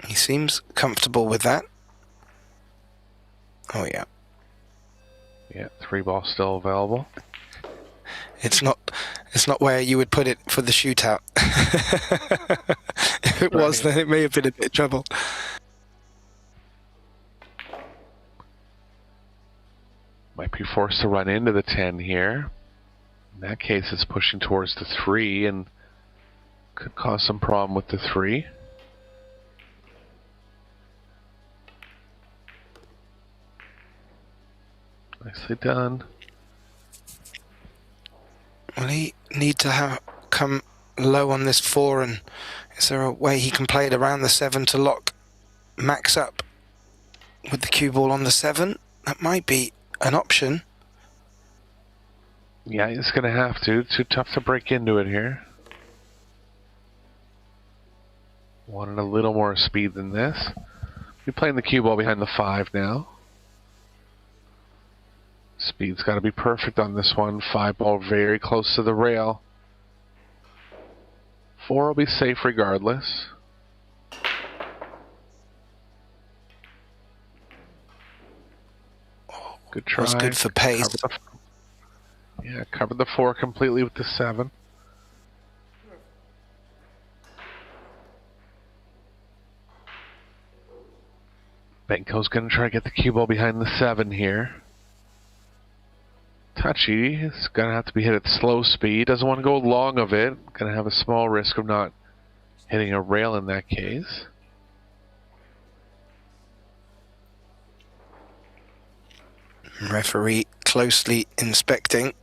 He seems comfortable with that. Oh yeah. Yeah, 3 ball still available. It's not where you would put it for the shootout. If it was, then it may have been a bit of trouble. Might be forced to run into the 10 here. In that case, it's pushing towards the 3 and could cause some problem with the 3. Nicely done. Will he need to have come low on this 4, and is there a way he can play it around the 7 to lock Max up with the cue ball on the 7? That might be an option. Yeah, he's going to have to. Too tough to break into it here. Wanted a little more speed than this. You're playing the cue ball behind the 5 now. Speed's got to be perfect on this one. 5 ball very close to the rail. 4 will be safe regardless. Good try. That's good for pace. Covered the 4 completely with the 7. Benko's going to try to get the cue ball behind the 7 here. Touchy. It's going to have to be hit at slow speed. Doesn't want to go long of it. Going to have a small risk of not hitting a rail in that case. Referee closely inspecting.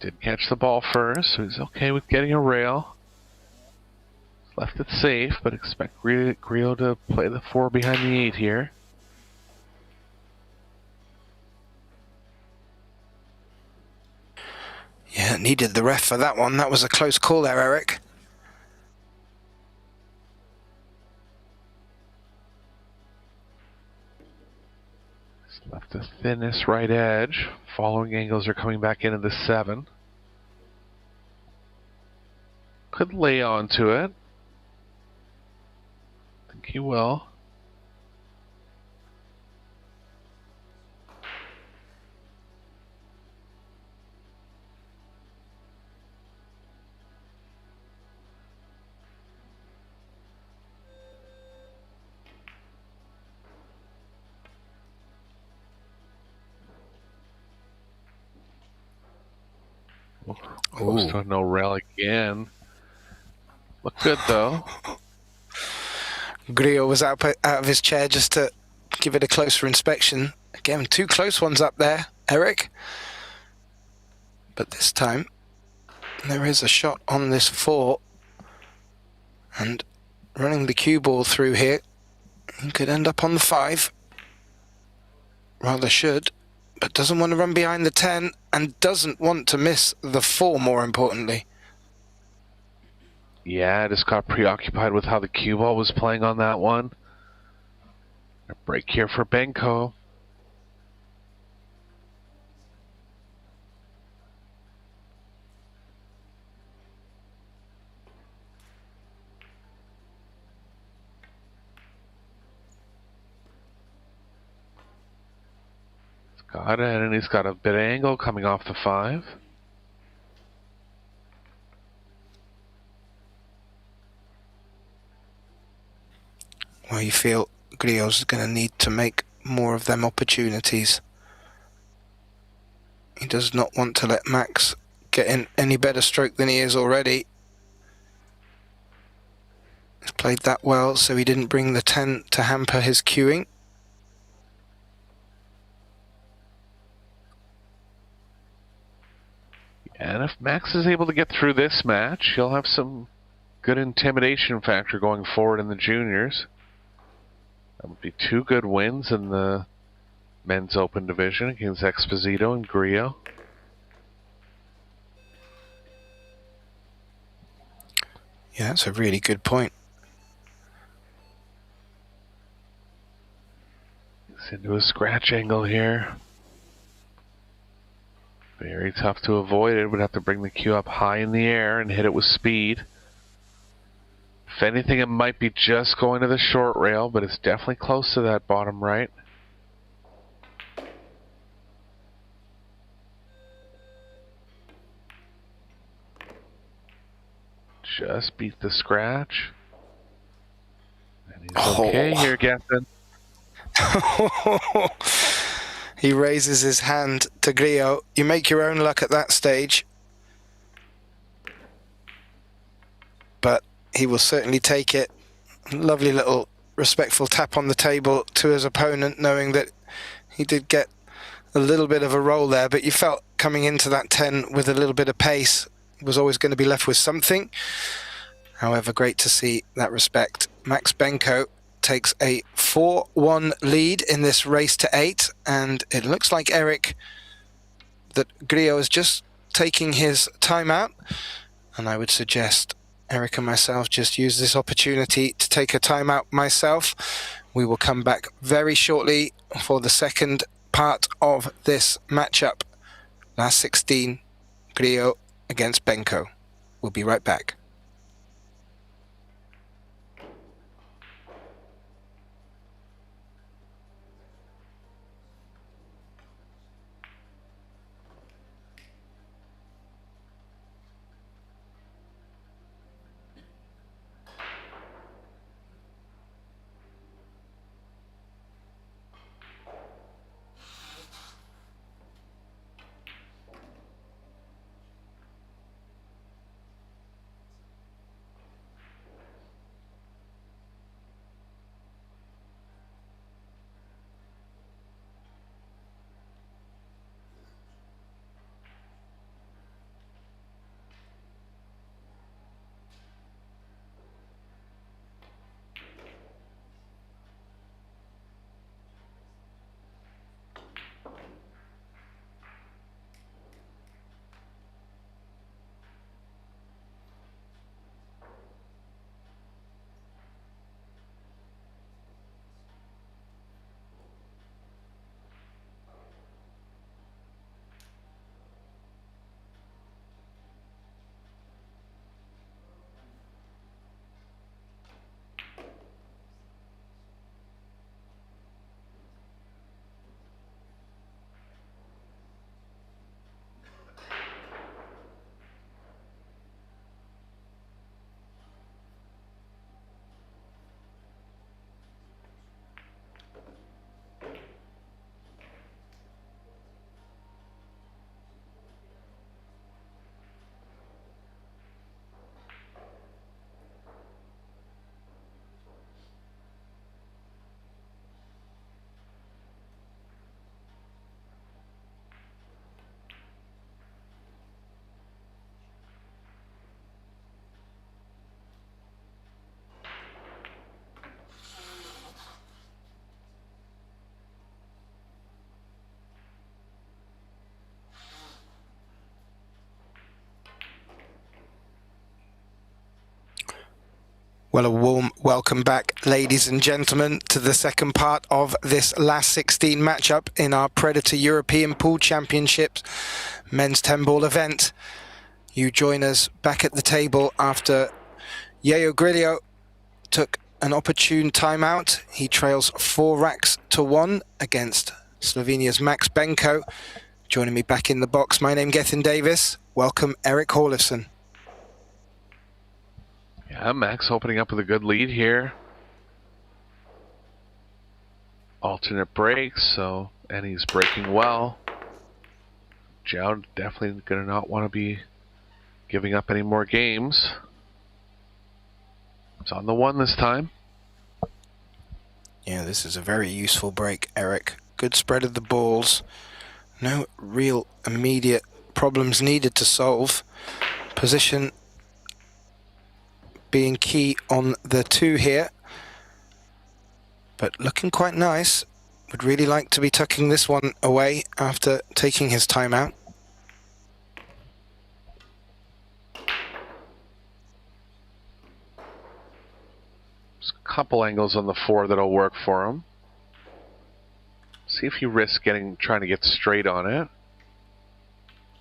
Did catch the ball first, so he's okay with getting a rail. Left it safe, but expect Grillo to play the 4 behind the 8 here. Yeah, needed the ref for that one. That was a close call there, Eric. He's left the thinnest right edge. Following angles are coming back into the 7. Could lay onto it. I think he will. Close to a no rail again. Look good though. Grillo was out of his chair just to give it a closer inspection. Again, 2 close ones up there, Eric. But this time, there is a shot on this 4. And running the cue ball through here, he could end up on the 5. Rather should, but doesn't want to run behind the 10 and doesn't want to miss the 4, more importantly. Yeah, I just got preoccupied with how the cue ball was playing on that one. A break here for Benko. He's got it, and he's got a bit of angle coming off the 5. Well, you feel Griot's going to need to make more of them opportunities. He does not want to let Max get in any better stroke than he is already. He's played that well, so he didn't bring the 10 to hamper his cueing. And if Max is able to get through this match, he'll have some good intimidation factor going forward in the juniors. That would be 2 good wins in the men's open division against Exposito and Griot. Yeah, that's a really good point. He's into a scratch angle here. Very tough to avoid it. Would have to bring the cue up high in the air and hit it with speed. If anything, it might be just going to the short rail, but it's definitely close to that bottom right. Just beat the scratch. And he's okay here, Gethin. He raises his hand to Griot. You make your own luck at that stage. But he will certainly take it. Lovely little respectful tap on the table to his opponent, knowing that he did get a little bit of a roll there, but you felt coming into that 10 with a little bit of pace, he was always going to be left with something. However, great to see that respect. Max Benko takes a 4-1 lead in this race to 8, and it looks like Eric, that Griot is just taking his time out, and I would suggest Eric and myself just use this opportunity to take a time out myself. We will come back very shortly for the second part of this matchup. Last 16, Griot against Benko. We'll be right back. Well, a warm welcome back, ladies and gentlemen, to the second part of this last 16 matchup in our Predator European Pool Championships men's 10-ball event. You join us back at the table after Yeo Grillo took an opportune timeout. He trails 4 racks to 1 against Slovenia's Max Benko. Joining me back in the box, my name Gethin Davis. Welcome, Eric Horlifson. Yeah, Max opening up with a good lead here. Alternate breaks, and he's breaking well. Jow definitely going to not want to be giving up any more games. It's on the 1 this time. Yeah, this is a very useful break, Eric. Good spread of the balls. No real immediate problems needed to solve. Position being key on the 2 here. But looking quite nice. Would really like to be tucking this one away after taking his timeout. There's a couple angles on the 4 that'll work for him. See if he risks trying to get straight on it.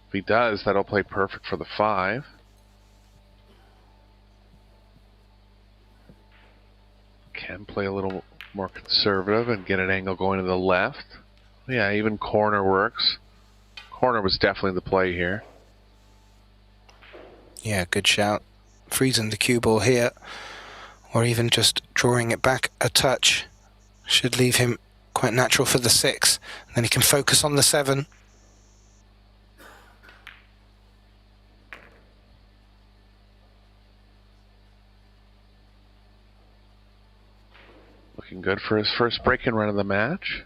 If he does, that'll play perfect for the 5. Can play a little more conservative and get an angle going to the left. Yeah, even corner works. Corner was definitely the play here. Yeah, good shout. Freezing the cue ball here, or even just drawing it back a touch, should leave him quite natural for the 6. Then he can focus on the 7. Looking good for his first break-in run of the match.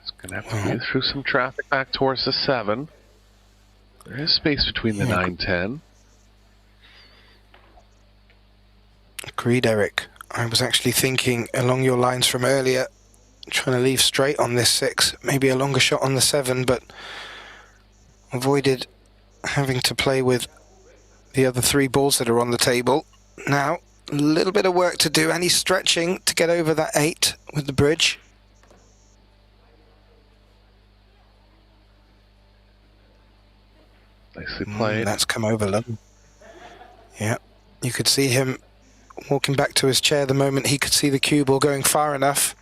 It's going to have to get through some traffic back towards the 7. There is space between the 9-10. Agreed, Eric. I was actually thinking along your lines from earlier, trying to leave straight on this 6, maybe a longer shot on the 7, but avoided having to play with the other 3 balls that are on the table. Now, a little bit of work to do, and he's stretching to get over that 8 with the bridge. Nicely played. That's come over, love. Yeah, you could see him walking back to his chair the moment he could see the cue ball going far enough.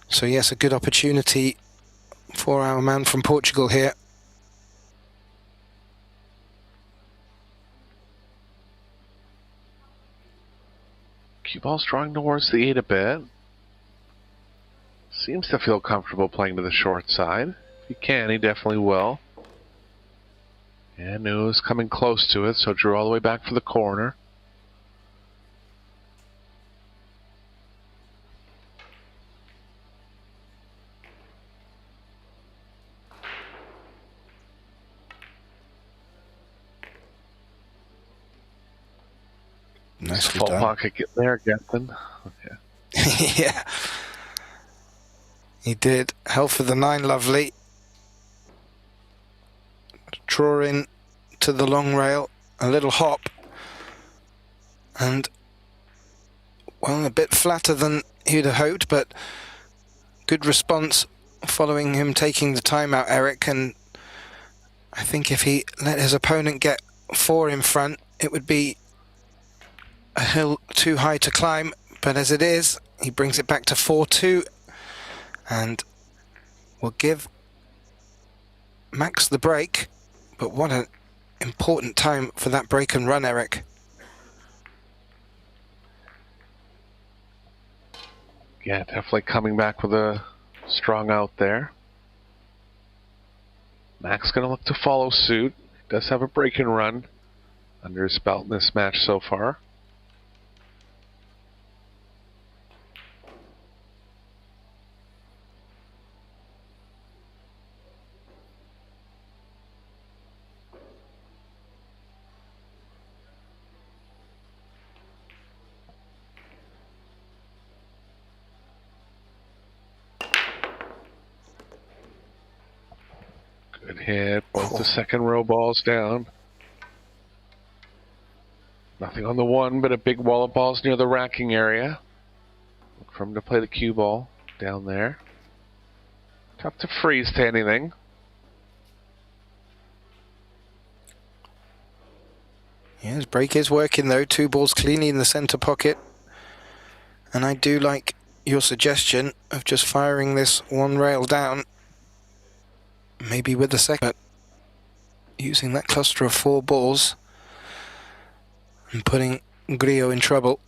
So yes, a good opportunity for our man from Portugal here. Cue ball's drawing towards the 8 a bit. Seems to feel comfortable playing to the short side. If he can, he definitely will. And knew it was coming close to it, so drew all the way back for the corner. Nicely Full done. pocket get there, Gethin. Okay. Yeah. He did. Hell for the 9, lovely. Draw in to the long rail, a little hop. And, well, a bit flatter than he'd have hoped, but good response following him taking the timeout, Eric. And I think if he let his opponent get 4 in front, it would be a hill too high to climb, but as it is, he brings it back to 4-2 and will give Max the break. But what an important time for that break and run, Eric. Yeah, definitely coming back with a strong out there. Max going to look to follow suit. Does have a break and run under his belt in this match so far. hit. Both the second row balls down. Nothing on the one, but a big wall of balls near the racking area. Look for him to play the cue ball down there. Tough to freeze to anything. Yeah, his break is working though. 2 balls cleanly in the centre pocket. And I do like your suggestion of just firing this one rail down. Maybe with the second. Using that cluster of 4 balls. And putting Grillo in trouble.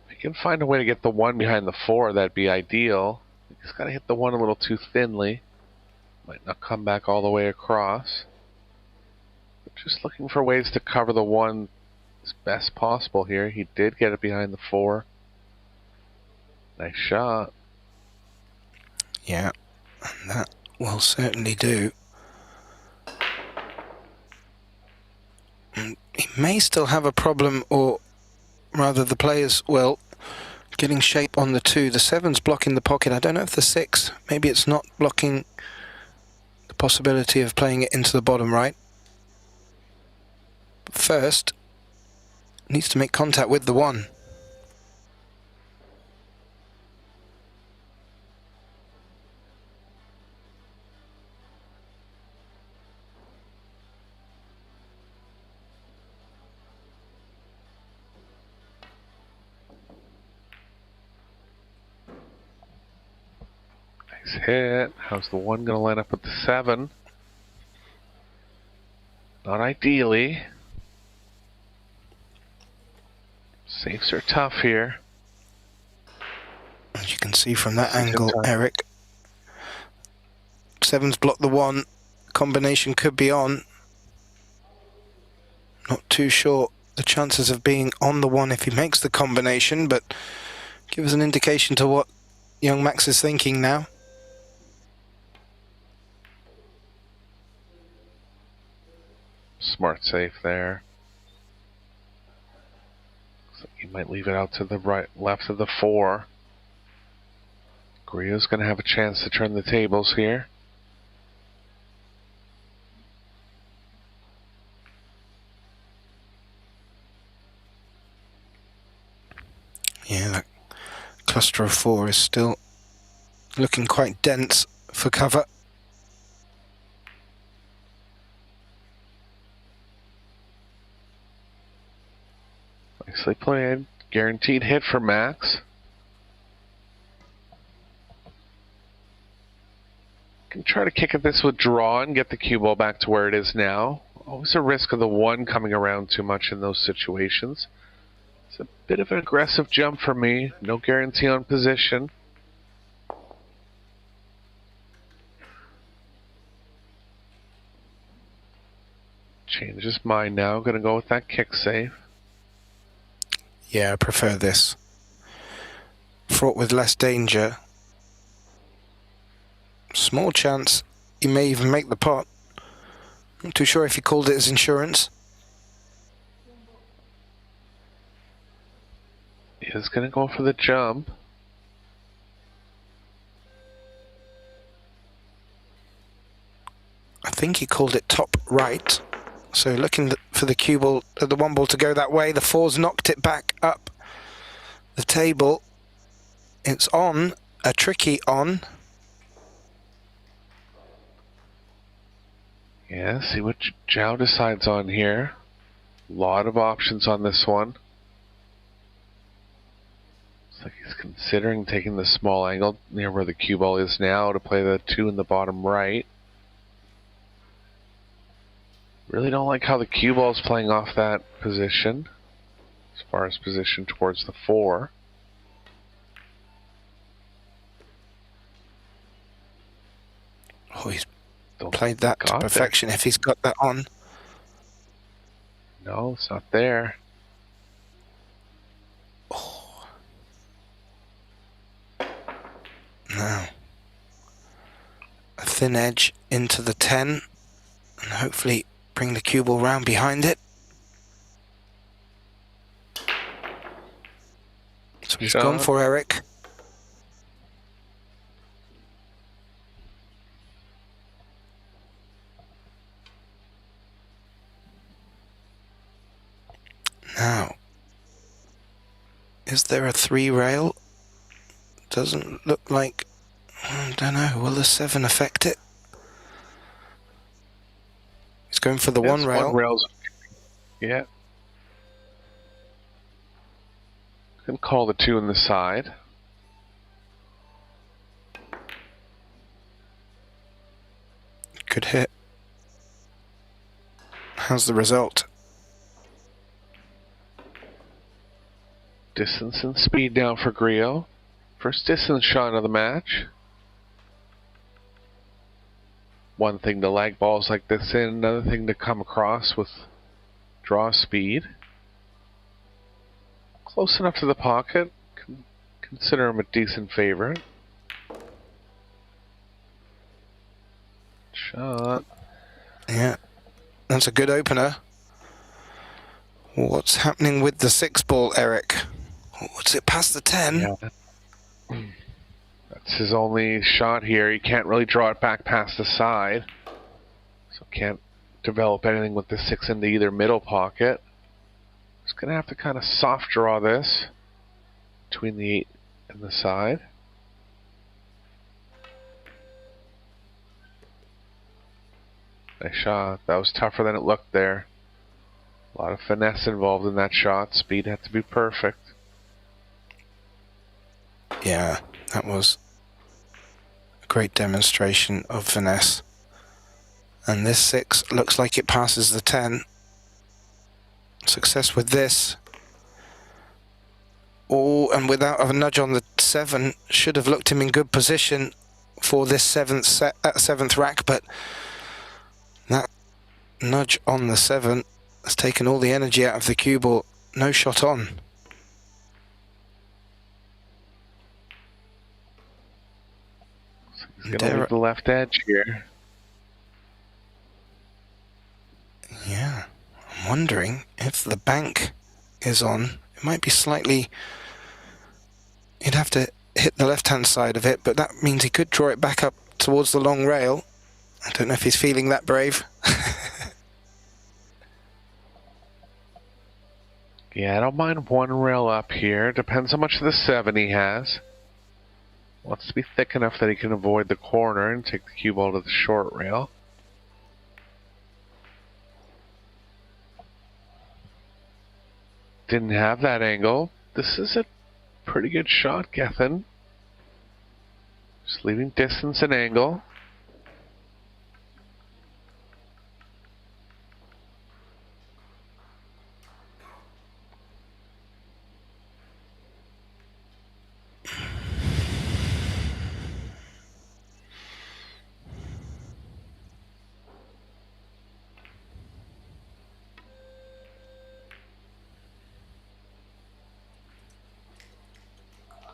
If you can find a way to get the 1 behind the 4, that'd be ideal. He's got to hit the 1 a little too thinly. Might not come back all the way across. But just looking for ways to cover the 1 as best possible here. He did get it behind the 4. Nice shot. Yeah, and that will certainly do. And he may still have a problem, or rather the players will, getting shape on the 2. The 7's blocking the pocket. I don't know if the 6, maybe it's not blocking the possibility of playing it into the bottom right. But first, needs to make contact with the 1. Nice hit. How's the 1 going to line up with the 7? Not ideally. Safes are tough here. As you can see from that angle, Eric. 7's blocked the 1. Combination could be on. Not too sure the chances of being on the 1 if he makes the combination, but give us an indication to what young Max is thinking now. Smart safe there. Looks like he might leave it out to the right, left of the 4. Grillo's going to have a chance to turn the tables here. Yeah, that cluster of 4 is still looking quite dense for cover. Nicely played. Guaranteed hit for Max. Can try to kick at this with draw and get the cue ball back to where it is now. Always a risk of the 1 coming around too much in those situations. It's a bit of an aggressive jump for me. No guarantee on position. Change his mind now. Going to go with that kick save. Yeah, I prefer this. Fraught with less danger. Small chance he may even make the pot. Not too sure if he called it as insurance. He is going to go for the jump. I think he called it top right. So looking for the cue ball, the 1 ball to go that way. The 4's knocked it back up the table. It's on, a tricky on. Yeah, see what Zhao decides on here. A lot of options on this one. Looks like he's considering taking the small angle near where the cue ball is now to play the 2 in the bottom right. Really don't like how the cue ball is playing off that position, as far as position towards the 4. Oh, he's played that to perfection if he's got that on. No, it's not there. Oh. Now, a thin edge into the 10, and hopefully bring the cue ball round behind it. So he's gone for Eric. Is there a 3 rail? Doesn't look like. I don't know. Will the 7 affect it? He's going for the 1 rail. One rail's, yeah. Can call the 2 in the side. Could hit. How's the result? Distance and speed down for Griot. First distance shot of the match. One thing to lag balls like this in, another thing to come across with draw speed. Close enough to the pocket. Consider him a decent favorite. Shot. Yeah, that's a good opener. What's happening with the 6 ball, Eric? What's it past the 10? Yeah. That's his only shot here. He can't really draw it back past the side. So can't develop anything with the 6 into either middle pocket. He's going to have to kind of soft draw this between the 8 and the side. Nice shot. That was tougher than it looked there. A lot of finesse involved in that shot. Speed had to be perfect. Yeah, that was a great demonstration of finesse. And this 6 looks like it passes the 10. Success with this. Oh, and without a nudge on the 7, should have looked him in good position for this 7th rack, but that nudge on the 7 has taken all the energy out of the cue ball. No shot on. He's going to leave the left edge here. Yeah, I'm wondering if the bank is on. It might be slightly. You'd have to hit the left-hand side of it, but that means he could draw it back up towards the long rail. I don't know if he's feeling that brave. Yeah, I don't mind 1 rail up here. Depends how much of the 7 he has. Wants to be thick enough that he can avoid the corner and take the cue ball to the short rail. Didn't have that angle. This is a pretty good shot, Gethin. Just leaving distance and angle.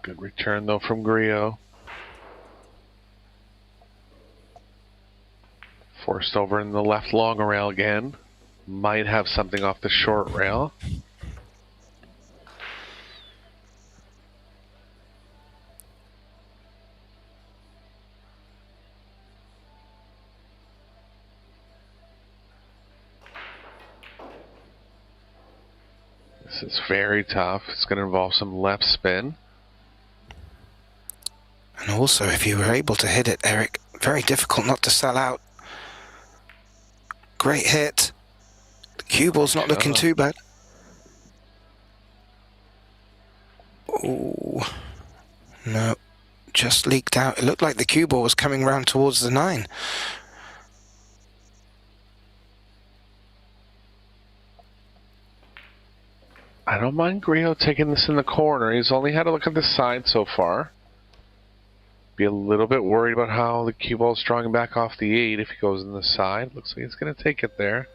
Good return though from Griot. Forced over in the left long rail again. Might have something off the short rail. This is very tough. It's going to involve some left spin. And also, if you were able to hit it, Eric, very difficult not to sell out. Great hit. The cue ball's not looking too bad. Oh, no, just leaked out. It looked like the cue ball was coming round towards the 9. I don't mind Griot taking this in the corner. He's only had a look at the side so far. Be a little bit worried about how the cue ball's drawing back off the 8 if he goes in the side. Looks like he's going to take it there.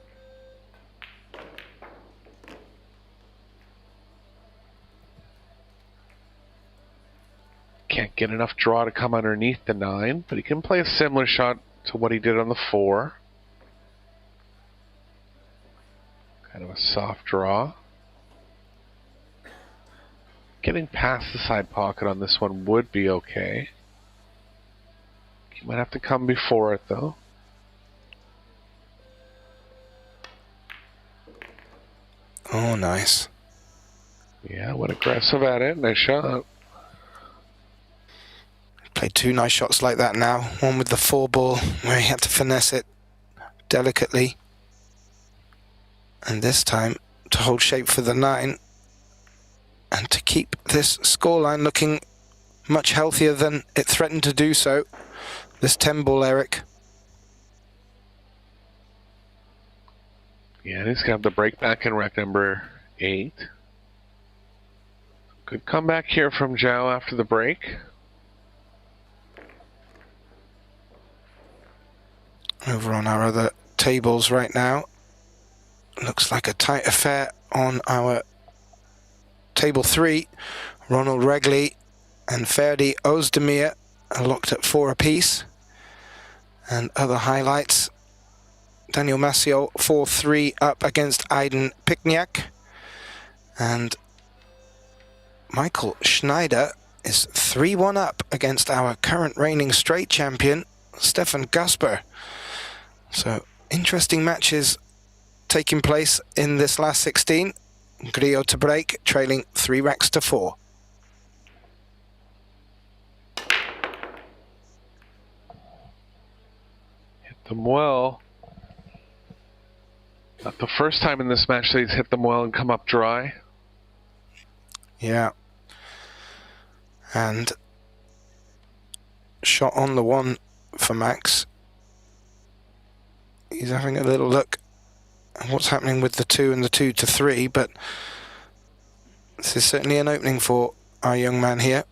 Can't get enough draw to come underneath the 9, but he can play a similar shot to what he did on the 4. Kind of a soft draw. Getting past the side pocket on this one would be okay. You might have to come before it though. Oh, nice. Yeah, went aggressive at it. Nice shot. Played two nice shots like that now. One with the 4 ball where he had to finesse it delicately. And this time to hold shape for the 9 and to keep this scoreline looking much healthier than it threatened to do so. This 10 ball, Eric. Yeah, he's got the break back in rack number 8. Good comeback here from Zhao after the break. Over on our other tables right now. Looks like a tight affair on our table 3. Ronald Regley and Ferdi Özdemir are locked at 4 apiece. And other highlights. Daniel Maciel 4-3 up against Aydin Pikniak. And Michael Schneider is 3-1 up against our current reigning straight champion, Stefan Gasper. So interesting matches taking place in this last 16. Grillo to break, trailing 3 racks to 4. Hit them well. Not the first time in this match that he's hit them well and come up dry. Yeah. And shot on the 1 for Max. He's having a little look at what's happening with the 2 and the 2 to 3, but this is certainly an opening for our young man here.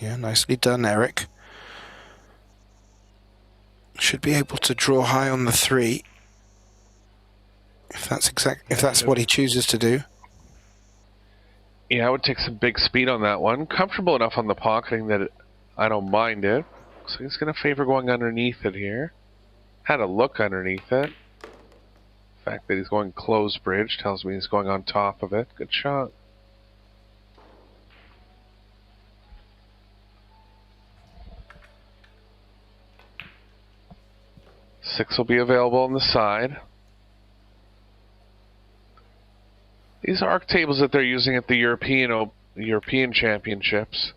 Yeah, nicely done, Eric. Should be able to draw high on the 3, if that's what he chooses to do. Yeah, I would take some big speed on that one. Comfortable enough on the pocketing that I don't mind it. So he's going to favor going underneath it here. Had a look underneath it. The fact that he's going closed bridge tells me he's going on top of it. Good shot. Six will be available on the side. These arc tables that they're using at the European Championships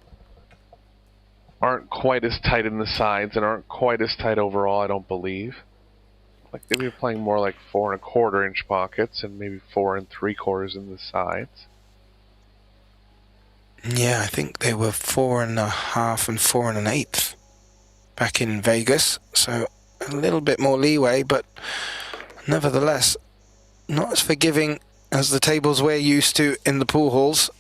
aren't quite as tight in the sides and aren't quite as tight overall, I don't believe. Like they'd be playing more like 4 1/4 inch pockets and maybe 4 3/4 in the sides. Yeah, I think they were 4 1/2 and 4 1/8 back in Vegas, so a little bit more leeway, but nevertheless not as forgiving as the tables we're used to in the pool halls.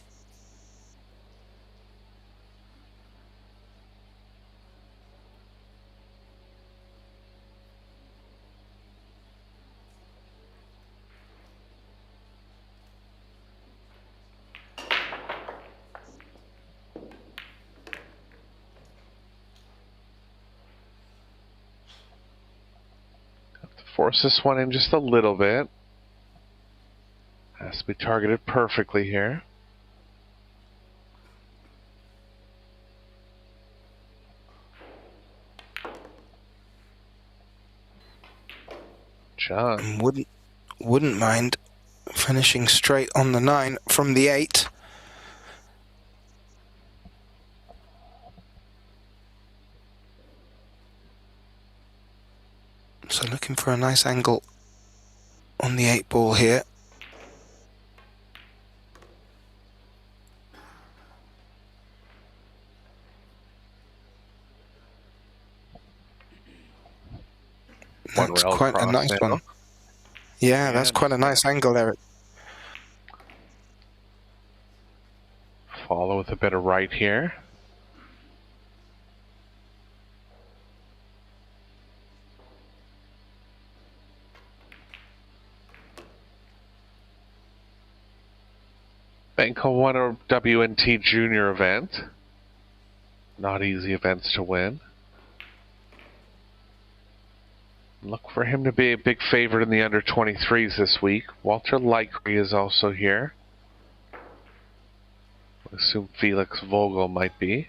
Force this one in just a little bit. Has to be targeted perfectly here. John. Wouldn't mind finishing straight on the 9 from the 8. So looking for a nice angle on the 8 ball here. That's quite a nice one. Yeah, that's quite a nice angle, Eric. Follow with a bit of right here. Benko won a WNT junior event. Not easy events to win. Look for him to be a big favorite in the under-23s this week. Walter Likely is also here. I assume Felix Vogel might be.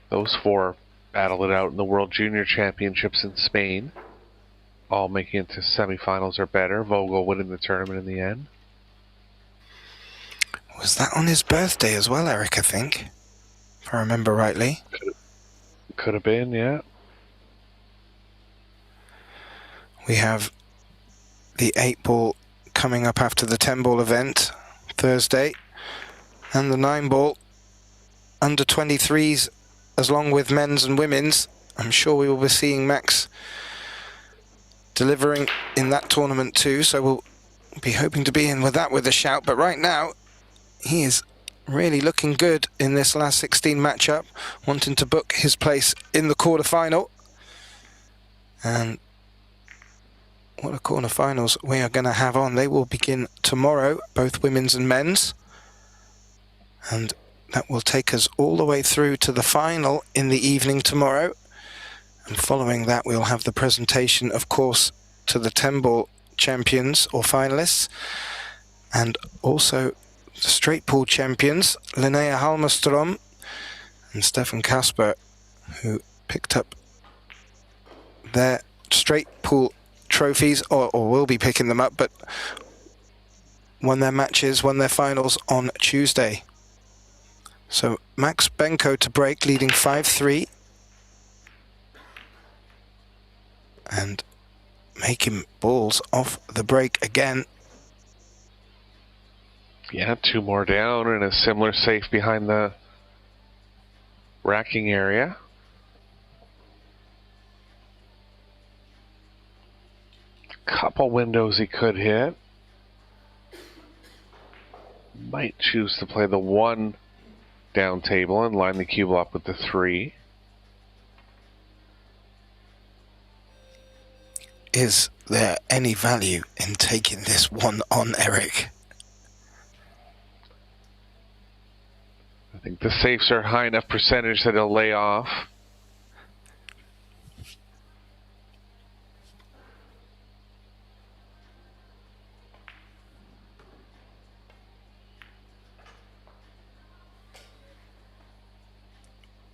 Those four battle it out in the World Junior Championships in Spain. All making it to semifinals or better. Vogel winning the tournament in the end. Was that on his birthday as well, Eric, I think? If I remember rightly. Could have been, yeah. We have the 8-ball coming up after the 10-ball event Thursday, and the 9-ball under 23s as long with men's and women's. I'm sure we will be seeing Max delivering in that tournament too, so we'll be hoping to be in with that with a shout. But right now he is really looking good in this last 16 matchup, wanting to book his place in the quarterfinal. And what a quarterfinals we are going to have on. They will begin tomorrow, both women's and men's. And that will take us all the way through to the final in the evening tomorrow. And following that, we'll have the presentation, of course, to the 10-ball champions or finalists. And also the straight pool champions, Linnea Halmerstrom and Stefan Kasper, who picked up their straight pool trophies, or will be picking them up, but won their matches, won their finals on Tuesday. So Max Benko to break, leading 5-3. And making balls off the break again. Yeah, 2 more down and a similar safe behind the racking area. Couple windows he could hit. Might choose to play the 1 down table and line the cue ball up with the 3. Is there any value in taking this one on, Eric? I think the safes are high enough percentage that he'll lay off.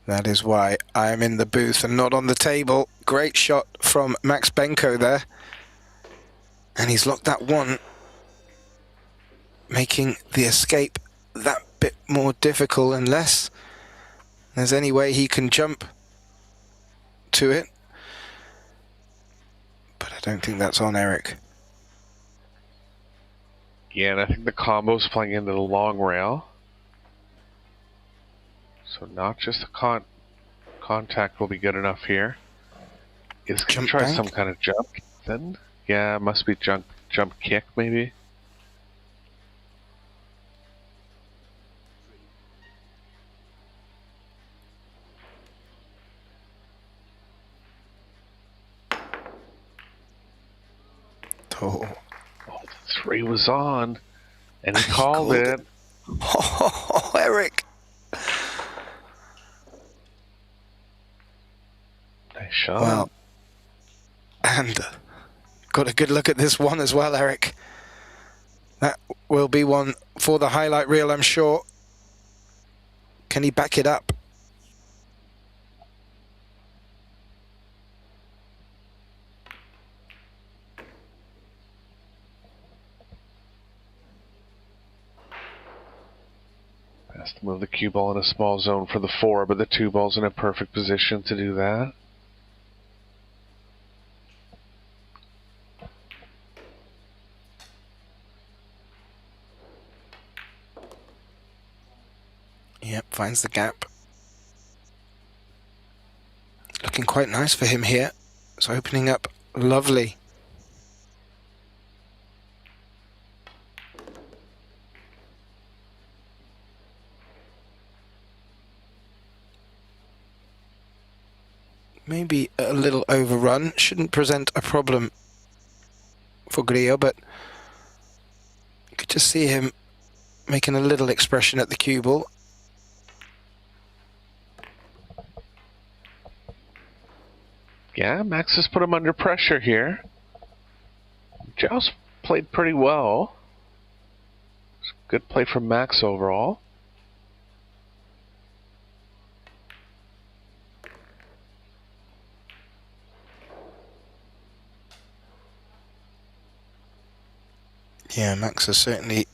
That is why I am in the booth and not on the table. Great shot from Max Benko there. And he's locked that 1, making the escape that bit more difficult unless there's any way he can jump to it. But I don't think that's on, Eric. Yeah, and I think the combo's playing into the long rail. So not just the contact will be good enough here. Is going to try bank? some kind of jump then? Yeah, it must be jump kick maybe. Oh, Oh, the 3 was on, and he called it. Oh, Eric. Nice shot. Well, and got a good look at this one as well, Eric. That will be one for the highlight reel, I'm sure. Can he back it up? Has to move the cue ball in a small zone for the 4, but the 2 ball's in a perfect position to do that. Yep, finds the gap. Looking quite nice for him here. It's opening up lovely. Maybe a little overrun. Shouldn't present a problem for Grillo, but you could just see him making a little expression at the cue ball. Yeah, Max has put him under pressure here. Joust played pretty well. Good play from Max overall. Yeah, Max has certainly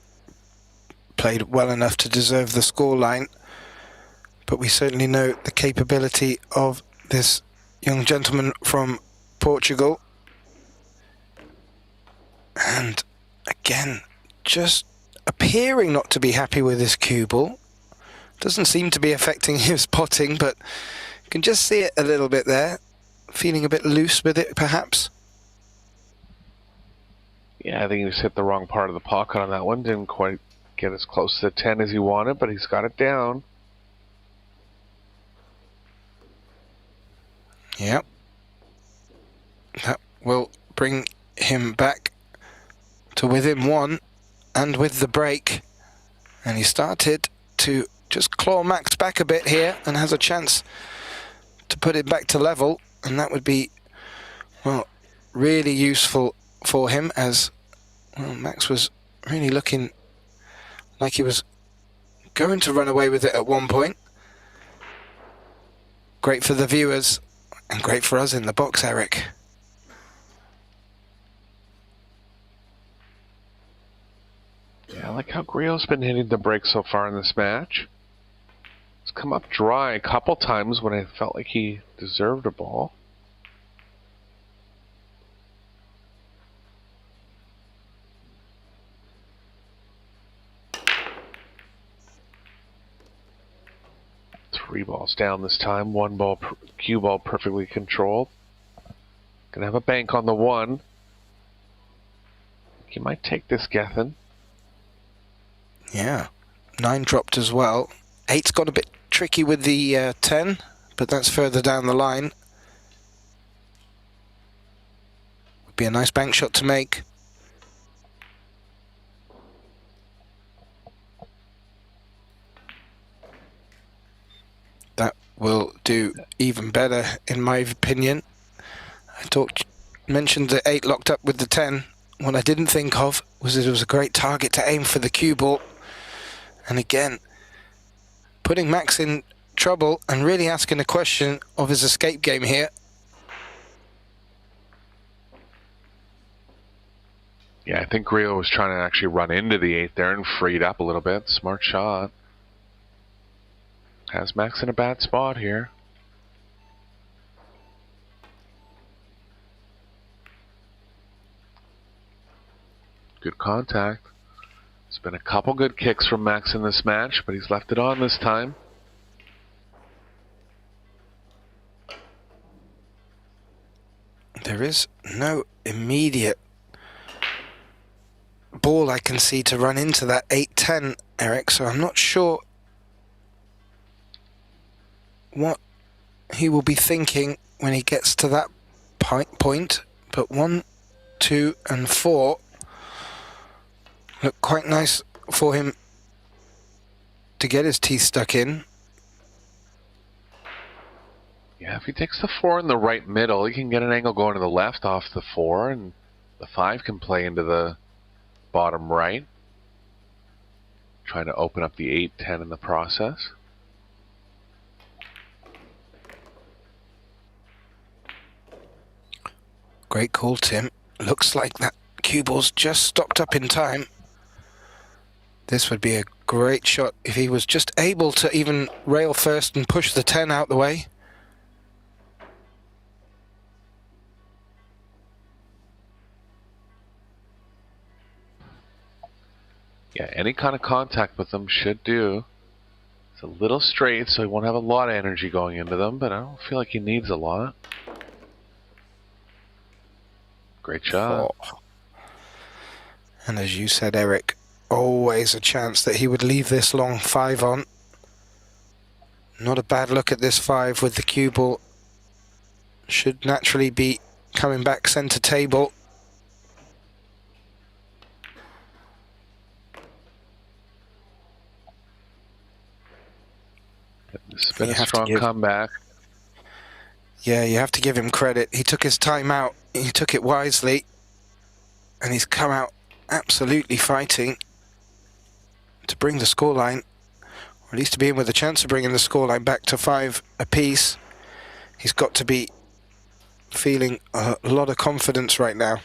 played well enough to deserve the scoreline, but we certainly know the capability of this young gentleman from Portugal. And again, just appearing not to be happy with his cue ball. Doesn't seem to be affecting his potting, but you can just see it a little bit there. Feeling a bit loose with it, perhaps. Yeah, I think he just hit the wrong part of the pocket on that one. Didn't quite get as close to the 10 as he wanted, but he's got it down. Yep. That will bring him back to within one, and with the break. And he started to just claw Max back a bit here and has a chance to put it back to level. And that would be, well, really useful for him, as well, Max was really looking like he was going to run away with it at one point. Great for the viewers and great for us in the box, Eric. Yeah, I like how Griot's been hitting the break so far in this match. He's come up dry a couple times when I felt like he deserved a ball. Three balls down this time. One ball, cue ball perfectly controlled. Gonna have a bank on the one. He might take this, Gethin. Yeah, 9 dropped as well. 8's got a bit tricky with the 10, but that's further down the line. Would be a nice bank shot to make. That will do even better, in my opinion. I mentioned the 8 locked up with the 10. What I didn't think of was that it was a great target to aim for the cue ball. And again, putting Max in trouble and really asking a question of his escape game here. Yeah, I think Griot was trying to actually run into the 8 there and freed up a little bit. Smart shot. Has Max in a bad spot here. Good contact. It's been a couple good kicks from Max in this match, but he's left it on this time. There is no immediate ball I can see to run into that 8-10, Eric, so I'm not sure what he will be thinking when he gets to that point. But 1, 2 and 4 look quite nice for him to get his teeth stuck in. Yeah, if he takes the 4 in the right middle, he can get an angle going to the left off the 4, and the 5 can play into the bottom right. Trying to open up the 8-10 in the process. Great call, Tim. Looks like that cue ball's just stopped up in time. This would be a great shot if he was just able to even rail first and push the 10 out the way. Yeah, any kind of contact with them should do. It's a little straight, so he won't have a lot of energy going into them, but I don't feel like he needs a lot. Great shot. Oh. And as you said, Eric, always a chance that he would leave this long 5 on. Not a bad look at this 5 with the cue ball. Should naturally be coming back centre table. It's been a strong comeback. Yeah, you have to give him credit. He took his time out. He took it wisely. And he's come out absolutely fighting to bring the scoreline, or at least to be in with a chance of bringing the scoreline back to 5 apiece. He's got to be feeling a lot of confidence right now.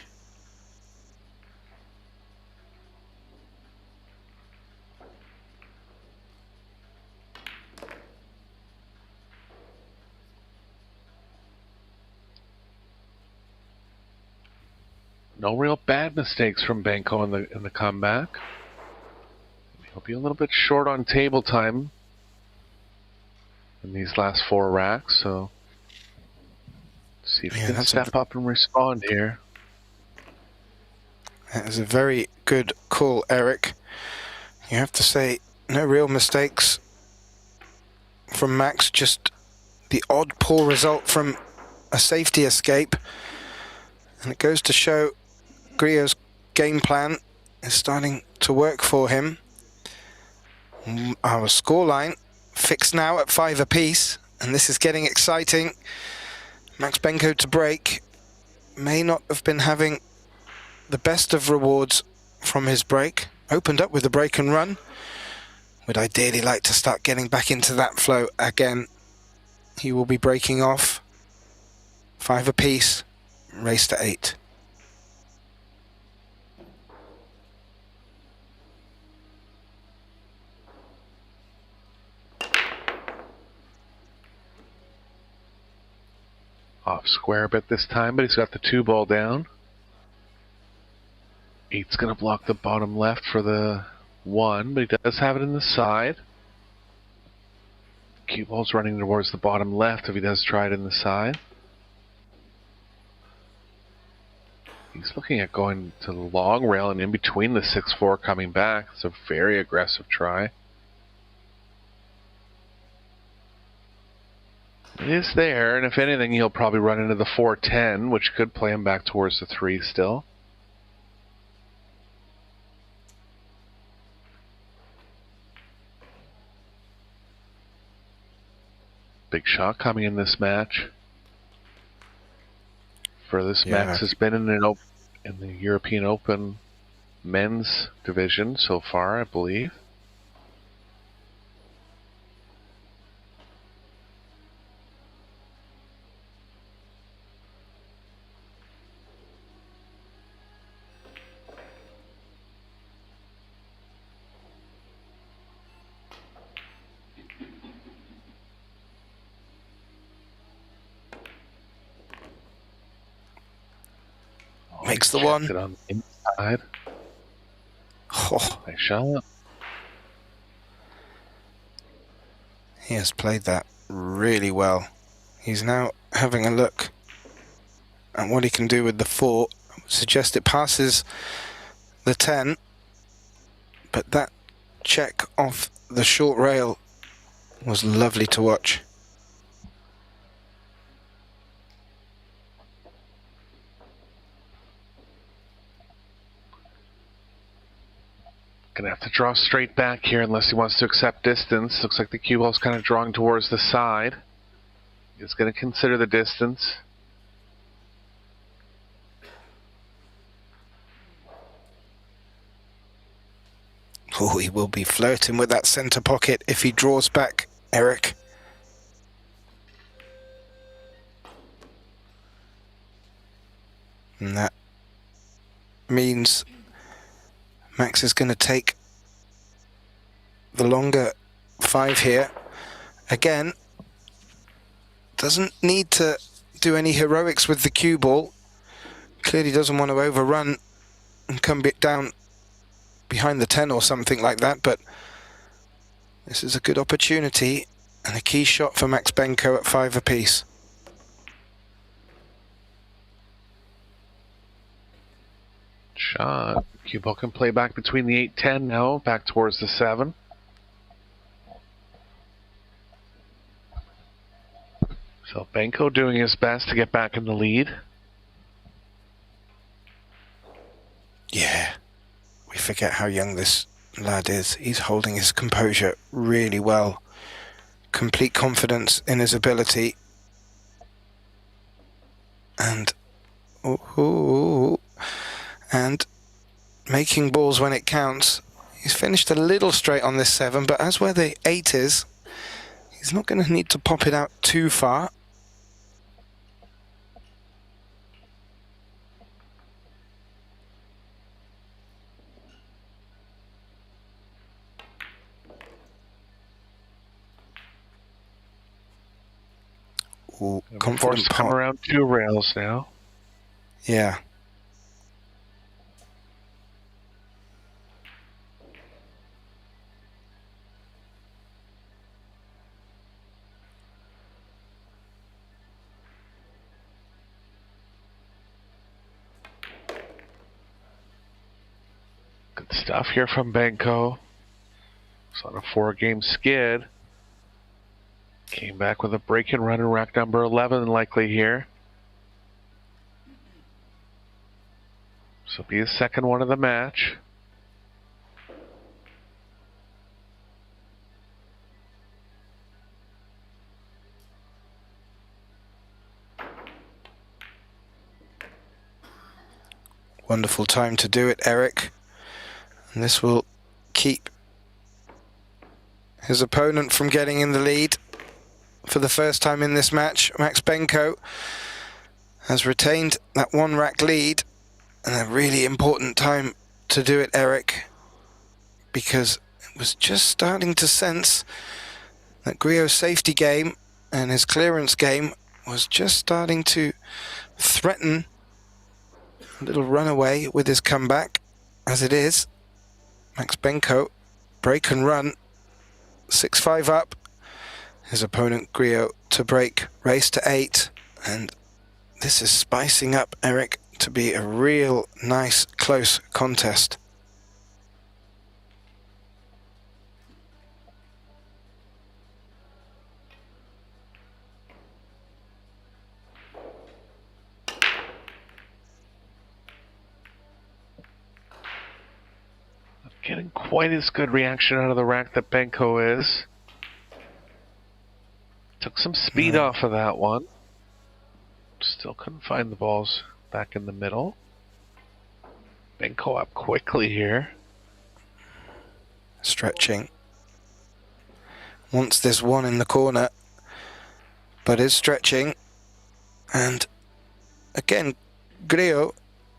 No real bad mistakes from Benko in the comeback. He'll be a little bit short on table time in these last 4 racks, so see if he can step up and respond here. That is a very good call, Eric. You have to say, no real mistakes from Max, just the odd poor result from a safety escape. And it goes to show Griot's game plan is starting to work for him. Our scoreline fixed now at 5 apiece, and this is getting exciting. Max Benko to break. May not have been having the best of rewards from his break. Opened up with the break and run. Would ideally like to start getting back into that flow again. He will be breaking off 5 apiece, race to 8. Off square a bit this time, but he's got the 2-ball down. 8's going to block the bottom left for the 1, but he does have it in the side. Cue ball's running towards the bottom left if he does try it in the side. He's looking at going to the long rail and in between the 6-4 coming back. It's a very aggressive try. It is there, and if anything, he'll probably run into the 4-10, which could play him back towards the 3 still. Big shot coming in this match. Furthest Max has been in the European Open men's division so far, I believe. Makes the 1. It on the inside. Oh, Nice shot. he has played that really well. He's now having a look at what he can do with the 4. I would suggest it passes the 10, but that check off the short rail was lovely to watch. Gonna have to draw straight back here unless he wants to accept distance. Looks like the cue ball's kind of drawing towards the side. He's gonna consider the distance. Oh, he will be flirting with that centre pocket if he draws back, Eric. And that means Max is going to take the longer 5 here. Again, doesn't need to do any heroics with the cue ball. Clearly doesn't want to overrun and come down behind the 10 or something like that, but this is a good opportunity and a key shot for Max Benko at 5 apiece. Shot. Cue ball can play back between the 8-10 now, back towards the 7. So Benko doing his best to get back in the lead. Yeah, we forget how young this lad is. He's holding his composure really well. Complete confidence in his ability. And and making balls when it counts. He's finished a little straight on this 7, but as where the 8 is, he's not going to need to pop it out too far. Ooh, confident come pot. around 2 rails now. Yeah. Good stuff here from Benko. It's on a 4-game skid. Came back with a break and run in rack number 11 likely here. This will be his second one of the match. Wonderful time to do it, Eric. And this will keep his opponent from getting in the lead for the first time in this match. Max Benko has retained that 1 rack lead, and a really important time to do it, Eric, because it was just starting to sense that Griot's safety game and his clearance game was just starting to threaten a little runaway with his comeback. As it is, Max Benko, break and run, 6-5 up. His opponent Griot to break, race to 8, and this is spicing up, Eric, to be a real nice close contest. Not getting quite as good reaction out of the rack that Benko is. Took some speed off of that one. Still couldn't find the balls back in the middle. Benko up quickly here. Stretching. Wants this 1 in the corner, but is stretching. And again, Griot,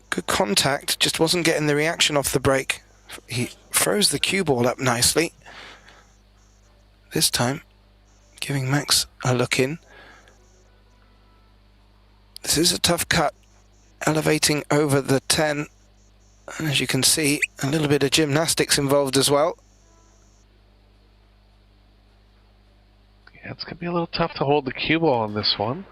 good contact, just wasn't getting the reaction off the break. He throws the cue ball up nicely. This time, giving Max a look in. This is a tough cut, elevating over the 10. And as you can see, a little bit of gymnastics involved as well. Yeah, it's going to be a little tough to hold the cue ball on this one.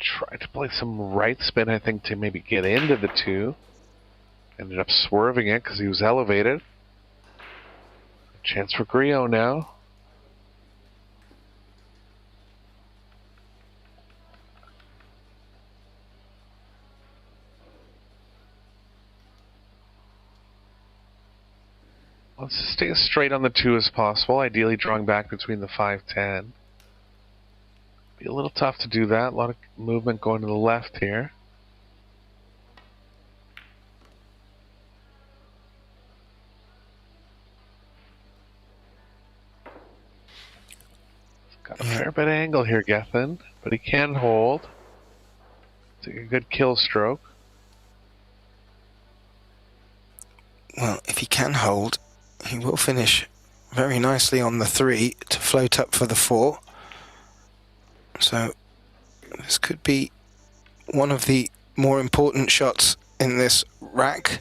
Tried to play some right spin, I think, to maybe get into the 2. Ended up swerving it because he was elevated. Chance for Griot now. Wants to stay as straight on the 2 as possible, ideally drawing back between the 5-10. Be a little tough to do that. A lot of movement going to the left here. Got a fair bit of angle here, Gethin, but he can hold. Take a good kill stroke. Well, if he can hold, he will finish very nicely on the 3 to float up for the 4. So this could be one of the more important shots in this rack.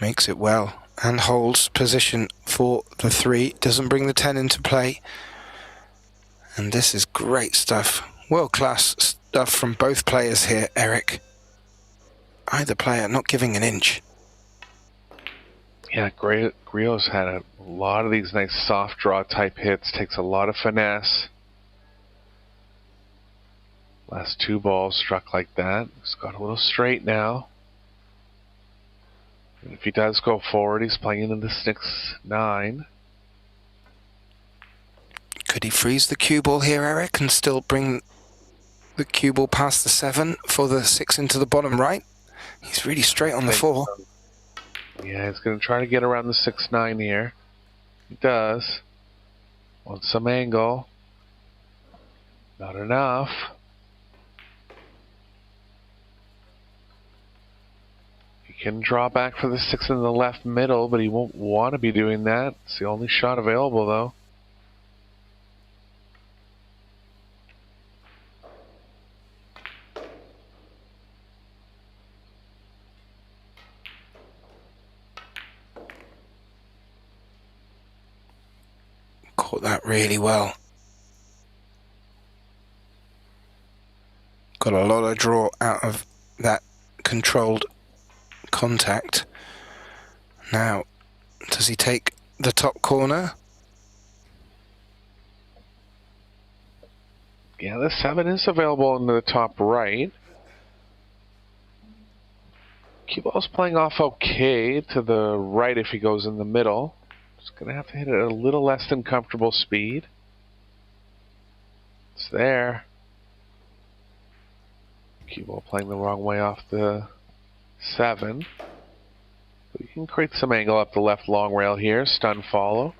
Makes it well and holds position for the 3. Doesn't bring the 10 into play. And this is great stuff. World-class stuff from both players here, Eric. Either player not giving an inch. Yeah, Griot's had a lot of these nice soft draw type hits. Takes a lot of finesse. Last 2 balls struck like that. He's got a little straight now. And if he does go forward, he's playing into the 6-9. Could he freeze the cue ball here, Eric, and still bring the cue ball past the 7 for the 6 into the bottom right? He's really straight on the 4. Yeah, he's going to try to get around the 6-9 here. He does. Wants some angle. Not enough. He can draw back for the 6 in the left middle, but he won't want to be doing that. It's the only shot available, though. Caught that really well. Got a lot of draw out of that controlled contact. Now, does he take the top corner? Yeah, the 7 is available in the top right. Cue ball's playing off okay to the right if he goes in the middle. Just going to have to hit it at a little less than comfortable speed. It's there. Cue ball playing the wrong way off the 7. But you can create some angle up the left long rail here. Stun follow.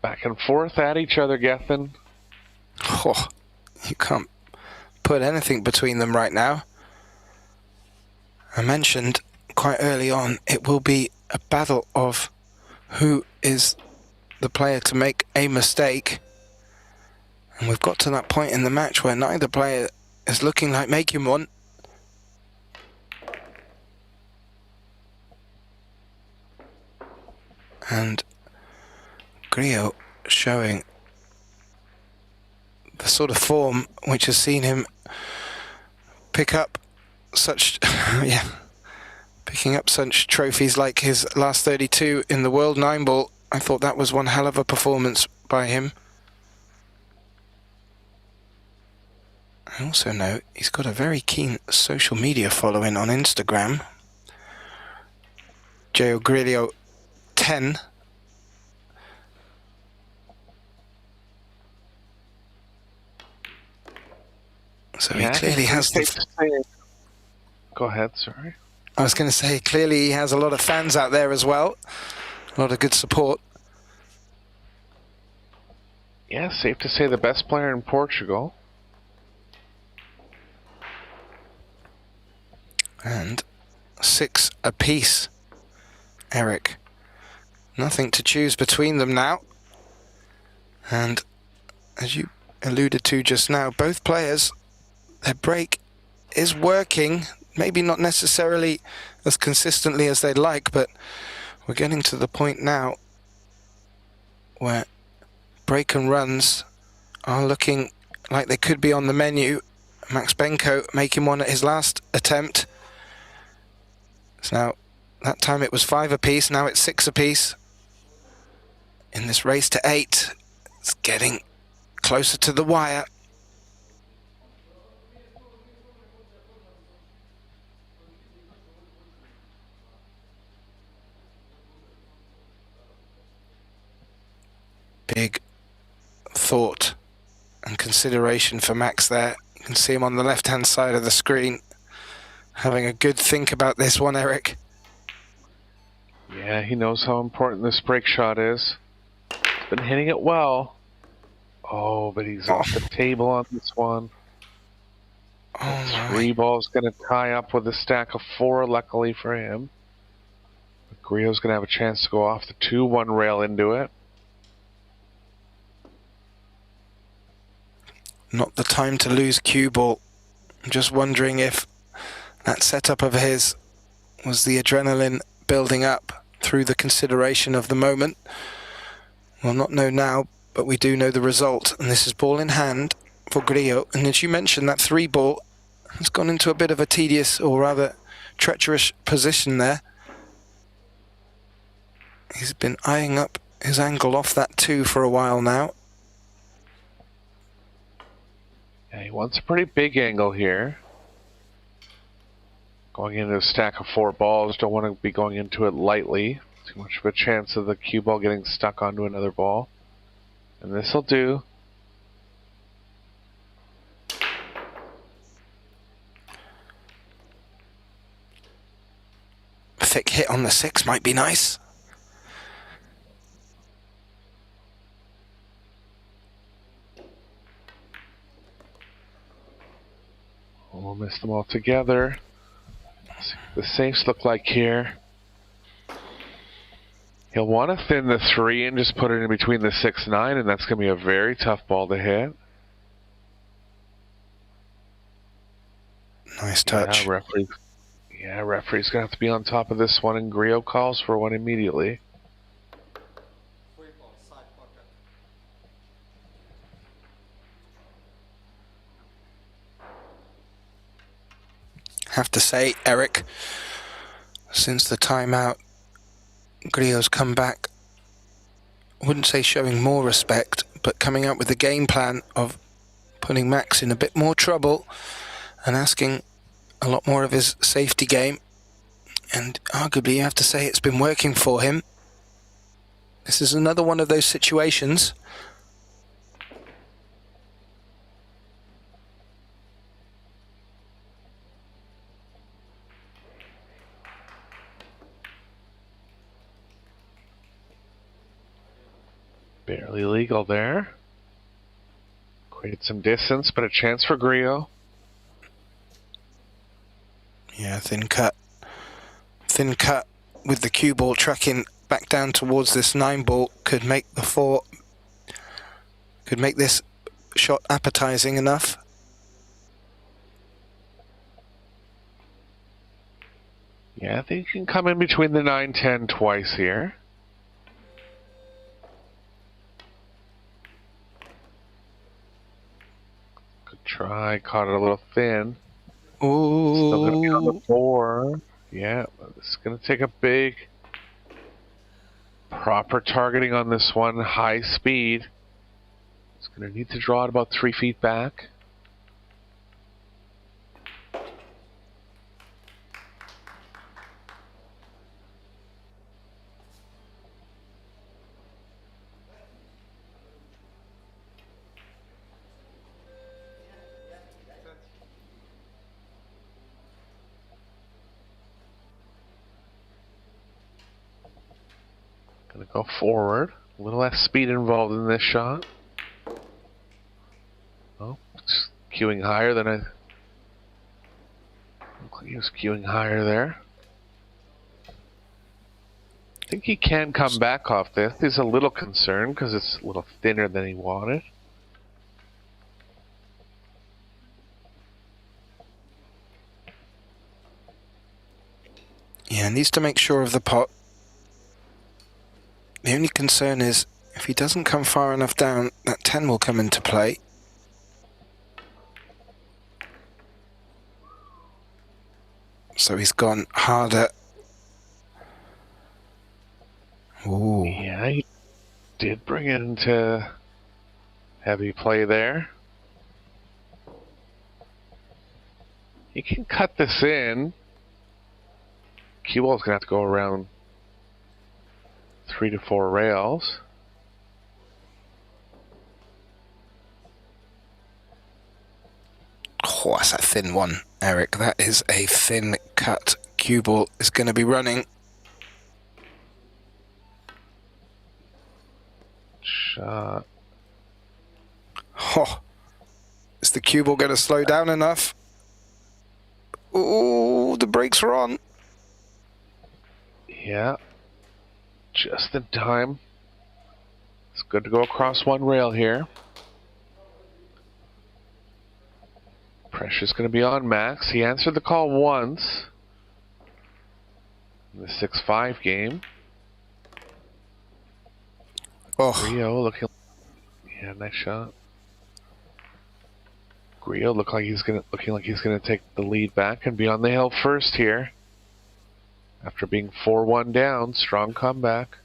Back and forth at each other, Gethin. Oh, you can't put anything between them right now. I mentioned quite early on it will be a battle of who is the player to make a mistake. And we've got to that point in the match where neither player is looking like making one. And Grillo showing the sort of form which has seen him pick up such picking up such trophies like his last 32 in the World 9 Ball. I thought that was one hell of a performance by him. I also know he's got a very keen social media following on Instagram. Gio Grillo 10. So he clearly has the... Go ahead, sorry. I was going to say, clearly he has a lot of fans out there as well. A lot of good support. Yeah, safe to say the best player in Portugal. And 6 apiece, Eric. Nothing to choose between them now. And as you alluded to just now, both players, their break is working. Maybe not necessarily as consistently as they'd like, but we're getting to the point now where break and runs are looking like they could be on the menu. Max Benko making one at his last attempt. So now, that time it was 5 apiece, now it's 6 apiece. In this race to 8, it's getting closer to the wire. Big thought and consideration for Max there. You can see him on the left-hand side of the screen, having a good think about this one, Eric. Yeah, he knows how important this break shot is. He's been hitting it well. Oh, but he's off the table on this one. Oh, 3 balls going to tie up with a stack of 4, luckily for him. But Grillo's going to have a chance to go off the 2-1 rail into it. Not the time to lose cue ball. I'm just wondering if that setup of his was the adrenaline building up through the consideration of the moment. We'll not know now, but we do know the result. And this is ball in hand for Grillo. And as you mentioned, that 3 ball has gone into a bit of a tedious, or rather treacherous position there. He's been eyeing up his angle off that 2 for a while now. Yeah, he wants a pretty big angle here. Going into a stack of 4 balls, don't want to be going into it lightly. Too much of a chance of the cue ball getting stuck onto another ball. And this'll do. A thick hit on the 6 might be nice. We'll miss them all together. See what the safes look like here. He'll want to thin the 3 and just put it in between the 6-9, and that's going to be a very tough ball to hit. Nice touch. Referee's going to have to be on top of this one, and Griot calls for one immediately. Have to say, Eric, since the timeout, Griot's come back, I wouldn't say showing more respect, but coming up with a game plan of putting Max in a bit more trouble and asking a lot more of his safety game. And arguably, you have to say it's been working for him. This is another one of those situations. Barely legal there. Created some distance, but a chance for Griot. Yeah, thin cut. Thin cut with the cue ball tracking back down towards this 9 ball could make the 4, could make this shot appetizing enough. Yeah, I think you can come in between the 9-10 twice here. Good try, caught it a little thin. Ooh. Still going to be on the 4. Yeah, it's going to take a big proper targeting on this one. High speed. It's going to need to draw it about 3 feet back. Gonna go forward. A little less speed involved in this shot. Oh, it's cueing higher than I... Looked like he was cueing higher there. I think he can come back off this. He's a little concerned because it's a little thinner than he wanted. Yeah, needs to make sure of the pot. The only concern is, if he doesn't come far enough down, that 10 will come into play. So he's gone harder. Ooh. Yeah, he did bring it into heavy play there. He can cut this in. Cue ball's gonna have to go around 3 to 4 rails. Oh, that's a thin one, Eric. That is a thin cut. Cue ball is going to be running. Shot. Oh, is the cue ball going to slow down enough? Ooh, the brakes are on. Yeah. Just in time. It's good to go across one rail here. Pressure's going to be on Max. He answered the call once in the 6-5 game. Oh, Rio looking... Yeah, nice shot. Grillo looking like he's gonna take the lead back and be on the hill first here. After being 4-1 down, strong comeback.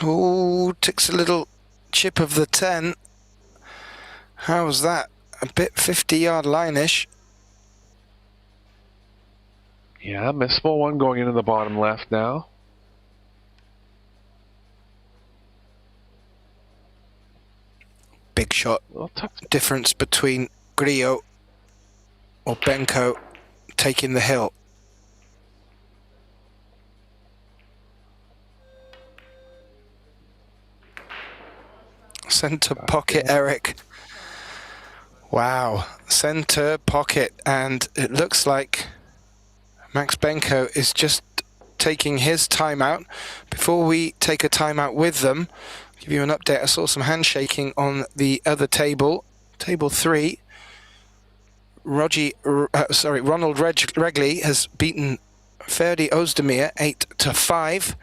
Oh, takes a little chip of the 10. How's that? A bit 50-yard line-ish. Yeah, missable one going into the bottom left now. Big shot. Well, Difference between Grillo or Benko taking the hill. Centre pocket, Eric. Wow, centre pocket, and it looks like Max Benko is just taking his timeout. Before we take a timeout with them, give you an update. I saw some handshaking on the other table, table 3. Ronald Regley has beaten Ferdi Özdemir 8-5.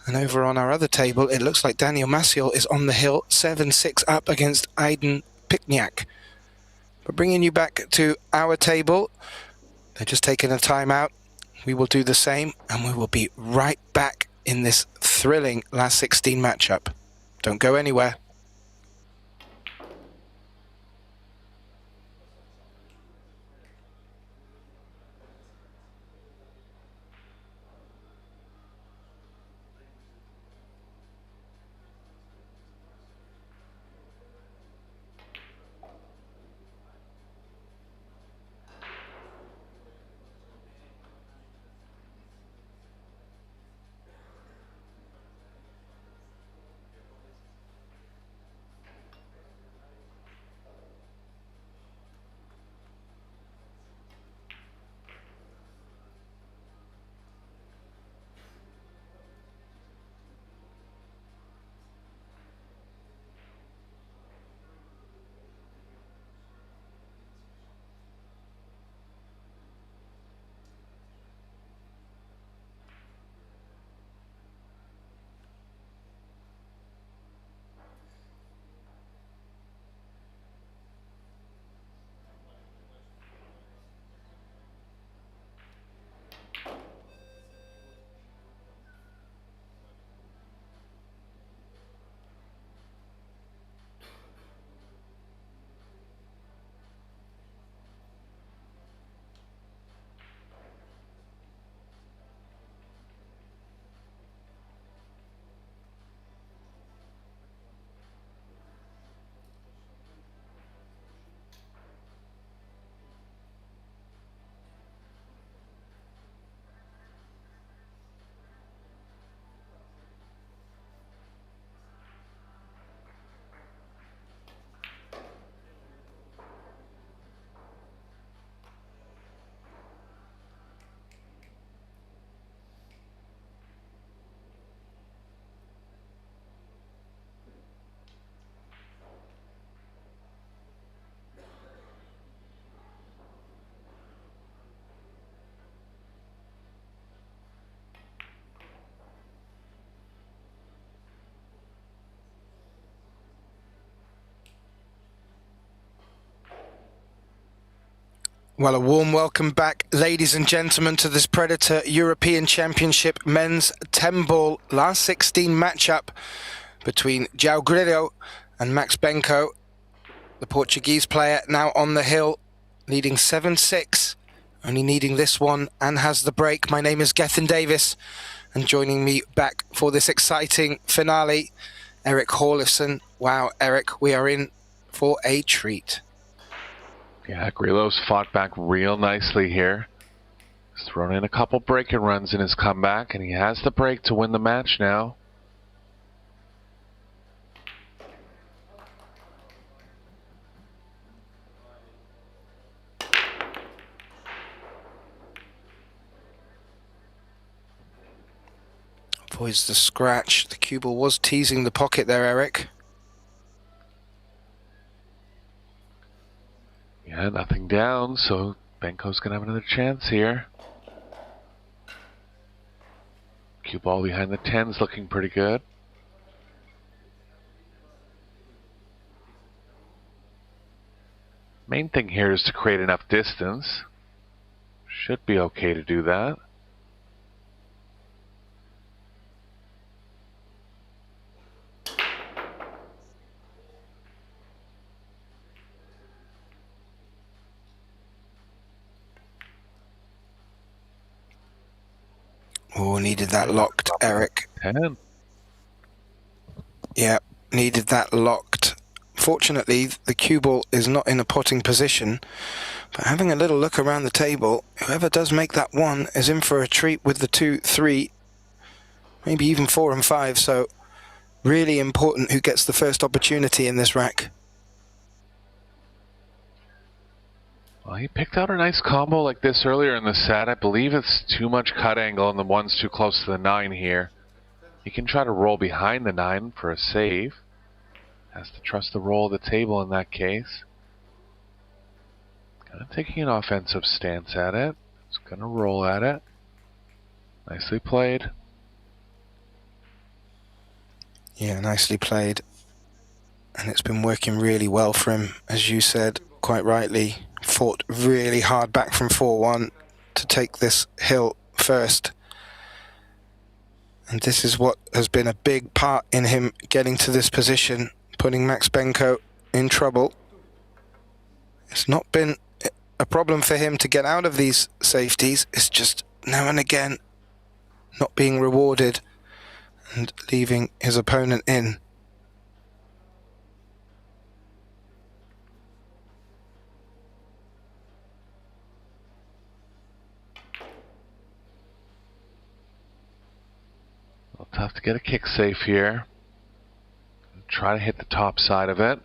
And over on our other table, it looks like Daniel Maciel is on the hill, 7-6 up against Aydin Pikniak. But bringing you back to our table, they're just taking a timeout. We will do the same, and we will be right back in this thrilling last 16 matchup. Don't go anywhere. Well, a warm welcome back, ladies and gentlemen, to this Predator European Championship men's 10-ball last 16 matchup between João Grillo and Max Benko. The Portuguese player now on the hill, leading 7-6, only needing this one and has the break. My name is Gethin Davis, and joining me back for this exciting finale, Eric Horlifson. Wow, Eric, we are in for a treat. Yeah, Grillo's fought back real nicely here. He's thrown in a couple breaking runs in his comeback, and he has the break to win the match now. Avoids the scratch. The cue ball was teasing the pocket there, Eric. Yeah, nothing down, so Benko's going to have another chance here. Cue ball behind the 10's looking pretty good. Main thing here is to create enough distance. Should be okay to do that. Oh, needed that locked, Eric. 10. Yeah, needed that locked. Fortunately, the cue ball is not in a potting position, but having a little look around the table, whoever does make that one is in for a treat with the 2, 3, maybe even 4 and 5, so really important who gets the first opportunity in this rack. Well, he picked out a nice combo like this earlier in the set. I believe it's too much cut angle and the 1's too close to the 9 here. He can try to roll behind the 9 for a save. Has to trust the roll of the table in that case. Kind of taking an offensive stance at it. He's going to roll at it. Nicely played. Yeah, nicely played. And it's been working really well for him, as you said, quite rightly. Fought really hard back from 4-1 to take this hill first. And this is what has been a big part in him getting to this position, putting Max Benko in trouble. It's not been a problem for him to get out of these safeties. It's just now and again not being rewarded and leaving his opponent in. Well, tough to get a kick safe here. Try to hit the top side of it.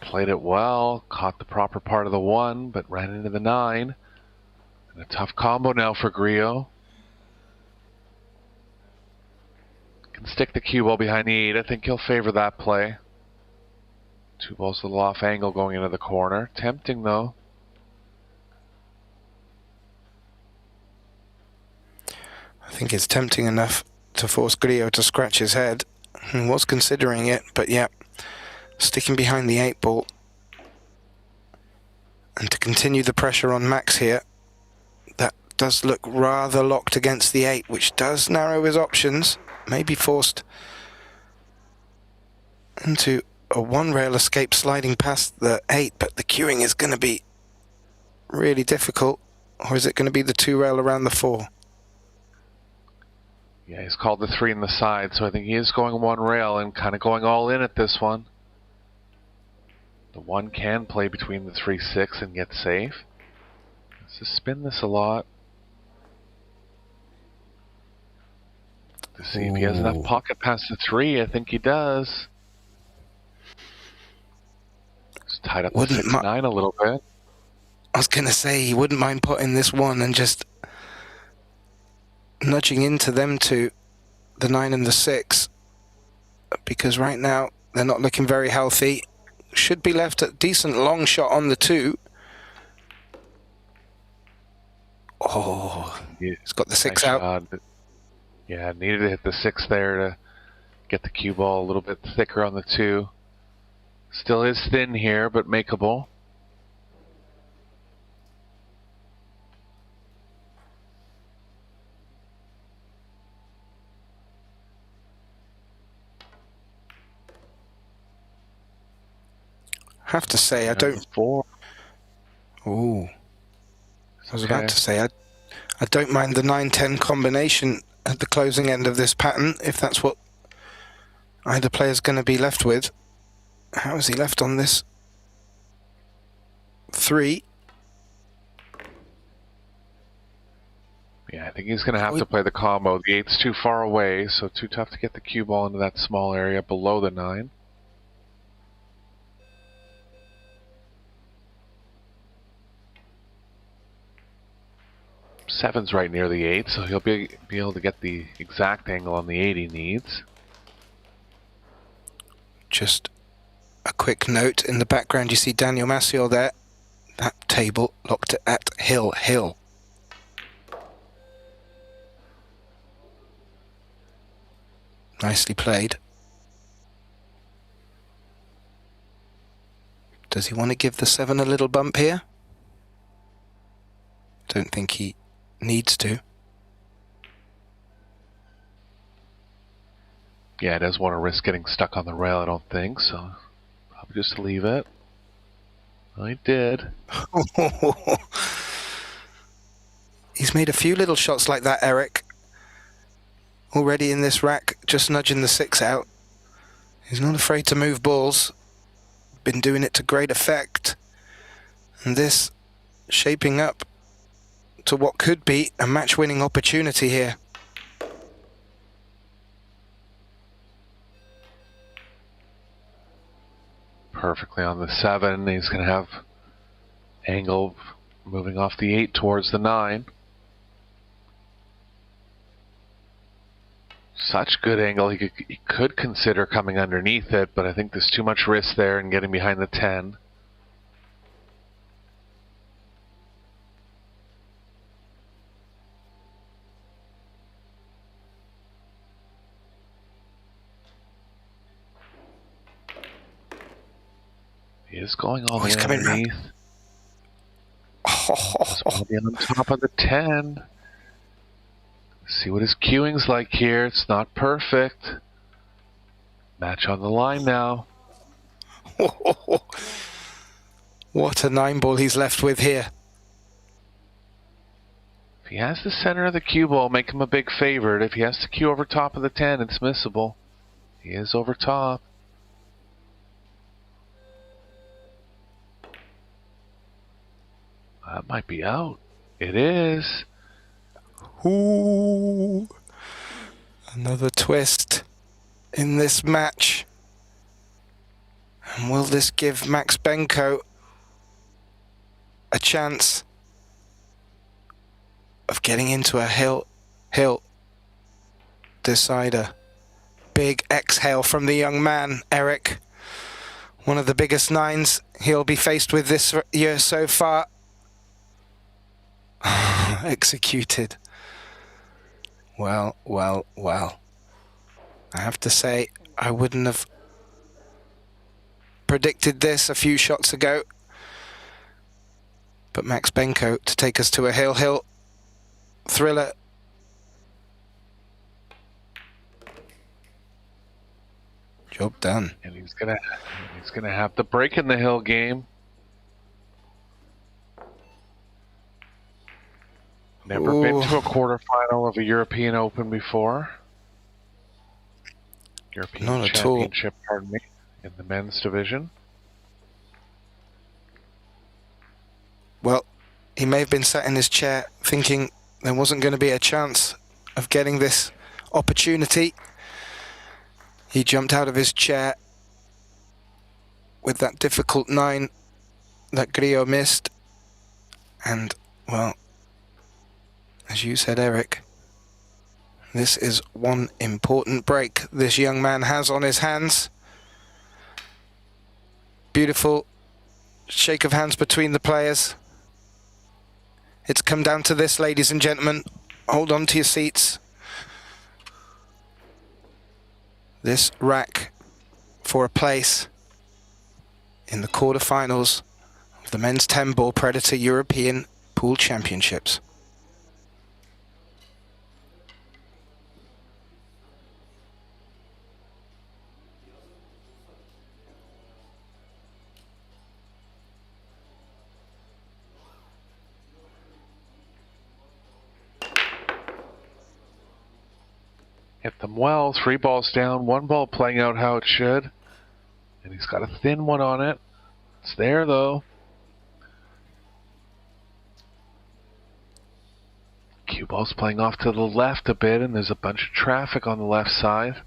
Played it well, caught the proper part of the 1, but ran into the 9. And a tough combo now for Griot. Can stick the cue ball behind the 8. I think he'll favor that play. 2 balls a little off angle going into the corner. Tempting though. I think it's tempting enough to force Griot to scratch his head. He was considering it, but yeah, sticking behind the 8 ball. And to continue the pressure on Max here, that does look rather locked against the 8, which does narrow his options. Maybe forced into a 1-rail escape sliding past the 8, but the cueing is going to be really difficult. Or is it going to be the 2-rail around the 4? Yeah, he's called the 3 in the side, so I think he is going 1 rail and kind of going all in at this one. The 1 can play between the 3-6 and get safe. Let's just spin this a lot. To see if he has enough pocket past the 3. I think he does. Just tied up the 6-9 a little bit. I was going to say he wouldn't mind putting this 1 and just nudging into them to the 9 and the 6, because right now they're not looking very healthy. Should be left a decent long shot on the 2. Oh, he's got the 6 out. Shot. Yeah, needed to hit the 6 there to get the cue ball a little bit thicker on the 2. Still is thin here, but makeable. Have to say, I don't. 4. Ooh, I was about to say I don't mind the 9-10 combination at the closing end of this pattern, if that's what either player's going to be left with. How is he left on this 3? Yeah, I think he's going to have to play the combo. The 8's too far away, so too tough to get the cue ball into that small area below the 9. Seven's right near the 8, so he'll be able to get the exact angle on the 8 he needs. Just a quick note, in the background you see Daniel Maciel there. That table locked it at hill. Nicely played. Does he want to give the 7 a little bump here? Don't think he needs to. Yeah, he doesn't want to risk getting stuck on the rail, I don't think, so probably just leave it. Well, he did. He's made a few little shots like that, Eric. Already in this rack, just nudging the 6 out. He's not afraid to move balls. Been doing it to great effect. And this shaping up to what could be a match-winning opportunity here. Perfectly on the 7. He's going to have angle moving off the 8 towards the 9. Such good angle, he could consider coming underneath it, but I think there's too much risk there and getting behind the 10. He is going all the way underneath. Just want to be on top of the 10. See what his cueing's like here. It's not perfect. Match on the line now. What a 9 ball he's left with here. If he has the center of the cue ball, make him a big favorite. If he has to cue over top of the 10, it's missable. He is over top. That might be out. It is. Ooh. Another twist in this match. And will this give Max Benko a chance of getting into a hill decider? Big exhale from the young man, Eric. One of the biggest 9s he'll be faced with this year so far. Executed. Well. I have to say, I wouldn't have predicted this a few shots ago. But Max Benko to take us to a hill thriller. Job done. And he's gonna have the break in the hill game. Never been to a quarterfinal of a European Open before. European Not at Championship, pardon me, in the men's division. Well, he may have been sat in his chair thinking there wasn't going to be a chance of getting this opportunity. He jumped out of his chair with that difficult 9 that Grillo missed. And, well, as you said, Eric, this is one important break this young man has on his hands. Beautiful shake of hands between the players. It's come down to this, ladies and gentlemen. Hold on to your seats. This rack for a place in the quarterfinals of the men's 10-ball Predator European Pool Championships. Hit them well. 3 balls down. 1 ball playing out how it should. And he's got a thin one on it. It's there, though. Cue ball's playing off to the left a bit, and there's a bunch of traffic on the left side.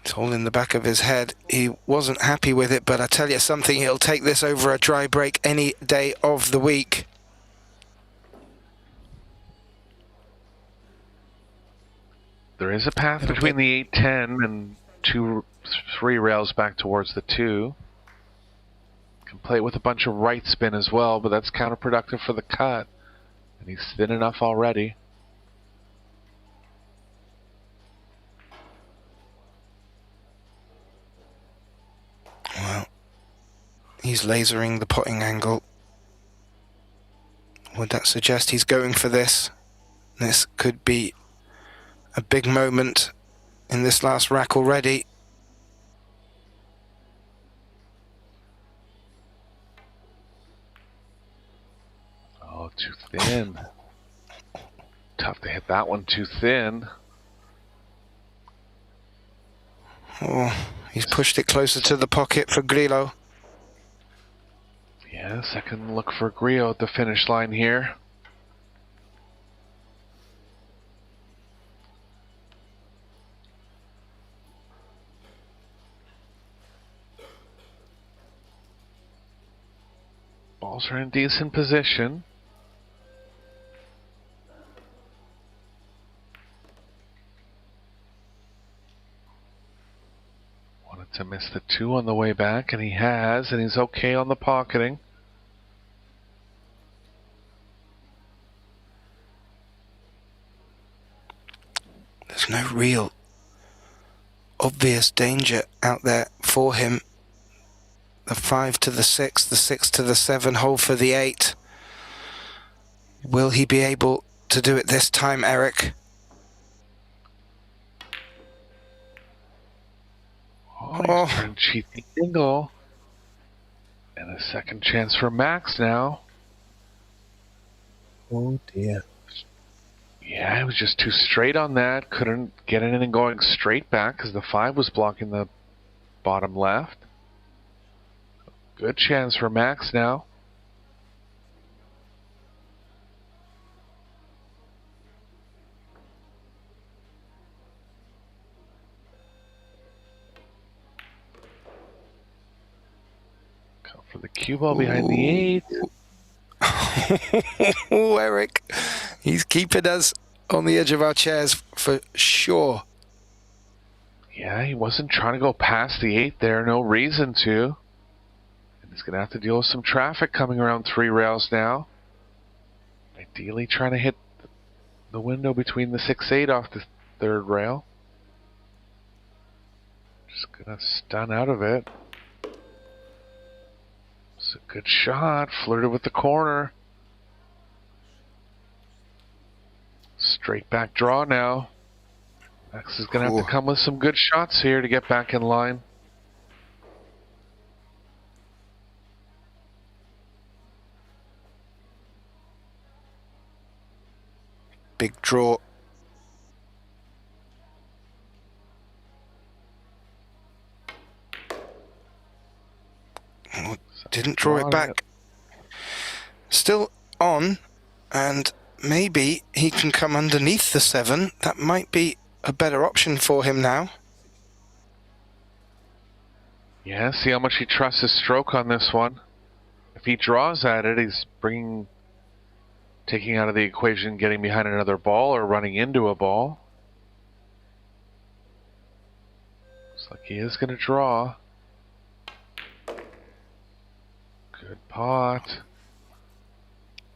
It's all in the back of his head. He wasn't happy with it, but I tell you something, he'll take this over a dry break any day of the week. There is a path between the 8-10 and 3 rails back towards the 2. Can play it with a bunch of right spin as well, but that's counterproductive for the cut. And he's thin enough already. Well, he's lasering the potting angle. Would that suggest he's going for this? This could be a big moment in this last rack already. Oh, too thin. Tough to hit that one too thin. Oh, he's pushed it closer to the pocket for Grillo. Yeah, second look for Grillo at the finish line here. Balls are in decent position. Wanted to miss the 2 on the way back, and he has, and he's okay on the pocketing. There's no real obvious danger out there for him. The 5 to the 6, the 6 to the 7, hold for the 8. Will he be able to do it this time, Eric? Oh, he's trying to cheat the angle. And a second chance for Max now. Oh dear. Yeah, he was just too straight on that. Couldn't get anything going straight back because the 5 was blocking the bottom left. Good chance for Max now. Come for the cue ball behind the 8. Oh, Eric, he's keeping us on the edge of our chairs for sure. Yeah, he wasn't trying to go past the 8 there. No reason to. And he's going to have to deal with some traffic coming around 3 rails now. Ideally trying to hit the window between the 6-8 off the 3rd rail. Just going to stun out of it. It's a good shot. Flirted with the corner. Straight back draw now. Max is going to have to come with some good shots here to get back in line. Big draw. Oh, didn't draw it back. Still on, and maybe he can come underneath the 7. That might be a better option for him now. Yeah, see how much he trusts his stroke on this one. If he draws at it, he's taking out of the equation getting behind another ball or running into a ball. Looks like he is going to draw. Good pot.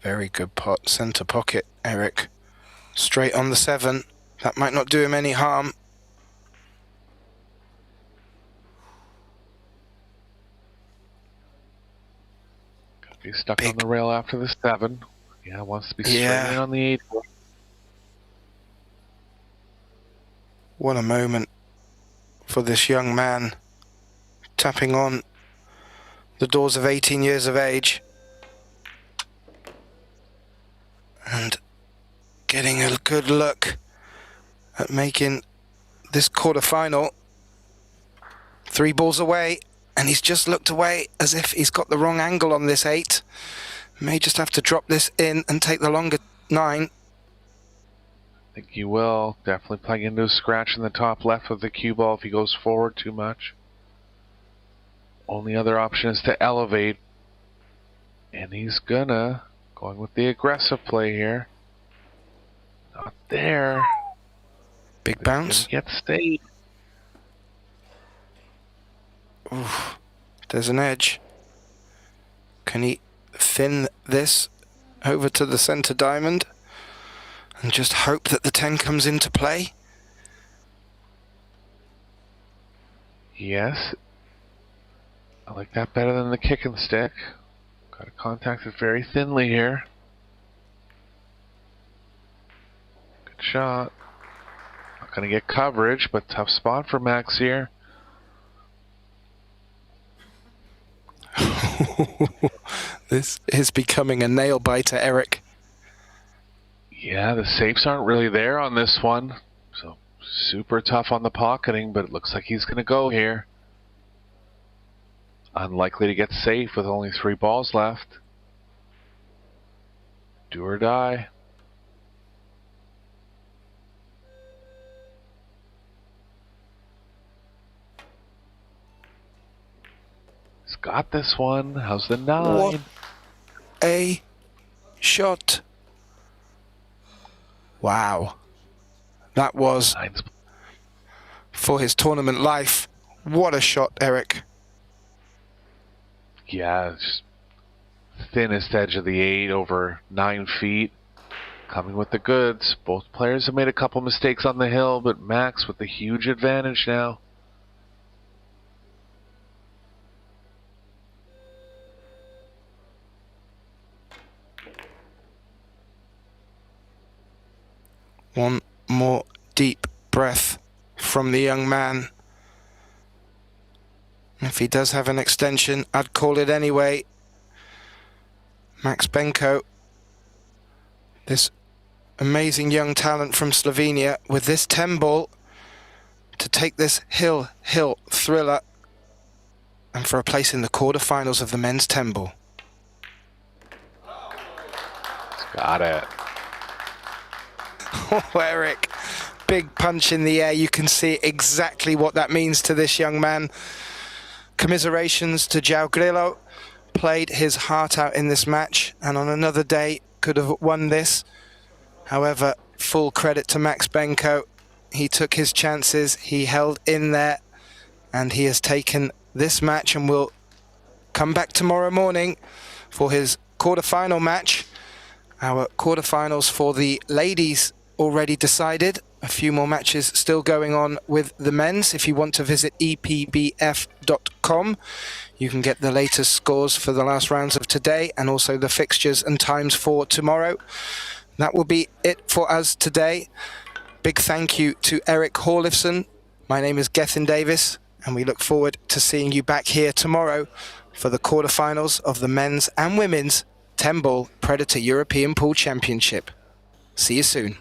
Very good pot. Center pocket, Eric. Straight on the 7. That might not do him any harm. He's stuck on the rail after the 7. Yeah, wants to be straight in on the 8. What a moment for this young man. Tapping on the doors of 18 years of age. And getting a good look at making this quarterfinal. 3 balls away, and he's just looked away as if he's got the wrong angle on this 8. May just have to drop this in and take the longer 9. I think he will. Definitely playing into a scratch in the top left of the cue ball if he goes forward too much. Only other option is to elevate. And he's going with the aggressive play here. Not there. Big bounce. Get stayed. Oof, there's an edge. Can he thin this over to the centre diamond and just hope that the 10 comes into play? Yes. I like that better than the kick and stick. Got to contact it very thinly here. Good shot. Not going to get coverage, but tough spot for Max here. This is becoming a nail biter, Eric. Yeah, the safes aren't really there on this one. So super tough on the pocketing, but it looks like he's going to go here. Unlikely to get safe with only 3 balls left. Do or die. He's got this one. How's the 9? What a shot. Wow. That was, for his tournament life, what a shot, Eric. Yeah, it's thinnest edge of the 8 over 9 feet. Coming with the goods. Both players have made a couple mistakes on the hill, but Max with the huge advantage now. One more deep breath from the young man. If he does have an extension, I'd call it anyway. Max Benko, this amazing young talent from Slovenia, with this 10 ball to take this hill thriller and for a place in the quarterfinals of the men's 10 ball. Got it. Oh, Eric, big punch in the air. You can see exactly what that means to this young man. Commiserations to João Grilo. Played his heart out in this match, and on another day could have won this. However, full credit to Max Benko. He took his chances, he held in there, and he has taken this match and will come back tomorrow morning for his quarterfinal match. Our quarterfinals for the ladies already decided. A few more matches still going on with the men's. If you want to visit EPBF.com, you can get the latest scores for the last rounds of today and also the fixtures and times for tomorrow. That will be it for us today. Big thank you to Eric Horlifson. My name is Gethin Davis, and we look forward to seeing you back here tomorrow for the quarterfinals of the men's and women's 10 Ball Predator European Pool Championship. See you soon.